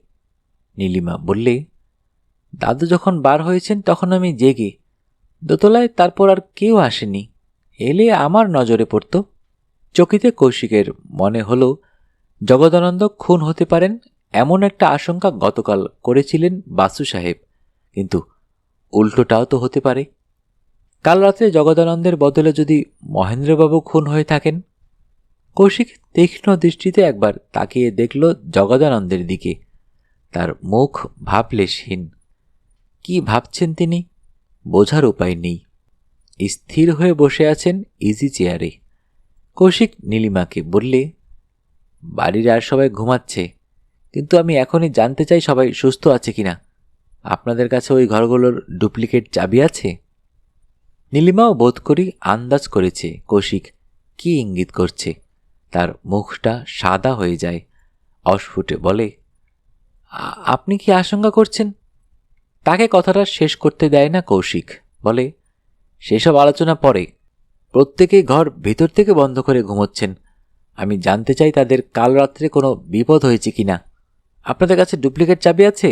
নীলিমা বললে, দাদু যখন বার হয়েছেন তখন আমি জেগে দোতলায়, তারপর আর কেউ আসেনি। এলে আমার নজরে পড়ত। চকিতে কৌশিকের মনে হলো জগদানন্দ খুন হতে পারেন এমন একটা আশঙ্কা গতকাল করেছিলেন বাসু সাহেব, কিন্তু উল্টোটাও তো হতে পারে। কাল রাতে জগদানন্দের বদলে যদি মহেন্দ্রবাবু খুন হয়ে থাকেন। কৌশিক তীক্ষ্ণ দৃষ্টিতে একবার তাকিয়ে দেখল জগদানন্দের দিকে। তার মুখ ভাবলেশহীন। কি ভাবছেন তিনি বোঝার উপায় নেই। স্থির হয়ে বসে আছেন ইজি চেয়ারে। কৌশিক নীলিমাকে বললে, বাড়ির আর সবাই ঘুমাচ্ছে, কিন্তু আমি এখনই জানতে চাই সবাই সুস্থ আছে কিনা। আপনাদের কাছে ওই ঘরগুলোর ডুপ্লিকেট চাবি আছে? নীলিমাও বোধ করি আন্দাজ করেছে কৌশিক কি ইঙ্গিত করছে। তার মুখটা সাদা হয়ে যায়। অস্ফুটে বলে, আপনি কি আশঙ্কা করছেন? তাকে কথাটা শেষ করতে দেয় না কৌশিক। বলে, সেসব আলোচনা পরে। প্রত্যেকেই ঘর ভিতর থেকে বন্ধ করে ঘুমোচ্ছেন। আমি জানতে চাই তাদের কাল রাত্রে কোনো বিপদ হয়েছে কিনা। আপনাদের কাছে ডুপ্লিকেট চাবি আছে?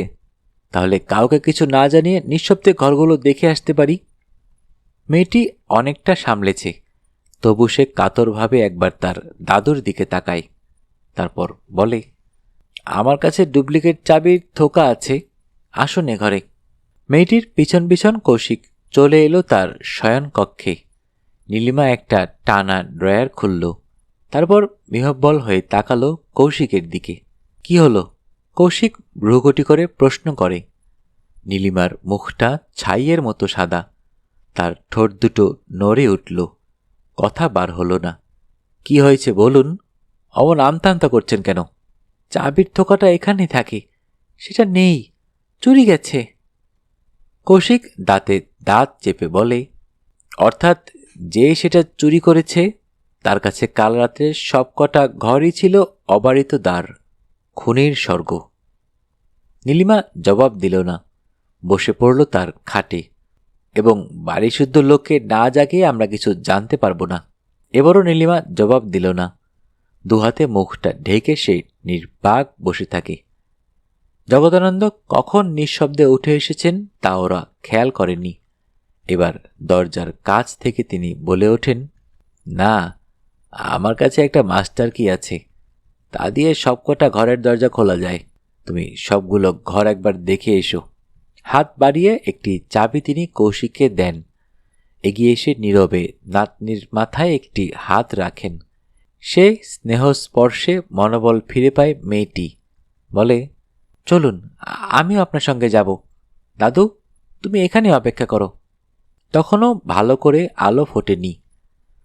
তাহলে কাউকে কিছু না জানিয়ে নিঃশব্দে ঘরগুলো দেখে আসতে পারি। মেয়েটি অনেকটা সামলেছে, তবু সে কাতরভাবে একবার তার দাদুর দিকে তাকায়। তারপর বলে, আমার কাছে ডুপ্লিকেট চাবির থোকা আছে, আসুন এ ঘরে। মেয়েটির পিছন পিছন কৌশিক চলে এলো তার শয়নকক্ষে। নীলিমা একটা টানা ড্রয়ার খুলল, তারপর বিহ্বল হয়ে তাকালো কৌশিকের দিকে। কি হলো? কৌশিক ভ্রুকুটি করে প্রশ্ন করে। নীলিমার মুখটা ছাইয়ের মতো সাদা। তার ঠোঁট দুটো নড়ে উঠল, কথা বার হলো না। কি হয়েছে বলুন? অমন আমতামতা করছেন কেন? চাবির থোকাটা এখানে থাকে, সেটা নেই, চুরি গেছে। কৌশিক দাঁতে দাঁত চেপে বলে, অর্থাৎ যে সেটা চুরি করেছে তার কাছে কাল রাতে সবকটা ঘরই ছিল অবারিত দ্বার, খুনির স্বর্গ। নীলিমা জবাব দিল না, বসে পড়ল তার খাটে। এবং বাড়িশুদ্ধ লোককে না জাগিয়ে আমরা কিছু জানতে পারবো না। এবারও নীলিমা জবাব দিল না। দুহাতে মুখটা ঢেকে সে নির্বাক বসে থাকে। জগদানন্দ কখন নিঃশব্দে উঠে এসেছেন তা ওরা খেয়াল করেনি। এবার দরজার কাছ থেকে তিনি বলে ওঠেন, না, আমার কাছে একটা মাস্টার কি আছে, তা দিয়ে সবকটা ঘরের দরজা খোলা যায়। তুমি সবগুলো ঘর একবার দেখে এসো। হাত বাড়িয়ে একটি চাবি তিনি কৌশিককে দেন। এগিয়ে এসে নীরবে নাতনির মাথায় একটি হাত রাখেন। সে স্নেহ স্পর্শে মনোবল ফিরে পায় মেয়েটি। বলে, চলুন, আমিও আপনার সঙ্গে যাব। দাদু, তুমি এখানে অপেক্ষা করো। তখনও ভালো করে আলো ফোটেনি।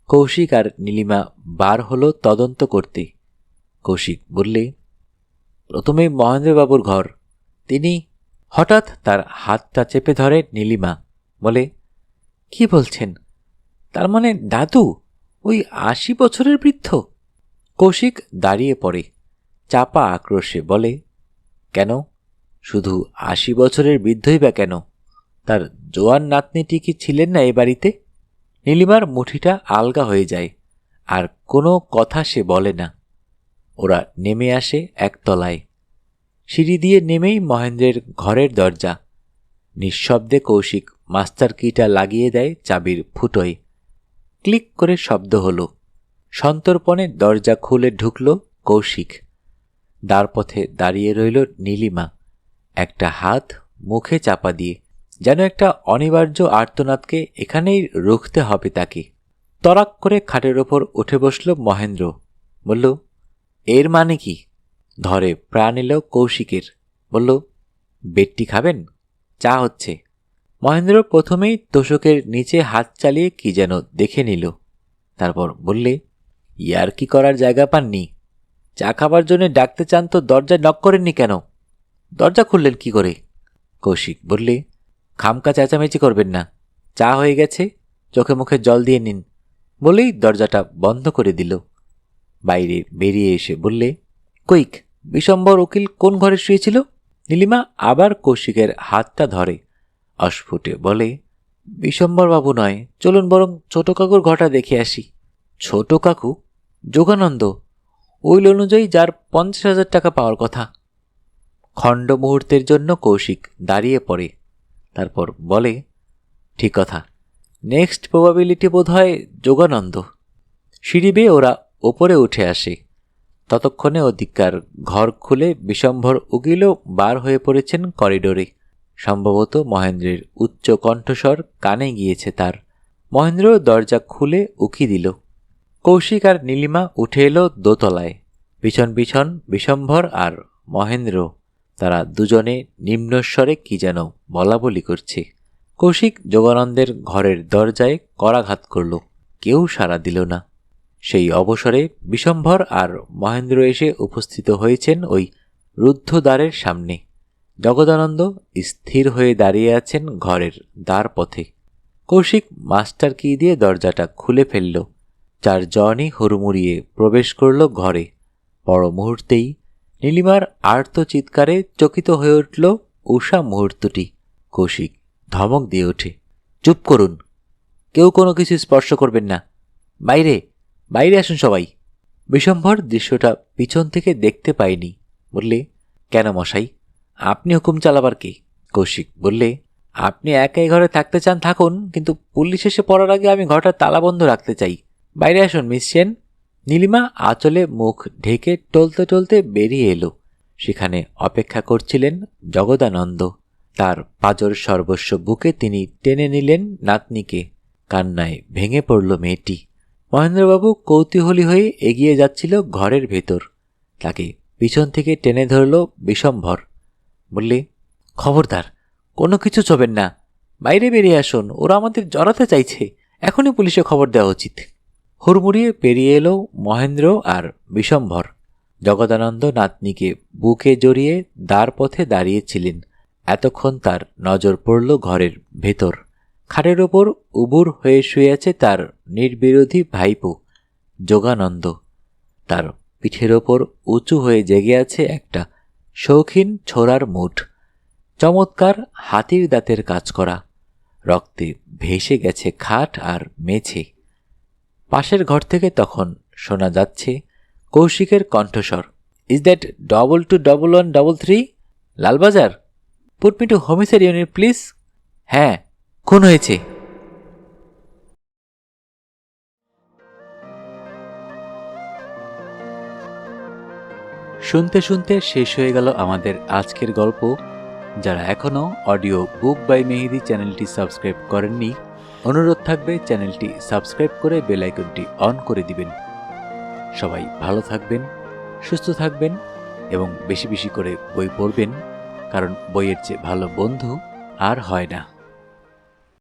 কৌশিক আর নীলিমা বার হলো তদন্ত করতে। কৌশিক বললে, প্রথমেই মহেন্দ্রবাবুর ঘর। তিনি। হঠাৎ তার হাতটা চেপে ধরে নীলিমা। বলে, কি বলছেন? তার মানে দাদু ওই ৮০ বছরের বৃদ্ধ? কৌশিক দাঁড়িয়ে পড়ে, চাপা আক্রোশে বলে, কেন? শুধু ৮০ বছরের বৃদ্ধই বা কেন? তার জোয়ান নাতনিটি কি ছিলেন না এ বাড়িতে? নীলিমার মুঠিটা আলগা হয়ে যায়, আর কোনো কথা সে বলে না। ওরা নেমে আসে একতলায়। সিঁড়ি দিয়ে নেমেই মহেন্দ্রের ঘরের দরজা। নিঃশব্দে কৌশিক মাস্টার কিটা লাগিয়ে দেয় চাবির ফুটোয়। ক্লিক করে শব্দ হলো। সন্তর্পণে দরজা খুলে ঢুকল কৌশিক। দ্বারপথে দাঁড়িয়ে রইল নীলিমা, একটা হাত মুখে চাপা দিয়ে, যেন একটা অনিবার্য আর্তনাদকে এখানেই রুখতে হবে তাকে। তরাক করে খাটের ওপর উঠে বসল মহেন্দ্র। বলল, এর মানে কি? ধরে প্রাণ এলো কৌশিকের। বলল, বেডটি খাবেন? চা হচ্ছে। মহেন্দ্র প্রথমেই তোষকের নিচে হাত চালিয়ে কি যেন দেখে নিল। তারপর বললে, ইয়ার কি করার জায়গা পাননি? চা খাবার জন্য ডাকতে চান তো দরজায় নক করেননি কেন? দরজা খুললেন কি করে? কৌশিক বললে, খামকা চেঁচামেচি করবেন না, চা হয়ে গেছে, চোখে মুখে জল দিয়ে নিন। বলেই দরজাটা বন্ধ করে দিল। বাইরে বেরিয়ে এসে বললে, কুইক, বিশম্বর উকিল কোন ঘরে শুয়েছিল? নীলিমা আবার কৌশিকের হাতটা ধরে, অস্ফুটে বলে, বিশম্বর বাবু নয়, চলুন বরং ছোট কাকুর ঘরটা দেখে আসি। ছোট কাকু? যোগানন্দ, ওই অনুযায়ী যার 50,000 টাকা পাওয়ার কথা। খণ্ড মুহূর্তের জন্য কৌশিক দাঁড়িয়ে পড়ে, তারপর বলে, ঠিক কথা, নেক্সট প্রবাবিলিটি বোধ হয় যোগানন্দ। সিঁড়ি বেয়ে ওরা ওপরে উঠে আসে। ততক্ষণে ওদিককার ঘর খুলে বিশম্ভর উকিল বার হয়ে পড়েছেন করিডোরে। সম্ভবত মহেন্দ্রের উচ্চ কণ্ঠস্বর কানে গিয়েছে তার। মহেন্দ্র দরজা খুলে উকি দিল। কৌশিক আর নীলিমা উঠে এলো দোতলায়। পিছন পিছন বিশম্ভর আর মহেন্দ্র। তারা দুজনে নিম্নস্বরে কি যেন বলাবলি করছে। কৌশিক যোগানন্দের ঘরের দরজায় করাঘাত করল, কেউ সাড়া দিল না। সেই অবসরে বিশম্ভর আর মহেন্দ্র এসে উপস্থিত হয়েছেন ওই রুদ্ধ দ্বারের সামনে। জগদানন্দ স্থির হয়ে দাঁড়িয়ে আছেন ঘরের দ্বার পথে। কৌশিক মাস্টার কি দিয়ে দরজাটা খুলে ফেলল। চারজনই হুড়মুড়িয়ে প্রবেশ করল ঘরে। পর মুহূর্তেই নীলিমার আর্ত চিৎকারে চকিত হয়ে উঠল উষা মুহূর্তটি। কৌশিক ধমক দিয়ে ওঠে, চুপ করুন, কেউ কোনো কিছু স্পর্শ করবেন না, বাইরে বাইরে আসুন সবাই। বিশম্ভর দৃশ্যটা পিছন থেকে দেখতে পায়নি, বললে, কেন মশাই, আপনি হুকুম চালাবার কে? কৌশিক বললে, আপনি একাই ঘরে থাকতে চান থাকুন, কিন্তু পুলিশ এসে পড়ার আগে আমি ঘরটা তালাবন্ধ রাখতে চাই। বাইরে আসুন মিস সেন। নীলিমা আঁচলে মুখ ঢেকে টলতে টলতে বেরিয়ে এলো। সেখানে অপেক্ষা করছিলেন জগদানন্দ। তার পাজর সর্বস্ব বুকে তিনি টেনে নিলেন নাতনিকে। কান্নায় ভেঙে পড়ল মেয়েটি। মহেন্দ্রবাবু কৌতূহলী হয়ে এগিয়ে যাচ্ছিল ঘরের ভেতর। তাকে পিছন থেকে টেনে ধরল বিশম্ভর। বললে, খবরদার, কোনো কিছু ছবেন না, বাইরে বেরিয়ে আসুন, ওরা আমাদের জড়াতে চাইছে, এখনই পুলিশে খবর দেওয়া উচিত। হুড়মুড়িয়ে পেরিয়ে এলো মহেন্দ্র আর বিশম্ভর। জগদানন্দ নাতনিকে বুকে জড়িয়ে দ্বার পথে দাঁড়িয়েছিলেন। এতক্ষণ তার নজর পড়ল ঘরের ভেতর। খাটের ওপর উবুর হয়ে শুয়ে আছে তার নির্বিরোধী ভাইপো যোগানন্দ। তার পিঠের ওপর উঁচু হয়ে জেগে আছে একটা শৌখিন ছোড়ার মুঠ, চমৎকার হাতির দাঁতের কাজ করা। রক্তে ভেসে গেছে খাট আর মেঝে। পাশের ঘর থেকে তখন শোনা যাচ্ছে কৌশিকের কণ্ঠস্বর, is that 221133 Lalbazar? Put me two homicide unit please. হ্যাঁ, খুন হয়েছে। শুনতে শুনতে শেষ হয়ে গেল আমাদের আজকের গল্প। যারা এখনও অডিও বুক বাই মেহেদি চ্যানেলটি সাবস্ক্রাইব করেননি, অনুরোধ থাকবে চ্যানেলটি সাবস্ক্রাইব করে বেল আইকনটি অন করে দিবেন। সবাই ভালো থাকবেন, সুস্থ থাকবেন এবং বেশি বেশি করে বই পড়বেন, কারণ বইয়ের চেয়ে ভালো বন্ধু আর হয় না।